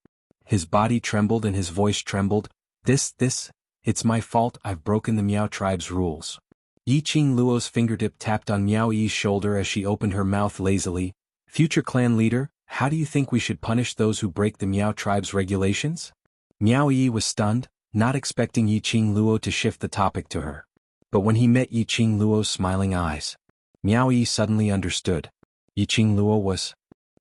His body trembled and his voice trembled. It's my fault, I've broken the Miao tribe's rules. Yiqing Luo's fingertip tapped on Miao Yi's shoulder as she opened her mouth lazily. Future clan leader, how do you think we should punish those who break the Miao tribe's regulations? Miao Yi was stunned, not expecting Yiqing Luo to shift the topic to her. But when he met Yiqing Luo's smiling eyes, Miao Yi suddenly understood. Yiqing Luo was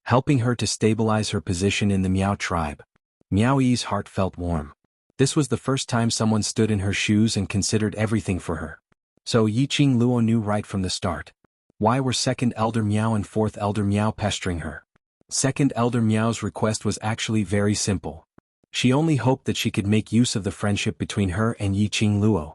helping her to stabilize her position in the Miao tribe. Miao Yi's heart felt warm. This was the first time someone stood in her shoes and considered everything for her. So Yiqing Luo knew right from the start. Why were Second Elder Miao and Fourth Elder Miao pestering her? Second Elder Miao's request was actually very simple. She only hoped that she could make use of the friendship between her and Yiqing Luo.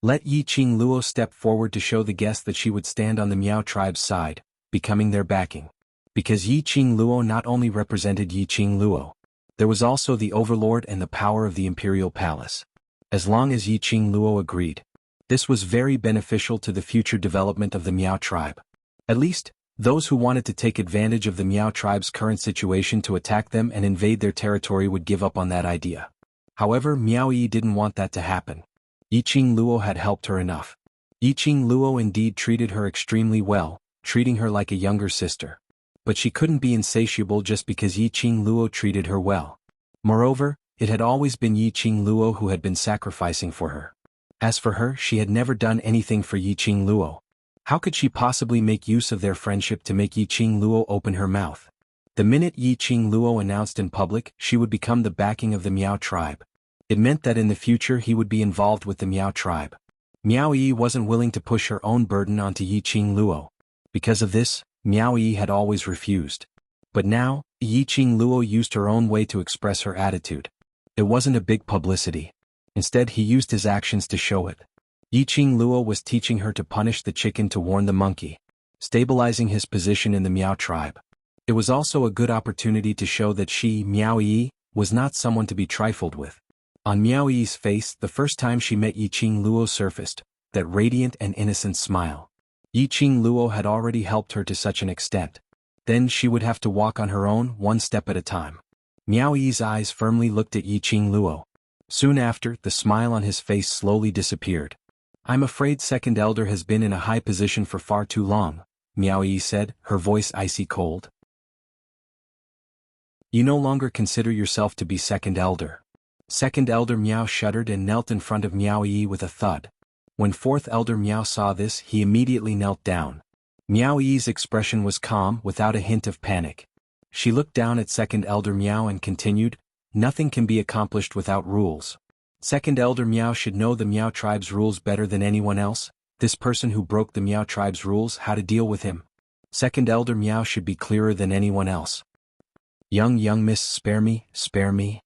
Let Yiqing Luo step forward to show the guests that she would stand on the Miao tribe's side, becoming their backing. Because Yiqing Luo not only represented Yiqing Luo, there was also the overlord and the power of the imperial palace. As long as Yiqing Luo agreed, this was very beneficial to the future development of the Miao tribe. At least, those who wanted to take advantage of the Miao tribe's current situation to attack them and invade their territory would give up on that idea. However, Miao Yi didn't want that to happen. Yiqing Luo had helped her enough. Yiqing Luo indeed treated her extremely well, treating her like a younger sister. But she couldn't be insatiable just because Yiqing Luo treated her well. Moreover, it had always been Yiqing Luo who had been sacrificing for her. As for her, she had never done anything for Yiqing Luo. How could she possibly make use of their friendship to make Yiqing Luo open her mouth? The minute Yiqing Luo announced in public she would become the backing of the Miao tribe, it meant that in the future he would be involved with the Miao tribe. Miao Yi wasn't willing to push her own burden onto Yiqing Luo. Because of this, Miao Yi had always refused. But now, Yiqing Luo used her own way to express her attitude. It wasn't a big publicity. Instead, he used his actions to show it. Yiqing Luo was teaching her to punish the chicken to warn the monkey, stabilizing his position in the Miao tribe. It was also a good opportunity to show that she, Miao Yi, was not someone to be trifled with. On Miao Yi's face, the first time she met Yiqing Luo surfaced, that radiant and innocent smile. Yiqing Luo had already helped her to such an extent. Then she would have to walk on her own, one step at a time. Miao Yi's eyes firmly looked at Yiqing Luo. Soon after, the smile on his face slowly disappeared. I'm afraid Second Elder has been in a high position for far too long, Miao Yi said, her voice icy cold. You no longer consider yourself to be Second Elder. Second Elder Miao shuddered and knelt in front of Miao Yi with a thud. When Fourth Elder Miao saw this, he immediately knelt down. Miao Yi's expression was calm, without a hint of panic. She looked down at Second Elder Miao and continued, nothing can be accomplished without rules. Second Elder Miao should know the Miao tribe's rules better than anyone else. This person who broke the Miao tribe's rules, how to deal with him. Second Elder Miao should be clearer than anyone else. Young miss, spare me.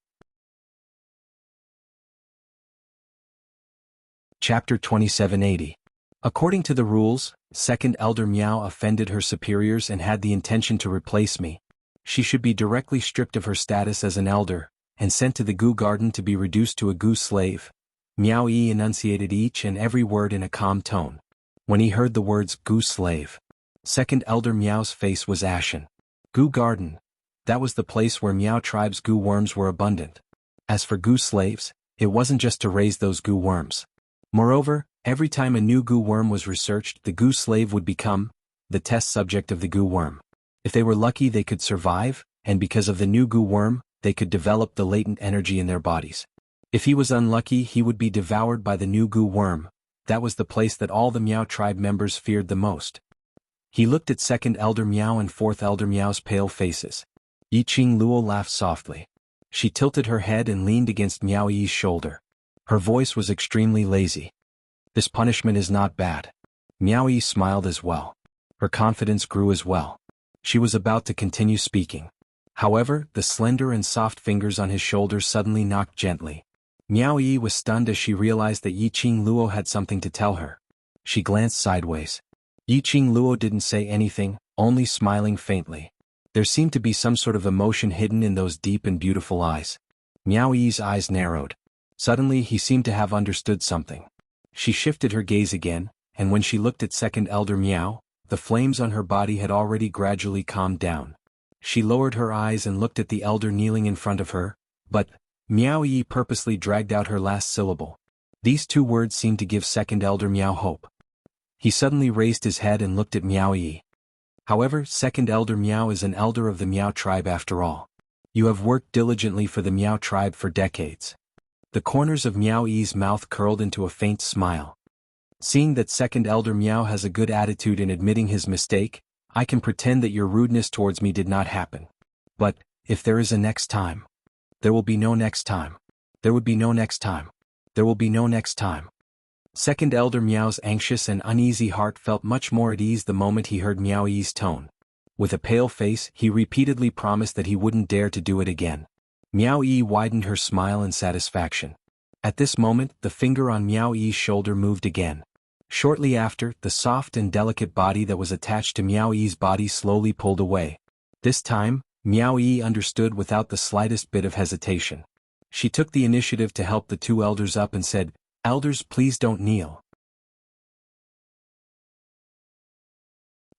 Chapter 2780. According to the rules, Second Elder Miao offended her superiors and had the intention to replace me. She should be directly stripped of her status as an elder, and sent to the Gu Garden to be reduced to a Gu slave. Miao Yi enunciated each and every word in a calm tone. When he heard the words Gu slave, Second Elder Miao's face was ashen. Gu Garden. That was the place where Miao tribe's Gu worms were abundant. As for Gu slaves, it wasn't just to raise those Gu worms. Moreover, every time a new Gu worm was researched, the Gu slave would become the test subject of the Gu worm. If they were lucky, they could survive, and because of the new Gu worm, they could develop the latent energy in their bodies. If he was unlucky, he would be devoured by the new Gu worm. That was the place that all the Miao tribe members feared the most. He looked at Second Elder Miao and Fourth Elder Miao's pale faces. Yiqing Luo laughed softly. She tilted her head and leaned against Miao Yi's shoulder. Her voice was extremely lazy. This punishment is not bad. Miao Yi smiled as well. Her confidence grew as well. She was about to continue speaking. However, the slender and soft fingers on his shoulder suddenly knocked gently. Miao Yi was stunned as she realized that Yiqing Luo had something to tell her. She glanced sideways. Yiqing Luo didn't say anything, only smiling faintly. There seemed to be some sort of emotion hidden in those deep and beautiful eyes. Miao Yi's eyes narrowed. Suddenly he seemed to have understood something. She shifted her gaze again, and when she looked at second elder Miao, the flames on her body had already gradually calmed down. She lowered her eyes and looked at the elder kneeling in front of her, but Miao Yi purposely dragged out her last syllable. These two words seemed to give second elder Miao hope. He suddenly raised his head and looked at Miao Yi. However, second elder Miao is an elder of the Miao tribe after all. You have worked diligently for the Miao tribe for decades. The corners of Miao Yi's mouth curled into a faint smile. Seeing that second elder Miao has a good attitude in admitting his mistake, I can pretend that your rudeness towards me did not happen. But, if there is a next time, there will be no next time. There would be no next time. There will be no next time. Second elder Miao's anxious and uneasy heart felt much more at ease the moment he heard Miao Yi's tone. With a pale face, he repeatedly promised that he wouldn't dare to do it again. Miao Yi widened her smile in satisfaction. At this moment, the finger on Miao Yi's shoulder moved again. Shortly after, the soft and delicate body that was attached to Miao Yi's body slowly pulled away. This time, Miao Yi understood without the slightest bit of hesitation. She took the initiative to help the two elders up and said, "Elders, please don't kneel.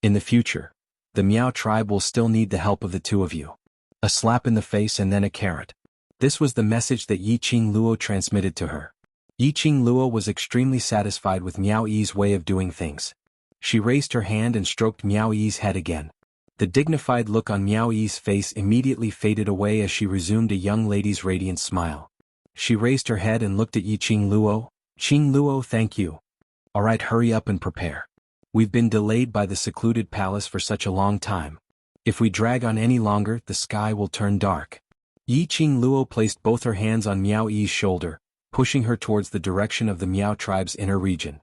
In the future, the Miao tribe will still need the help of the two of you." A slap in the face and then a carrot. This was the message that Yiqing Luo transmitted to her. Yiqing Luo was extremely satisfied with Miao Yi's way of doing things. She raised her hand and stroked Miao Yi's head again. The dignified look on Miao Yi's face immediately faded away as she resumed a young lady's radiant smile. She raised her head and looked at Yiqing Luo. "Qing Luo, thank you. Alright, hurry up and prepare. We've been delayed by the secluded palace for such a long time. If we drag on any longer, the sky will turn dark." Yiqing Luo placed both her hands on Miao Yi's shoulder, pushing her towards the direction of the Miao tribe's inner region.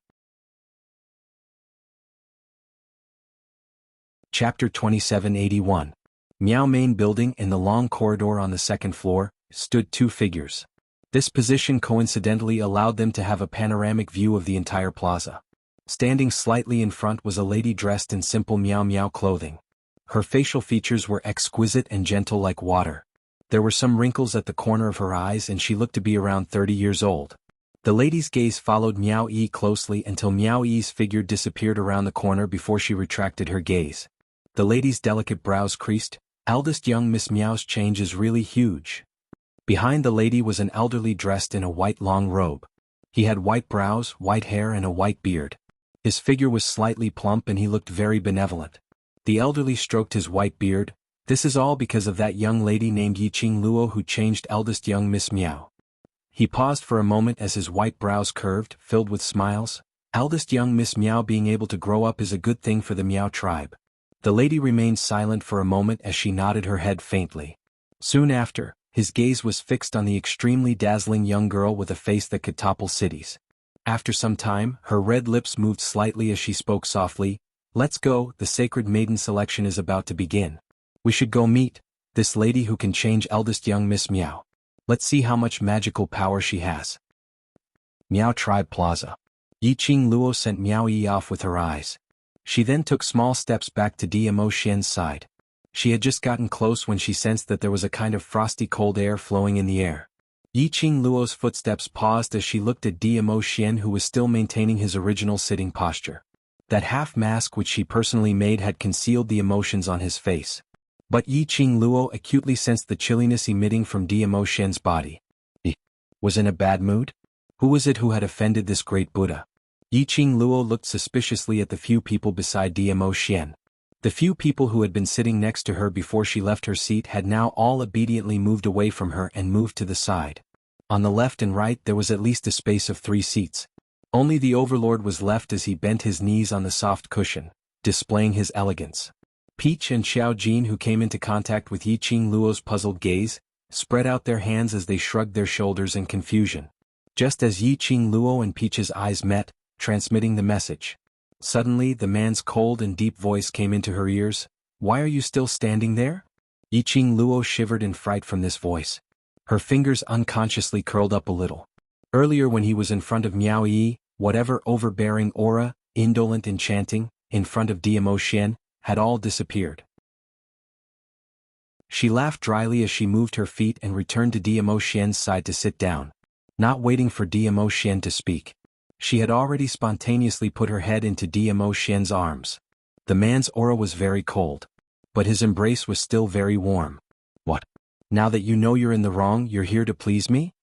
Chapter 2781. Miao Main Building. In the long corridor on the second floor, stood two figures. This position coincidentally allowed them to have a panoramic view of the entire plaza. Standing slightly in front was a lady dressed in simple Miao Miao clothing. Her facial features were exquisite and gentle like water. There were some wrinkles at the corner of her eyes and she looked to be around 30 years old. The lady's gaze followed Miao Yi closely until Miao Yi's figure disappeared around the corner before she retracted her gaze. The lady's delicate brows creased. "Eldest young Miss Miao's change is really huge." Behind the lady was an elderly dressed in a white long robe. He had white brows, white hair and a white beard. His figure was slightly plump and he looked very benevolent. The elderly stroked his white beard. "This is all because of that young lady named Yiqing Luo who changed eldest young Miss Miao." He paused for a moment as his white brows curved, filled with smiles. "Eldest young Miss Miao being able to grow up is a good thing for the Miao tribe." The lady remained silent for a moment as she nodded her head faintly. Soon after, his gaze was fixed on the extremely dazzling young girl with a face that could topple cities. After some time, her red lips moved slightly as she spoke softly. "Let's go, the sacred maiden selection is about to begin. We should go meet this lady who can change eldest young Miss Miao. Let's see how much magical power she has." Miao Tribe Plaza. Yiqing Luo sent Miao Yi off with her eyes. She then took small steps back to Dmo Xian's side. She had just gotten close when she sensed that there was a kind of frosty cold air flowing in the air. Yiqing Luo's footsteps paused as she looked at Dmo Xian, who was still maintaining his original sitting posture. That half mask which she personally made had concealed the emotions on his face. But Yiqing Luo acutely sensed the chilliness emitting from Dmo Xian's body. He was in a bad mood? Who was it who had offended this great Buddha? Yiqing Luo looked suspiciously at the few people beside Dmo Xian. The few people who had been sitting next to her before she left her seat had now all obediently moved away from her and moved to the side. On the left and right there was at least a space of 3 seats. Only the overlord was left as he bent his knees on the soft cushion, displaying his elegance. Peach and Xiao Jin, who came into contact with Yiqing Luo's puzzled gaze, spread out their hands as they shrugged their shoulders in confusion. Just as Yiqing Luo and Peach's eyes met, transmitting the message. Suddenly the man's cold and deep voice came into her ears. "Why are you still standing there?" Yiqing Luo shivered in fright from this voice. Her fingers unconsciously curled up a little. Earlier when he was in front of Miao Yi, whatever overbearing aura, indolent enchanting, in front of Dmo Xian, had all disappeared. She laughed dryly as she moved her feet and returned to Dmo Xian's side to sit down. Not waiting for Dmo Xian to speak, She had already spontaneously put her head into Dmo Xian's arms. The man's aura was very cold, but his embrace was still very warm. What? Now that you know you're in the wrong, you're here to please me?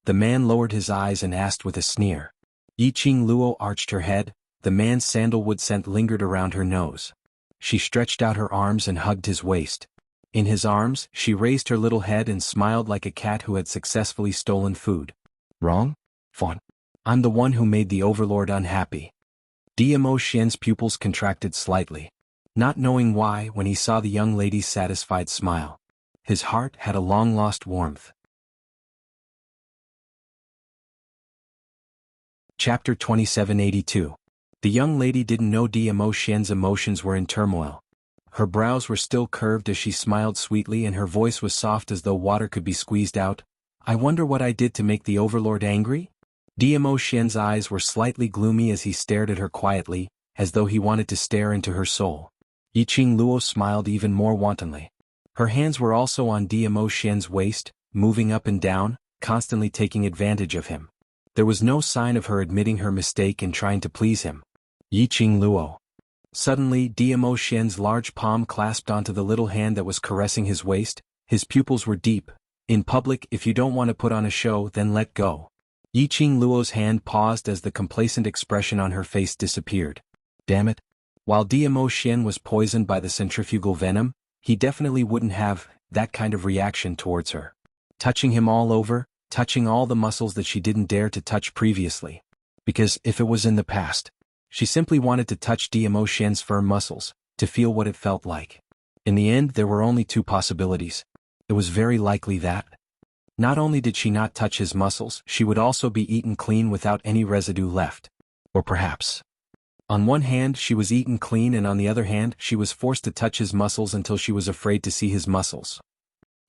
The man lowered his eyes and asked with a sneer. Yiqing Luo arched her head, the man's sandalwood scent lingered around her nose. She stretched out her arms and hugged his waist. In his arms, she raised her little head and smiled like a cat who had successfully stolen food. Wrong? Fawn. I'm the one who made the overlord unhappy. Dmo Xian's pupils contracted slightly, not knowing why when he saw the young lady's satisfied smile. His heart had a long-lost warmth. Chapter 2782. The young lady didn't know Dmo Xian's emotions were in turmoil. Her brows were still curved as she smiled sweetly and her voice was soft as though water could be squeezed out. I wonder what I did to make the overlord angry? Dmo Xian's eyes were slightly gloomy as he stared at her quietly, as though he wanted to stare into her soul. Yiqing Luo smiled even more wantonly. Her hands were also on Dmo Xian's waist, moving up and down, constantly taking advantage of him. There was no sign of her admitting her mistake and trying to please him. Yiqing Luo. Suddenly, Dmo Xian's large palm clasped onto the little hand that was caressing his waist. His pupils were deep. In public, if you don't want to put on a show, then let go. Yiqing Luo's hand paused as the complacent expression on her face disappeared. Damn it. While Dmo Xian was poisoned by the centrifugal venom, he definitely wouldn't have that kind of reaction towards her. Touching him all over, touching all the muscles that she didn't dare to touch previously. Because if it was in the past, she simply wanted to touch Dmo Xian's firm muscles, to feel what it felt like. In the end, there were only two possibilities. It was very likely that not only did she not touch his muscles, she would also be eaten clean without any residue left. Or perhaps, on one hand she was eaten clean and on the other hand she was forced to touch his muscles until she was afraid to see his muscles.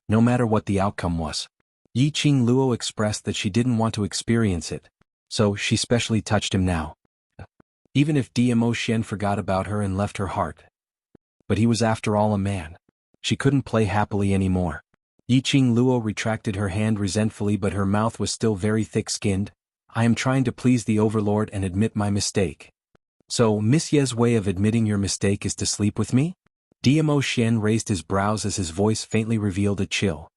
No matter what the outcome was, Yiqing Luo expressed that she didn't want to experience it, so she specially touched him now. Even if Dmo Xian forgot about her and left her heart. But he was after all a man. She couldn't play happily anymore. Yiqing Luo retracted her hand resentfully but her mouth was still very thick-skinned. I am trying to please the overlord and admit my mistake. So, Miss Ye's way of admitting your mistake is to sleep with me? Dmo Xian raised his brows as his voice faintly revealed a chill.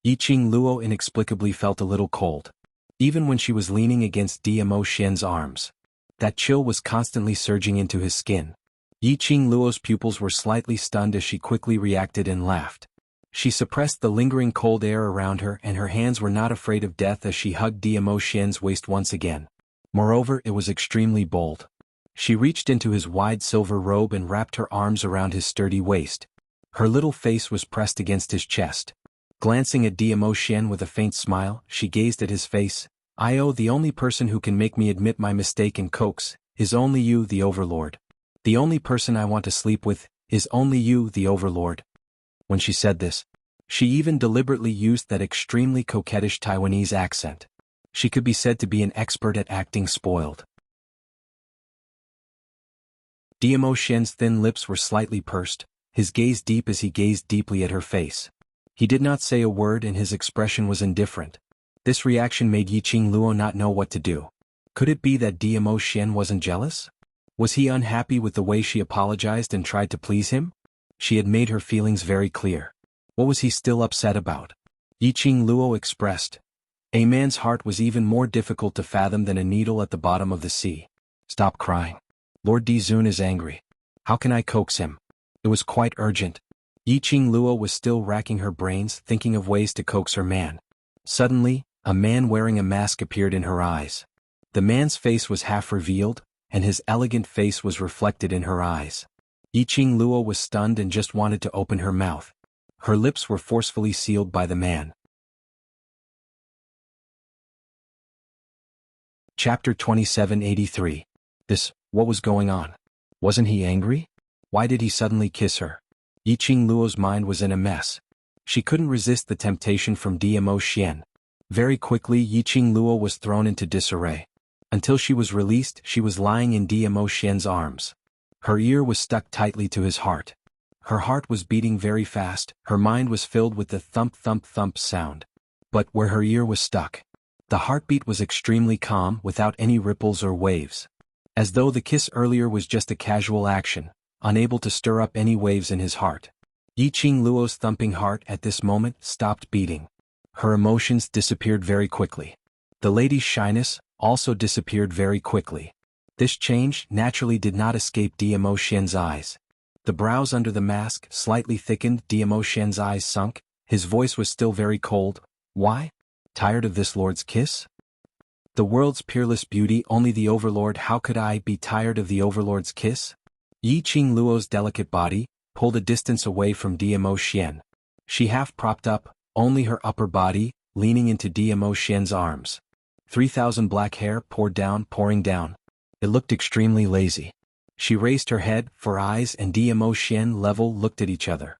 Yiqing Luo inexplicably felt a little cold. Even when she was leaning against Dmo Xian's arms. That chill was constantly surging into his skin. Yiqing Luo's pupils were slightly stunned as she quickly reacted and laughed. She suppressed the lingering cold air around her and her hands were not afraid of death as she hugged Dmo Xian's waist once again. Moreover, it was extremely bold. She reached into his wide silver robe and wrapped her arms around his sturdy waist. Her little face was pressed against his chest. Glancing at Dmo Xian with a faint smile, she gazed at his face. The only person who can make me admit my mistake and coax, is only you, the overlord. The only person I want to sleep with, is only you, the overlord. When she said this, she even deliberately used that extremely coquettish Taiwanese accent. She could be said to be an expert at acting spoiled. Dmo Xian's thin lips were slightly pursed, his gaze deep as he gazed deeply at her face. He did not say a word and his expression was indifferent. This reaction made Yiqing Luo not know what to do. Could it be that Dmo Xian wasn't jealous? Was he unhappy with the way she apologized and tried to please him? She had made her feelings very clear. What was he still upset about? Yiqing Luo expressed. A man's heart was even more difficult to fathom than a needle at the bottom of the sea. Stop crying. Lord Dizun is angry. How can I coax him? It was quite urgent. Yiqing Luo was still racking her brains, thinking of ways to coax her man. Suddenly, a man wearing a mask appeared in her eyes. The man's face was half revealed, and his elegant face was reflected in her eyes. Yiqing Luo was stunned and just wanted to open her mouth. Her lips were forcefully sealed by the man. Chapter 2783. What was going on? Wasn't he angry? Why did he suddenly kiss her? Yiqing Luo's mind was in a mess. She couldn't resist the temptation from Dmo Xian. Very quickly Yiqing Luo was thrown into disarray. Until she was released, she was lying in Dmo Xian's arms. Her ear was stuck tightly to his heart. Her heart was beating very fast, her mind was filled with the thump-thump-thump sound. But where her ear was stuck, The heartbeat was extremely calm without any ripples or waves. As though the kiss earlier was just a casual action, unable to stir up any waves in his heart. Yiqing Luo's thumping heart at this moment stopped beating. Her emotions disappeared very quickly. The lady's shyness also disappeared very quickly. This change naturally did not escape Dmo Xian's eyes. The brows under the mask slightly thickened, Dmo Xian's eyes sunk, his voice was still very cold. Why? Tired of this lord's kiss? The world's peerless beauty, only the overlord. How could I be tired of the overlord's kiss? Yiqing Luo's delicate body pulled a distance away from Dmo Xian. She half propped up, only her upper body, leaning into Dmo Xian's arms. 3,000 black hair pouring down. It looked extremely lazy. She raised her head, for eyes and Dmo Xian level looked at each other.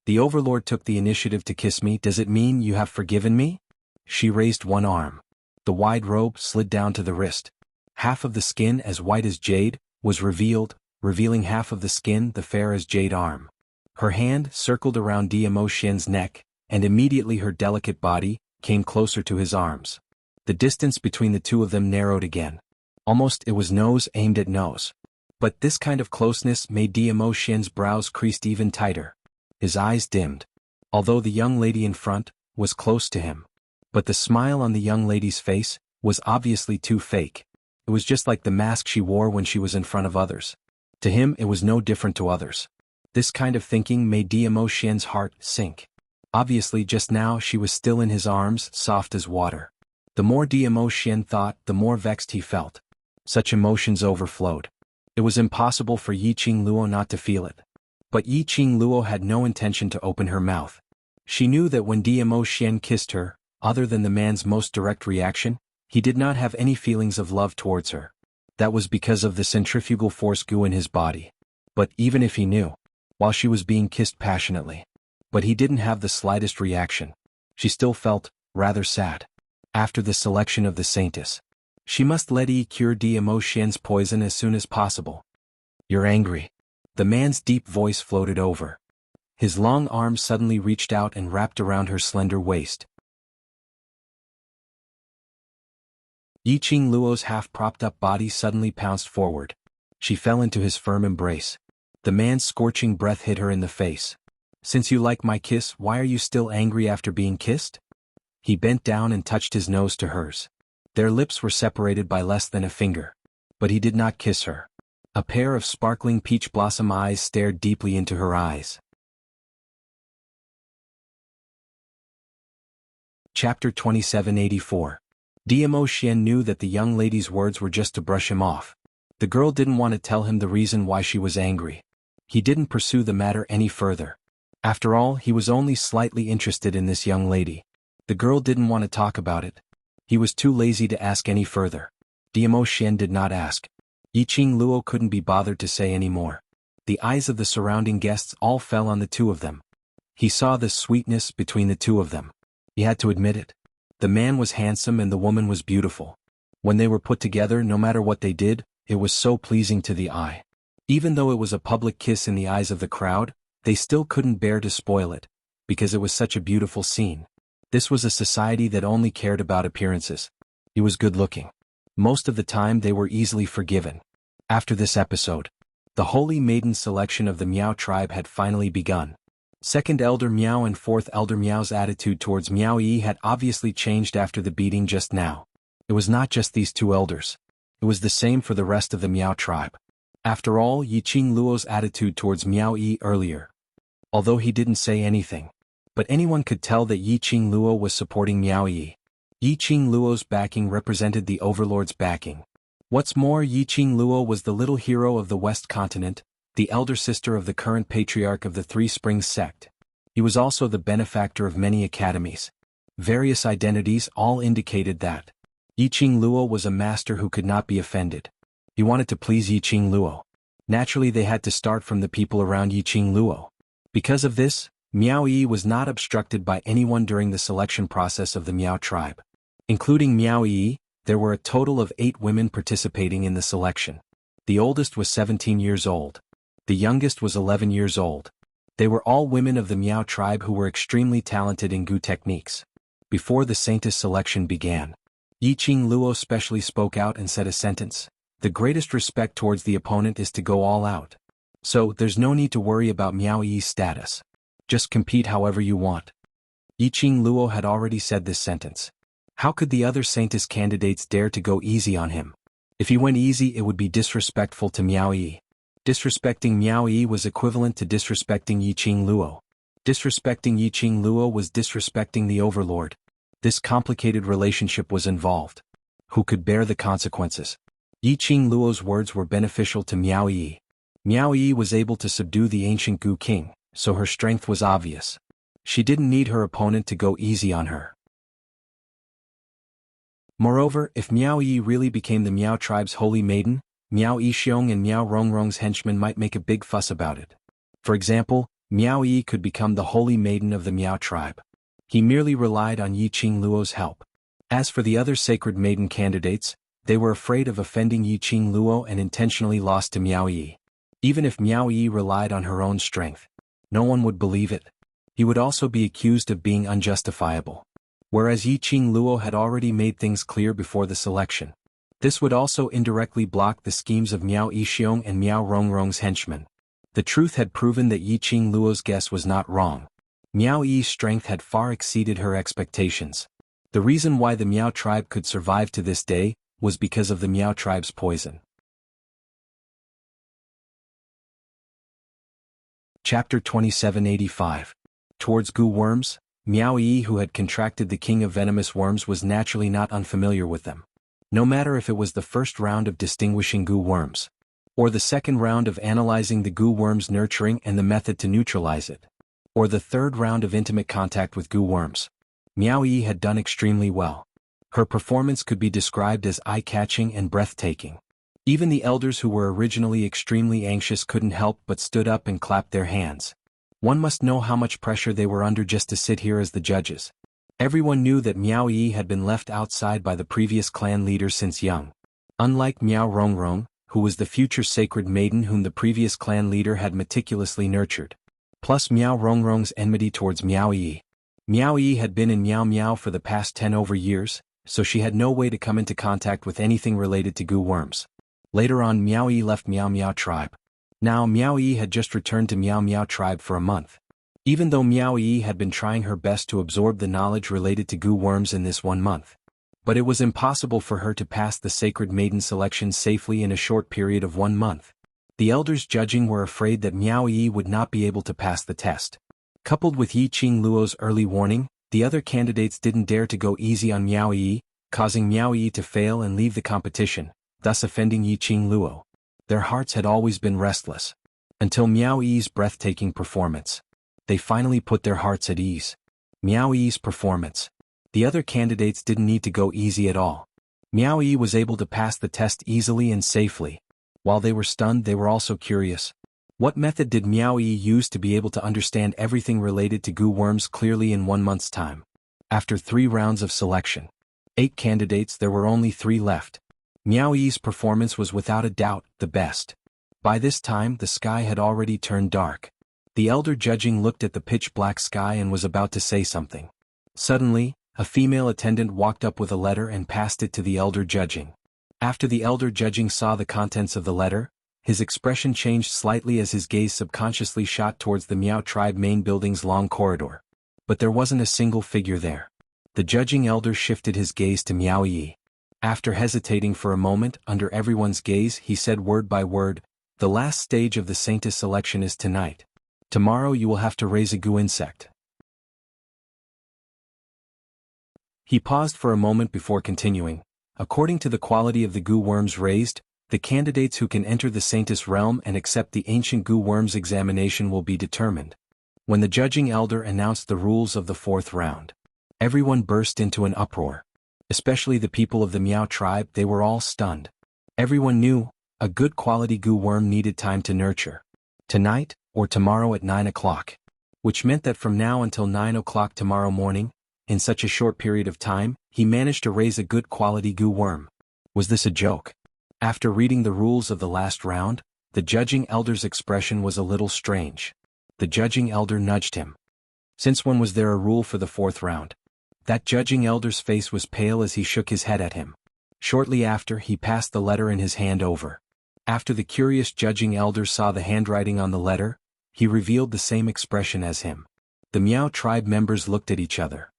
The overlord took the initiative to kiss me. Does it mean you have forgiven me? She raised one arm. The wide robe slid down to the wrist. Half of the skin, as white as jade, was revealed, revealing half of the skin, the fair as jade arm. Her hand circled around Dmo Xian's neck, and immediately her delicate body came closer to his arms. The distance between the two of them narrowed again. Almost it was nose aimed at nose. But this kind of closeness made Dmo Xian's brows creased even tighter. His eyes dimmed. Although the young lady in front was close to him. But the smile on the young lady's face was obviously too fake. It was just like the mask she wore when she was in front of others. To him it was no different to others. This kind of thinking made Dmo Xian's heart sink. Obviously just now she was still in his arms, soft as water. The more Dmo Xian thought, the more vexed he felt. Such emotions overflowed. It was impossible for Yiqing Luo not to feel it. But Yiqing Luo had no intention to open her mouth. She knew that when Dmo Xian kissed her, other than the man's most direct reaction, he did not have any feelings of love towards her. That was because of the centrifugal force goo in his body. But even if he knew, while she was being kissed passionately, but he didn't have the slightest reaction, she still felt rather sad. After the selection of the saintess, she must let cure Dmo Xian's poison as soon as possible. You're angry. The man's deep voice floated over. His long arms suddenly reached out and wrapped around her slender waist. Yiqing Luo's half-propped-up body suddenly pounced forward. She fell into his firm embrace. The man's scorching breath hit her in the face. Since you like my kiss, why are you still angry after being kissed? He bent down and touched his nose to hers. Their lips were separated by less than a finger. But he did not kiss her. A pair of sparkling peach blossom eyes stared deeply into her eyes. Chapter 2784. Dmo Xian knew that the young lady's words were just to brush him off. The girl didn't want to tell him the reason why she was angry. He didn't pursue the matter any further. After all, he was only slightly interested in this young lady. The girl didn't want to talk about it. He was too lazy to ask any further. Dmo Xian did not ask. Yiqing Luo couldn't be bothered to say any more. The eyes of the surrounding guests all fell on the two of them. He saw the sweetness between the two of them. He had to admit it. The man was handsome and the woman was beautiful. When they were put together, no matter what they did, it was so pleasing to the eye. Even though it was a public kiss in the eyes of the crowd, they still couldn't bear to spoil it, because it was such a beautiful scene. This was a society that only cared about appearances. He was good-looking. Most of the time they were easily forgiven. After this episode, the holy maiden selection of the Miao tribe had finally begun. Second Elder Miao and Fourth Elder Miao's attitude towards Miao Yi had obviously changed after the beating just now. It was not just these two elders. It was the same for the rest of the Miao tribe. After all, Yiqing Luo's attitude towards Miao Yi earlier. Although he didn't say anything, but anyone could tell that Yiqing Luo was supporting Miao Yi. Yiqing Luo's backing represented the overlord's backing. What's more, Yiqing Luo was the little hero of the West Continent, the elder sister of the current patriarch of the Three Springs sect. He was also the benefactor of many academies. Various identities all indicated that Yiqing Luo was a master who could not be offended. He wanted to please Yiqing Luo. Naturally they had to start from the people around Yiqing Luo. Because of this, Miao Yi was not obstructed by anyone during the selection process of the Miao tribe. Including Miao Yi, there were a total of 8 women participating in the selection. The oldest was 17 years old. The youngest was 11 years old. They were all women of the Miao tribe who were extremely talented in Gu techniques. Before the saintess selection began, Yiqing Luo specially spoke out and said a sentence. The greatest respect towards the opponent is to go all out. So, there's no need to worry about Miao Yi's status. Just compete however you want. Yiqing Luo had already said this sentence. How could the other Saintess candidates dare to go easy on him? If he went easy, it would be disrespectful to Miao Yi. Disrespecting Miao Yi was equivalent to disrespecting Yiqing Luo. Disrespecting Yiqing Luo was disrespecting the overlord. This complicated relationship was involved. Who could bear the consequences? Yiqing Luo's words were beneficial to Miao Yi. Miao Yi was able to subdue the ancient Gu King, so her strength was obvious. She didn't need her opponent to go easy on her. Moreover, if Miao Yi really became the Miao tribe's holy maiden, Miao Yixiong and Miao Rongrong's henchmen might make a big fuss about it. For example, Miao Yi could become the holy maiden of the Miao tribe. He merely relied on Yiqing Luo's help. As for the other sacred maiden candidates, they were afraid of offending Yiqing Luo and intentionally lost to Miao Yi. Even if Miao Yi relied on her own strength, no one would believe it. He would also be accused of being unjustifiable. Whereas Yiqing Luo had already made things clear before the selection. This would also indirectly block the schemes of Miao Yixiong and Miao Rongrong's henchmen. The truth had proven that Yiqing Luo's guess was not wrong. Miao Yi's strength had far exceeded her expectations. The reason why the Miao tribe could survive to this day was because of the Miao tribe's poison. Chapter 2785. Towards Gu worms, Miao Yi, who had contracted the king of venomous worms, was naturally not unfamiliar with them. No matter if it was the first round of distinguishing Gu worms, or the second round of analyzing the Gu worm's nurturing and the method to neutralize it, or the third round of intimate contact with Gu worms, Miao Yi had done extremely well. Her performance could be described as eye-catching and breathtaking. Even the elders who were originally extremely anxious couldn't help but stood up and clapped their hands. One must know how much pressure they were under just to sit here as the judges. Everyone knew that Miao Yi had been left outside by the previous clan leader since young. Unlike Miao Rongrong, who was the future sacred maiden whom the previous clan leader had meticulously nurtured. Plus Miao Rongrong's enmity towards Miao Yi. Miao Yi had been in Miao Miao for the past 10 over years, so she had no way to come into contact with anything related to Gu worms. Later on, Miao Yi left Miao Miao tribe. Now Miao Yi had just returned to Miao Miao tribe for a month. Even though Miao Yi had been trying her best to absorb the knowledge related to Gu worms in this 1 month. But it was impossible for her to pass the sacred maiden selection safely in a short period of 1 month. The elders judging were afraid that Miao Yi would not be able to pass the test. Coupled with Yiqing Luo's early warning, the other candidates didn't dare to go easy on Miao Yi, causing Miao Yi to fail and leave the competition, thus offending Yiqing Luo. Their hearts had always been restless. Until Miao Yi's breathtaking performance. They finally put their hearts at ease. Miao Yi's performance. The other candidates didn't need to go easy at all. Miao Yi was able to pass the test easily and safely. While they were stunned, they were also curious. What method did Miao Yi use to be able to understand everything related to Gu worms clearly in 1 month's time? After 3 rounds of selection, 8 candidates, there were only 3 left. Miao Yi's performance was without a doubt the best. By this time, the sky had already turned dark. The elder judging looked at the pitch-black sky and was about to say something. Suddenly, a female attendant walked up with a letter and passed it to the elder judging. After the elder judging saw the contents of the letter, his expression changed slightly as his gaze subconsciously shot towards the Miao tribe main building's long corridor. But there wasn't a single figure there. The judging elder shifted his gaze to Miao Yi. After hesitating for a moment under everyone's gaze, he said word by word, "The last stage of the Saintess selection is tonight. Tomorrow you will have to raise a Gu insect." He paused for a moment before continuing. According to the quality of the Gu worms raised, the candidates who can enter the Saintess realm and accept the ancient Gu worms examination will be determined. When the judging elder announced the rules of the 4th round, everyone burst into an uproar. Especially the people of the Miao tribe, they were all stunned. Everyone knew, a good quality Gu worm needed time to nurture. Tonight, or tomorrow at 9 o'clock. Which meant that from now until 9 o'clock tomorrow morning, in such a short period of time, he managed to raise a good quality Gu worm. Was this a joke? After reading the rules of the last round, the judging elder's expression was a little strange. The judging elder nudged him. Since when was there a rule for the 4th round? That judging elder's face was pale as he shook his head at him. Shortly after, he passed the letter in his hand over. After the curious judging elder saw the handwriting on the letter, he revealed the same expression as him. The Miao tribe members looked at each other.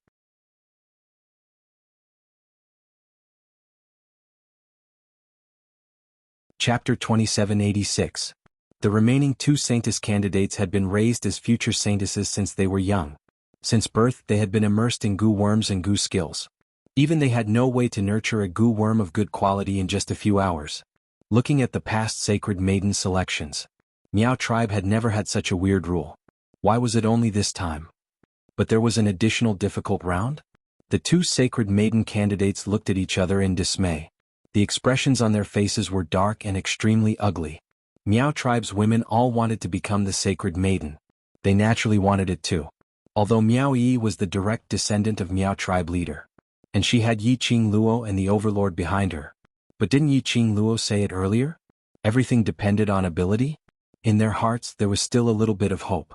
Chapter 2786. The remaining two saintess candidates had been raised as future saintesses since they were young. Since birth they had been immersed in goo worms and goo skills. Even they had no way to nurture a goo worm of good quality in just a few hours. Looking at the past sacred maiden selections, Miao tribe had never had such a weird rule. Why was it only this time? But there was an additional difficult round? The two sacred maiden candidates looked at each other in dismay. The expressions on their faces were dark and extremely ugly. Miao tribe's women all wanted to become the sacred maiden. They naturally wanted it too. Although Miao Yi was the direct descendant of Miao tribe leader. And she had Yi Qing Luo and the overlord behind her. But didn't Yi Qing Luo say it earlier? Everything depended on ability? In their hearts there was still a little bit of hope.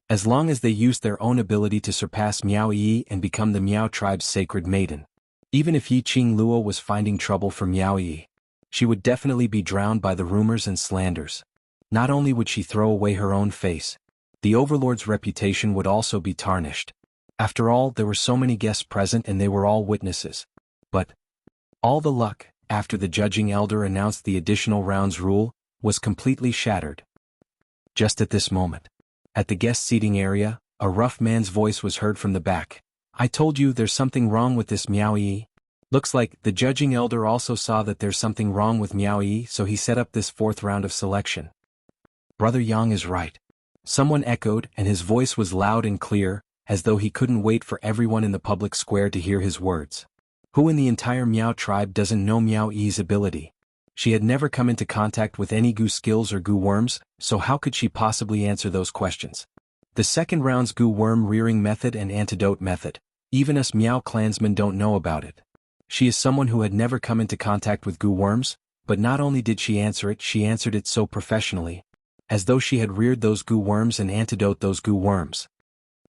As long as they used their own ability to surpass Miao Yi and become the Miao tribe's sacred maiden. Even if Yi Qing Luo was finding trouble for Miao Yi, she would definitely be drowned by the rumors and slanders. Not only would she throw away her own face, the overlord's reputation would also be tarnished. After all, there were so many guests present and they were all witnesses. But all the luck, after the judging elder announced the additional rounds rule, was completely shattered. Just at this moment, at the guest seating area, a rough man's voice was heard from the back. I told you there's something wrong with this Miao Yi. Looks like the judging elder also saw that there's something wrong with Miao Yi, so he set up this fourth round of selection. Brother Yang is right. Someone echoed, and his voice was loud and clear, as though he couldn't wait for everyone in the public square to hear his words. Who in the entire Miao tribe doesn't know Miao Yi's ability? She had never come into contact with any goo skills or goo worms, so how could she possibly answer those questions? The second round's goo worm rearing method and antidote method. Even us Miao clansmen don't know about it. She is someone who had never come into contact with goo worms, but not only did she answer it, she answered it so professionally. As though she had reared those goo worms and antidote those goo worms.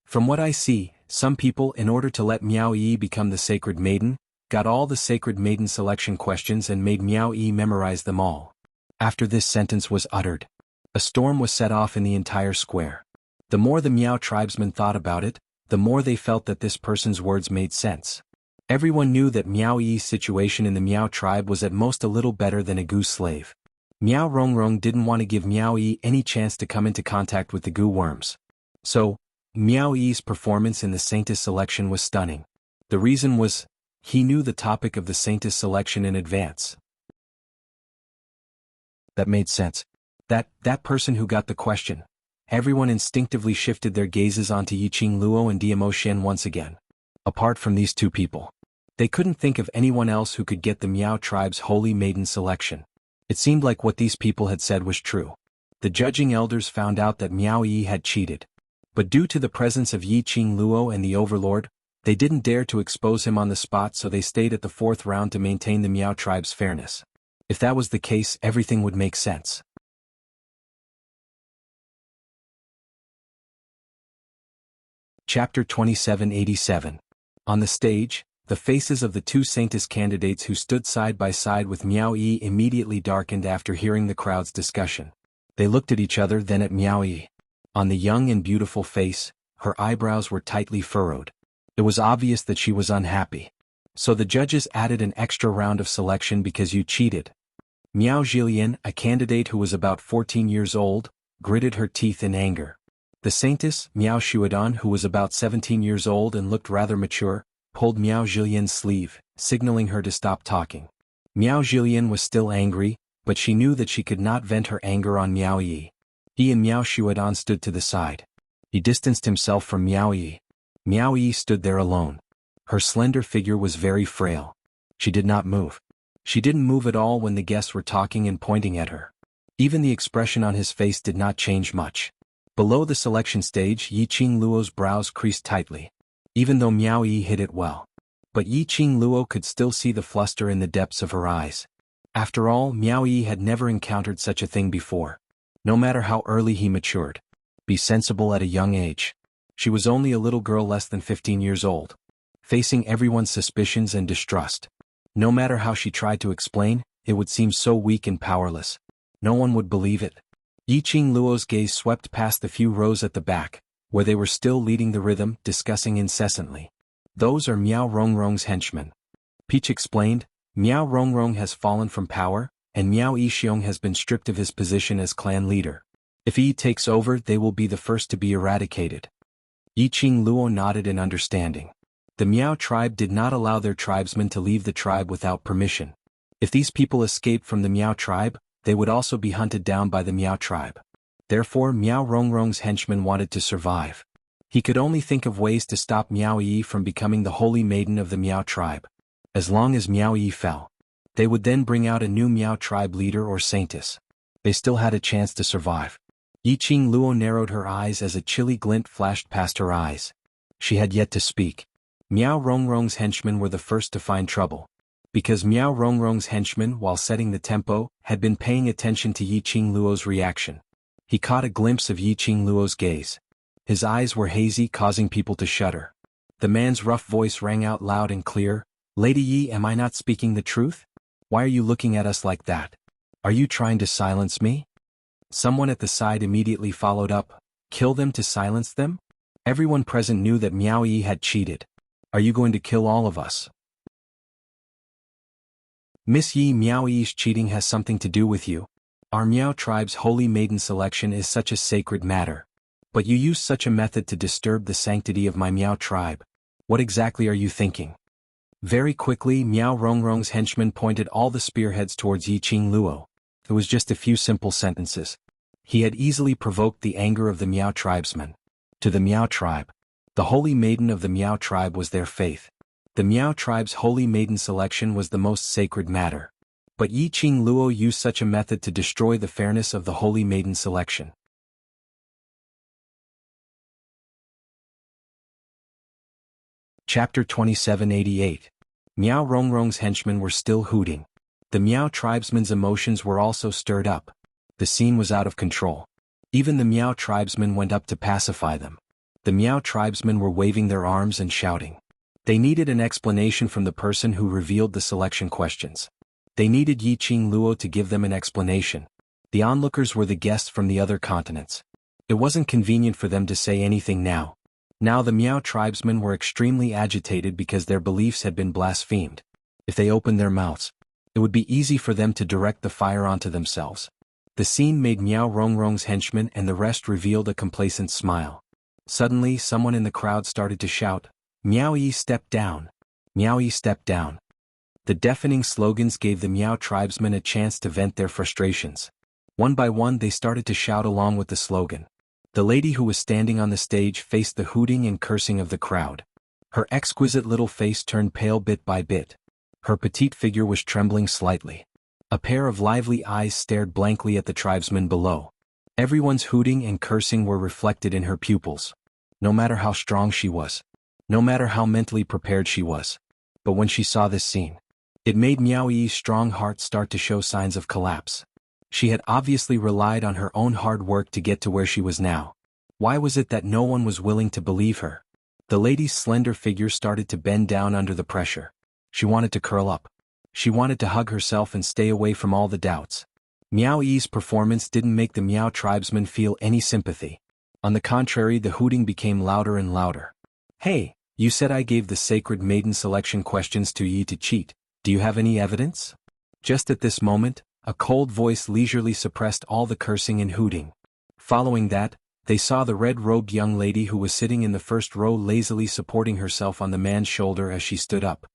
From what I see, some people, in order to let Miao Yi become the sacred maiden, got all the sacred maiden selection questions and made Miao Yi memorize them all. After this sentence was uttered, a storm was set off in the entire square. The more the Miao tribesmen thought about it, the more they felt that this person's words made sense. Everyone knew that Miao Yi's situation in the Miao tribe was at most a little better than a goo slave. Miao Rongrong didn't want to give Miao Yi any chance to come into contact with the goo worms. So, Miao Yi's performance in the saintess selection was stunning. The reason was, he knew the topic of the saintess selection in advance. That made sense. That person who got the question. Everyone instinctively shifted their gazes onto Yi Qing Luo and Diamo Shen once again. Apart from these two people, they couldn't think of anyone else who could get the Miao tribe's holy maiden selection. It seemed like what these people had said was true. The judging elders found out that Miao Yi had cheated. But due to the presence of Yi Qing Luo and the overlord, they didn't dare to expose him on the spot, so they stayed at the fourth round to maintain the Miao tribe's fairness. If that was the case, everything would make sense. Chapter 2787. On the stage, the faces of the two saintess candidates who stood side by side with Miao Yi immediately darkened after hearing the crowd's discussion. They looked at each other, then at Miao Yi. On the young and beautiful face, her eyebrows were tightly furrowed. It was obvious that she was unhappy. So the judges added an extra round of selection because you cheated. Miao Zhilian, a candidate who was about 14 years old, gritted her teeth in anger. The saintess, Miao Shuadan, who was about 17 years old and looked rather mature, pulled Miao Zhilian's sleeve, signaling her to stop talking. Miao Zhilian was still angry, but she knew that she could not vent her anger on Miao Yi. He and Miao Shuadan stood to the side. He distanced himself from Miao Yi. Miao Yi stood there alone. Her slender figure was very frail. She did not move. She didn't move at all when the guests were talking and pointing at her. Even the expression on his face did not change much. Below the selection stage, Yi Qing Luo's brows creased tightly. Even though Miao Yi hid it well. But Yi Qing Luo could still see the fluster in the depths of her eyes. After all, Miao Yi had never encountered such a thing before. No matter how early he matured. Be sensible at a young age. She was only a little girl less than 15 years old. facing everyone's suspicions and distrust. No matter how she tried to explain, it would seem so weak and powerless. No one would believe it. Yiqing Luo's gaze swept past the few rows at the back, where they were still leading the rhythm, discussing incessantly. Those are Miao Rongrong's henchmen. Peach explained, Miao Rongrong has fallen from power, and Miao Yixiong has been stripped of his position as clan leader. If he takes over, they will be the first to be eradicated. Yiqing Luo nodded in understanding. The Miao tribe did not allow their tribesmen to leave the tribe without permission. If these people escaped from the Miao tribe, they would also be hunted down by the Miao tribe. Therefore Miao Rongrong's henchmen wanted to survive. He could only think of ways to stop Miao Yi from becoming the holy maiden of the Miao tribe. As long as Miao Yi fell, they would then bring out a new Miao tribe leader or saintess. They still had a chance to survive. Yiqing Luo narrowed her eyes as a chilly glint flashed past her eyes. She had yet to speak. Miao Rongrong's henchmen were the first to find trouble. Because Miao Rongrong's henchmen, while setting the tempo, had been paying attention to Yiqing Luo's reaction. He caught a glimpse of Yiqing Luo's gaze. His eyes were hazy, causing people to shudder. The man's rough voice rang out loud and clear, Lady Yi, am I not speaking the truth? Why are you looking at us like that? Are you trying to silence me? Someone at the side immediately followed up, kill them to silence them? Everyone present knew that Miao Yi had cheated. Are you going to kill all of us? Miss Yi, Miao Yi's cheating has something to do with you. Our Miao tribe's holy maiden selection is such a sacred matter. But you use such a method to disturb the sanctity of my Miao tribe. What exactly are you thinking? Very quickly Miao Rongrong's henchmen pointed all the spearheads towards Yiqing Luo. It was just a few simple sentences. He had easily provoked the anger of the Miao tribesmen. To the Miao tribe, the holy maiden of the Miao tribe was their faith. The Miao tribe's holy maiden selection was the most sacred matter. But Yiqing Luo used such a method to destroy the fairness of the holy maiden selection. Chapter 2788. Miao Rongrong's henchmen were still hooting. The Miao tribesmen's emotions were also stirred up. The scene was out of control. Even the Miao tribesmen went up to pacify them. The Miao tribesmen were waving their arms and shouting. They needed an explanation from the person who revealed the selection questions. They needed Yiqing Luo to give them an explanation. The onlookers were the guests from the other continents. It wasn't convenient for them to say anything now. Now the Miao tribesmen were extremely agitated because their beliefs had been blasphemed. If they opened their mouths, it would be easy for them to direct the fire onto themselves. The scene made Miao Rongrong's henchmen and the rest revealed a complacent smile. Suddenly someone in the crowd started to shout, Miao Yi step down! Miao Yi step down! The deafening slogans gave the Miao tribesmen a chance to vent their frustrations. One by one they started to shout along with the slogan. The lady who was standing on the stage faced the hooting and cursing of the crowd. Her exquisite little face turned pale bit by bit. Her petite figure was trembling slightly. A pair of lively eyes stared blankly at the tribesmen below. Everyone's hooting and cursing were reflected in her pupils. No matter how strong she was, no matter how mentally prepared she was. But when she saw this scene, it made Miao Yi's strong heart start to show signs of collapse. She had obviously relied on her own hard work to get to where she was now. Why was it that no one was willing to believe her? The lady's slender figure started to bend down under the pressure. She wanted to curl up. She wanted to hug herself and stay away from all the doubts. Miao Yi's performance didn't make the Miao tribesmen feel any sympathy. On the contrary, the hooting became louder and louder. Hey, you said I gave the sacred maiden selection questions to Yi to cheat. Do you have any evidence? Just at this moment, a cold voice leisurely suppressed all the cursing and hooting. Following that, they saw the red-robed young lady who was sitting in the first row lazily supporting herself on the man's shoulder as she stood up.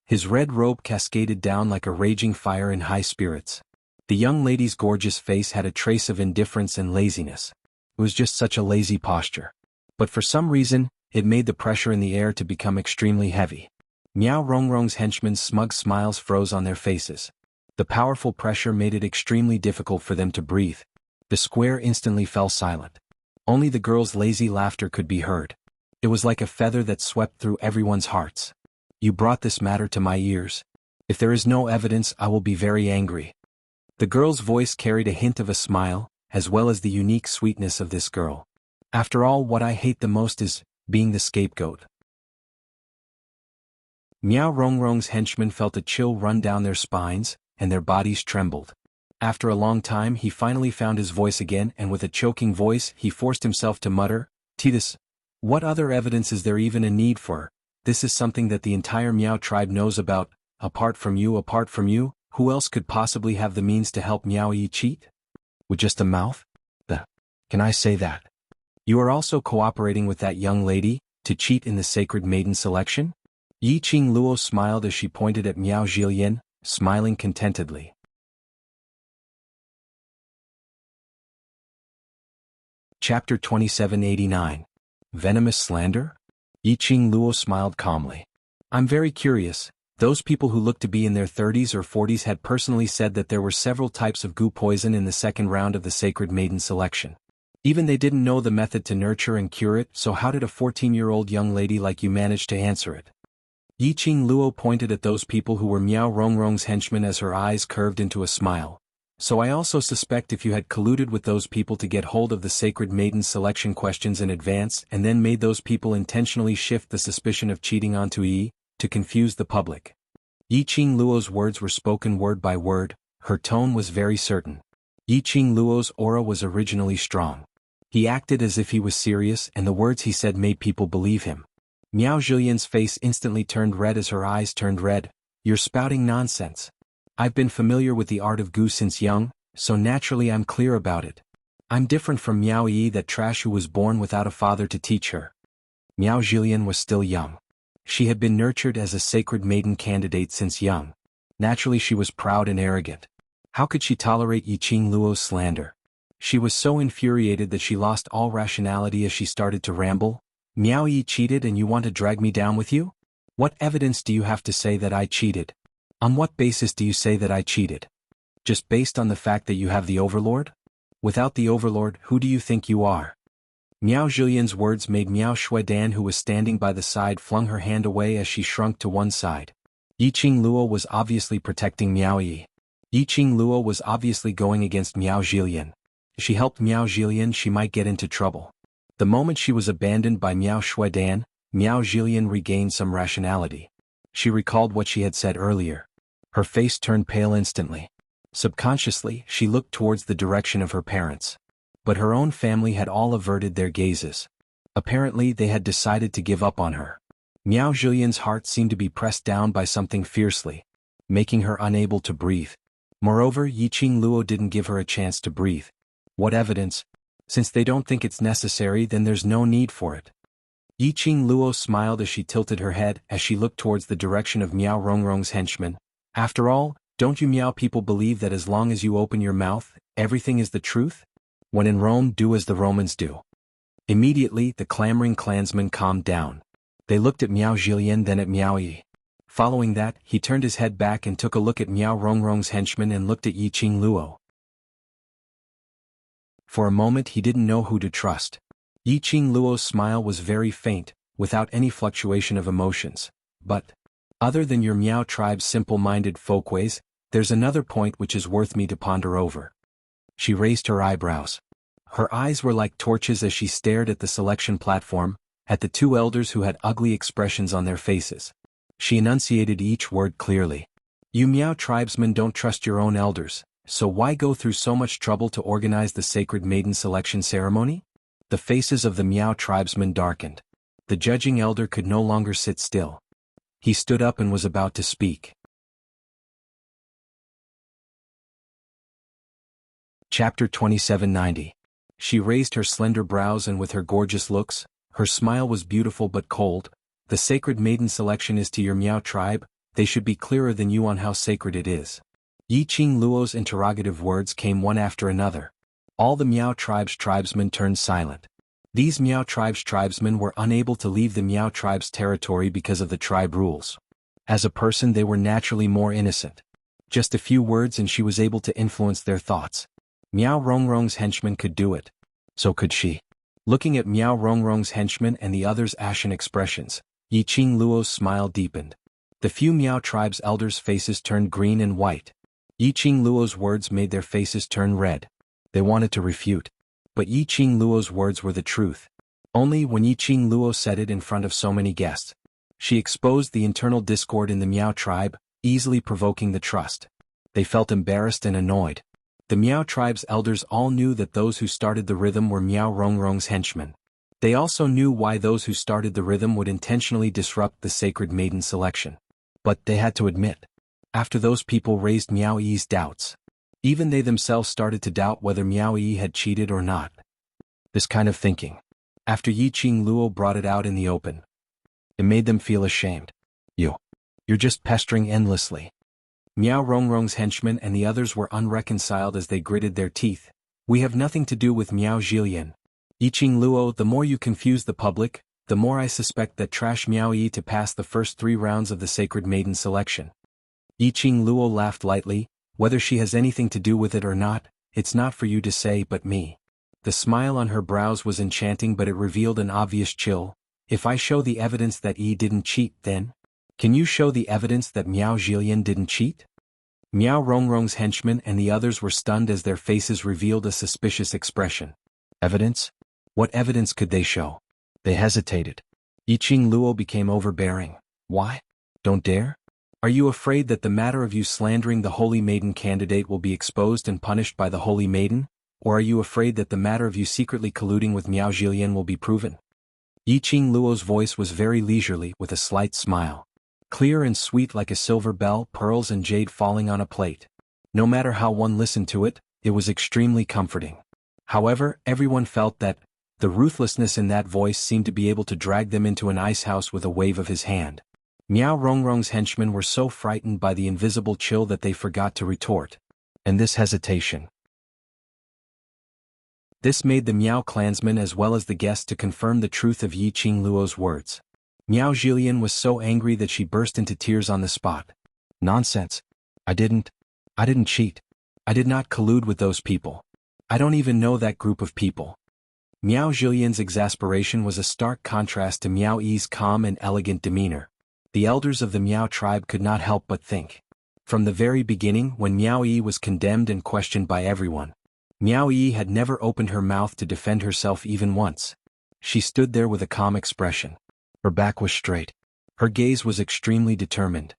His red robe cascaded down like a raging fire in high spirits. The young lady's gorgeous face had a trace of indifference and laziness. It was just such a lazy posture. But for some reason, it made the pressure in the air to become extremely heavy. Miao Rongrong's henchmen's smug smiles froze on their faces. The powerful pressure made it extremely difficult for them to breathe. The square instantly fell silent. Only the girl's lazy laughter could be heard. It was like a feather that swept through everyone's hearts. You brought this matter to my ears. If there is no evidence, I will be very angry. The girl's voice carried a hint of a smile, as well as the unique sweetness of this girl. After all, what I hate the most is being the scapegoat. Miao Rongrong's henchmen felt a chill run down their spines, and their bodies trembled. After a long time he finally found his voice again, and with a choking voice he forced himself to mutter, "Titus, what other evidence is there even a need for? This is something that the entire Miao tribe knows about. Apart from you, who else could possibly have the means to help Miao Yi cheat? With just a mouth? Can I say that? You are also cooperating with that young lady, to cheat in the sacred maiden selection?" Yi Qing Luo smiled as she pointed at Miao Zhilian, smiling contentedly. Chapter 2789. Venomous Slander? Yi Qing Luo smiled calmly. "I'm very curious. Those people who look to be in their 30s or 40s had personally said that there were several types of goo poison in the second round of the sacred maiden selection. Even they didn't know the method to nurture and cure it, so how did a 14-year-old young lady like you manage to answer it?" Yi Qing Luo pointed at those people who were Miao Rongrong's henchmen as her eyes curved into a smile. "So I also suspect if you had colluded with those people to get hold of the sacred maiden selection questions in advance and then made those people intentionally shift the suspicion of cheating onto Yi, to confuse the public." Yi Qing Luo's words were spoken word by word, her tone was very certain. Yi Qing Luo's aura was originally strong. He acted as if he was serious, and the words he said made people believe him. Miao Zhilian's face instantly turned red as her eyes turned red. "You're spouting nonsense. I've been familiar with the art of goo since young, so naturally I'm clear about it. I'm different from Miao Yi, that trash who was born without a father to teach her." Miao Zhilian was still young. She had been nurtured as a sacred maiden candidate since young. Naturally she was proud and arrogant. How could she tolerate Yi Qing Luo's slander? She was so infuriated that she lost all rationality as she started to ramble. "Miao Yi cheated and you want to drag me down with you? What evidence do you have to say that I cheated? On what basis do you say that I cheated? Just based on the fact that you have the overlord? Without the overlord, who do you think you are?" Miao Zhilian's words made Miao Shuidan, who was standing by the side, flung her hand away as she shrunk to one side. Yi Qing Luo was obviously protecting Miao Yi. Yi Qing Luo was obviously going against Miao Zhilian. If she helped Miao Zhilian, she might get into trouble. The moment she was abandoned by Miao Shuidan, Miao Zhilian regained some rationality. She recalled what she had said earlier. Her face turned pale instantly. Subconsciously, she looked towards the direction of her parents. But her own family had all averted their gazes. Apparently they had decided to give up on her. Miao Zhilian's heart seemed to be pressed down by something fiercely, making her unable to breathe. Moreover, Yi Qing Luo didn't give her a chance to breathe. What evidence? Since they don't think it's necessary, then there's no need for it. Yi Qing Luo smiled as she tilted her head as she looked towards the direction of Miao Rongrong's henchmen. "After all, don't you Miao people believe that as long as you open your mouth, everything is the truth? When in Rome, do as the Romans do." Immediately, the clamoring clansmen calmed down. They looked at Miao Zhilian, then at Miao Yi. Following that, he turned his head back and took a look at Miao Rongrong's henchmen and looked at Yi Qing Luo. For a moment he didn't know who to trust. Yi Qing Luo's smile was very faint, without any fluctuation of emotions. "But, other than your Miao tribe's simple-minded folkways, there's another point which is worth me to ponder over." She raised her eyebrows. Her eyes were like torches as she stared at the selection platform, at the two elders who had ugly expressions on their faces. She enunciated each word clearly. "You Miao tribesmen don't trust your own elders, so why go through so much trouble to organize the sacred maiden selection ceremony?" The faces of the Miao tribesmen darkened. The judging elder could no longer sit still. He stood up and was about to speak. Chapter 2790. She raised her slender brows, and with her gorgeous looks, her smile was beautiful but cold. "The sacred maiden selection is to your Miao tribe, they should be clearer than you on how sacred it is." Yi Qing Luo's interrogative words came one after another. All the Miao tribe's tribesmen turned silent. These Miao tribe's tribesmen were unable to leave the Miao tribe's territory because of the tribe rules. As a person they were naturally more innocent. Just a few words and she was able to influence their thoughts. Miao Rongrong's henchmen could do it. So could she. Looking at Miao Rongrong's henchmen and the others' ashen expressions, Yi Qing Luo's smile deepened. The few Miao tribe's elders' faces turned green and white. Yi Qing Luo's words made their faces turn red. They wanted to refute. But Yi Qing Luo's words were the truth. Only when Yi Qing Luo said it in front of so many guests. She exposed the internal discord in the Miao tribe, easily provoking the trust. They felt embarrassed and annoyed. The Miao tribe's elders all knew that those who started the rhythm were Miao Rongrong's henchmen. They also knew why those who started the rhythm would intentionally disrupt the sacred maiden selection. But they had to admit, after those people raised Miao Yi's doubts, even they themselves started to doubt whether Miao Yi had cheated or not. This kind of thinking, after Yiqing Luo brought it out in the open, it made them feel ashamed. You're just pestering endlessly. Miao Rongrong's henchmen and the others were unreconciled as they gritted their teeth. We have nothing to do with Miao Zhilian. Yiqing Luo, the more you confuse the public, the more I suspect that trash Miao Yi to pass the first 3 rounds of the sacred maiden selection. Yiqing Luo laughed lightly. Whether she has anything to do with it or not, it's not for you to say but me. The smile on her brows was enchanting, but it revealed an obvious chill. If I show the evidence that Yi didn't cheat, then? Can you show the evidence that Miao Zhilian didn't cheat? Miao Rongrong's henchmen and the others were stunned as their faces revealed a suspicious expression. Evidence? What evidence could they show? They hesitated. Yiqing Luo became overbearing. Why? Don't dare? Are you afraid that the matter of you slandering the Holy Maiden candidate will be exposed and punished by the Holy Maiden? Or are you afraid that the matter of you secretly colluding with Miao Zhilian will be proven? Yiqing Luo's voice was very leisurely, with a slight smile. Clear and sweet like a silver bell, pearls and jade falling on a plate. No matter how one listened to it, it was extremely comforting. However, everyone felt that the ruthlessness in that voice seemed to be able to drag them into an ice house with a wave of his hand. Miao Rongrong's henchmen were so frightened by the invisible chill that they forgot to retort. And this hesitation. This made the Miao clansmen as well as the guests to confirm the truth of Yiqing Luo's words. Miao Zhilian was so angry that she burst into tears on the spot. Nonsense. I didn't cheat. I did not collude with those people. I don't even know that group of people. Miao Zhilian's exasperation was a stark contrast to Miao Yi's calm and elegant demeanor. The elders of the Miao tribe could not help but think. From the very beginning, when Miao Yi was condemned and questioned by everyone, Miao Yi had never opened her mouth to defend herself even once. She stood there with a calm expression. Her back was straight. Her gaze was extremely determined.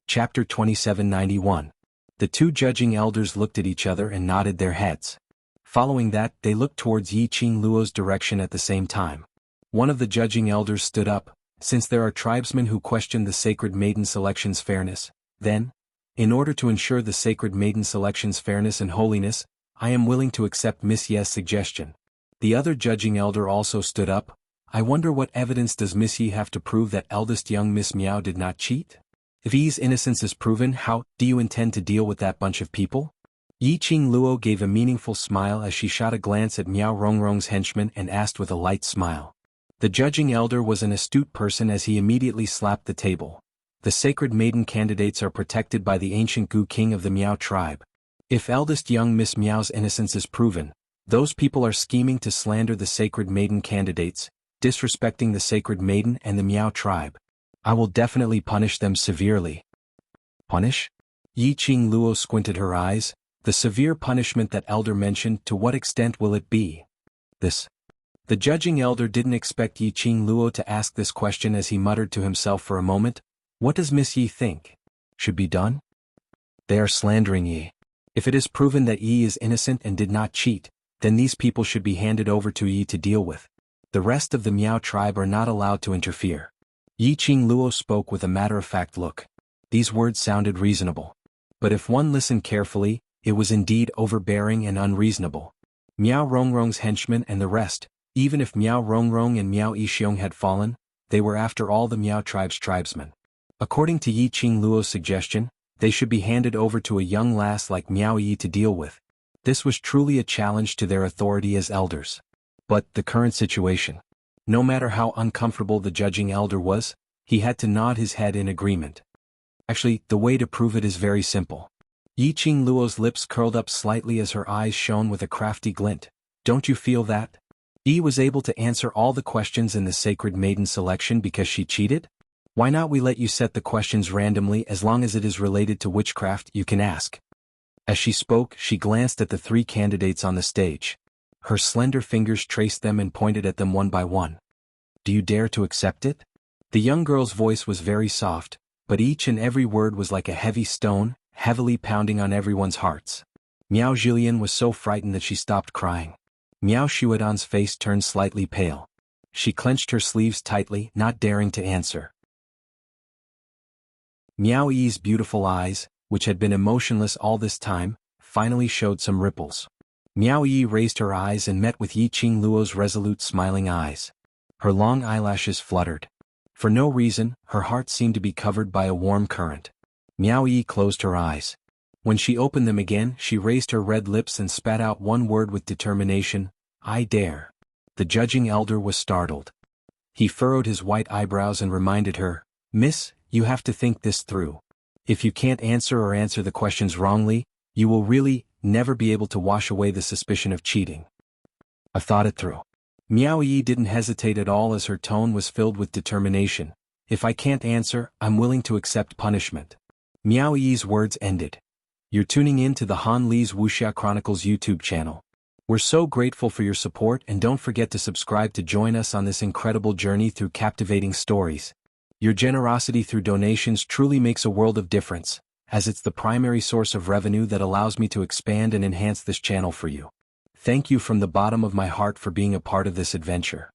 Chapter 2791. The 2 judging elders looked at each other and nodded their heads. Following that, they looked towards Yiqing Luo's direction at the same time. One of the judging elders stood up. Since there are tribesmen who question the sacred maiden selection's fairness, then, in order to ensure the sacred maiden selection's fairness and holiness, I am willing to accept Miss Ye's suggestion. The other judging elder also stood up. I wonder what evidence does Miss Yi have to prove that eldest young Miss Miao did not cheat? If Yi's innocence is proven, how do you intend to deal with that bunch of people? Yiqing Luo gave a meaningful smile as she shot a glance at Miao Rongrong's henchmen and asked with a light smile. The judging elder was an astute person as he immediately slapped the table. The sacred maiden candidates are protected by the ancient Gu king of the Miao tribe. If eldest young Miss Miao's innocence is proven, those people are scheming to slander the sacred maiden candidates, disrespecting the sacred maiden and the Miao tribe. I will definitely punish them severely. Punish? Yiqing Luo squinted her eyes. The severe punishment that elder mentioned, to what extent will it be? This. The judging elder didn't expect Yiqing Luo to ask this question as he muttered to himself for a moment. What does Miss Yi think? Should be done? They are slandering Yi. If it is proven that Yi is innocent and did not cheat, then these people should be handed over to Yi to deal with. The rest of the Miao tribe are not allowed to interfere. Yiqing Luo spoke with a matter-of-fact look. These words sounded reasonable. But if one listened carefully, it was indeed overbearing and unreasonable. Miao Rongrong's henchmen and the rest, even if Miao Rongrong and Miao Yixiong had fallen, they were after all the Miao tribe's tribesmen. According to Yiqing Luo's suggestion, they should be handed over to a young lass like Miao Yi to deal with. This was truly a challenge to their authority as elders. But the current situation. No matter how uncomfortable the judging elder was, he had to nod his head in agreement. Actually, the way to prove it is very simple. Yiqing Luo's lips curled up slightly as her eyes shone with a crafty glint. Don't you feel that? Yi was able to answer all the questions in the sacred maiden selection because she cheated? Why not we let you set the questions randomly as long as it is related to witchcraft you can ask? As she spoke, she glanced at the 3 candidates on the stage. Her slender fingers traced them and pointed at them one by one. Do you dare to accept it? The young girl's voice was very soft, but each and every word was like a heavy stone, heavily pounding on everyone's hearts. Miao Jillian was so frightened that she stopped crying. Miao Shuidan's face turned slightly pale. She clenched her sleeves tightly, not daring to answer. Miao Yi's beautiful eyes, which had been emotionless all this time, finally showed some ripples. Miao Yi raised her eyes and met with Yi Qing Luo's resolute smiling eyes. Her long eyelashes fluttered. For no reason, her heart seemed to be covered by a warm current. Miao Yi closed her eyes. When she opened them again, she raised her red lips and spat out one word with determination: I dare. The judging elder was startled. He furrowed his white eyebrows and reminded her, Miss, you have to think this through. If you can't answer or answer the questions wrongly, you will really never be able to wash away the suspicion of cheating. I thought it through. Miao Yi didn't hesitate at all as her tone was filled with determination. If I can't answer, I'm willing to accept punishment. Miao Yi's words ended. You're tuning in to the Han Li's Wuxia Chronicles YouTube channel. We're so grateful for your support, and don't forget to subscribe to join us on this incredible journey through captivating stories. Your generosity through donations truly makes a world of difference, as it's the primary source of revenue that allows me to expand and enhance this channel for you. Thank you from the bottom of my heart for being a part of this adventure.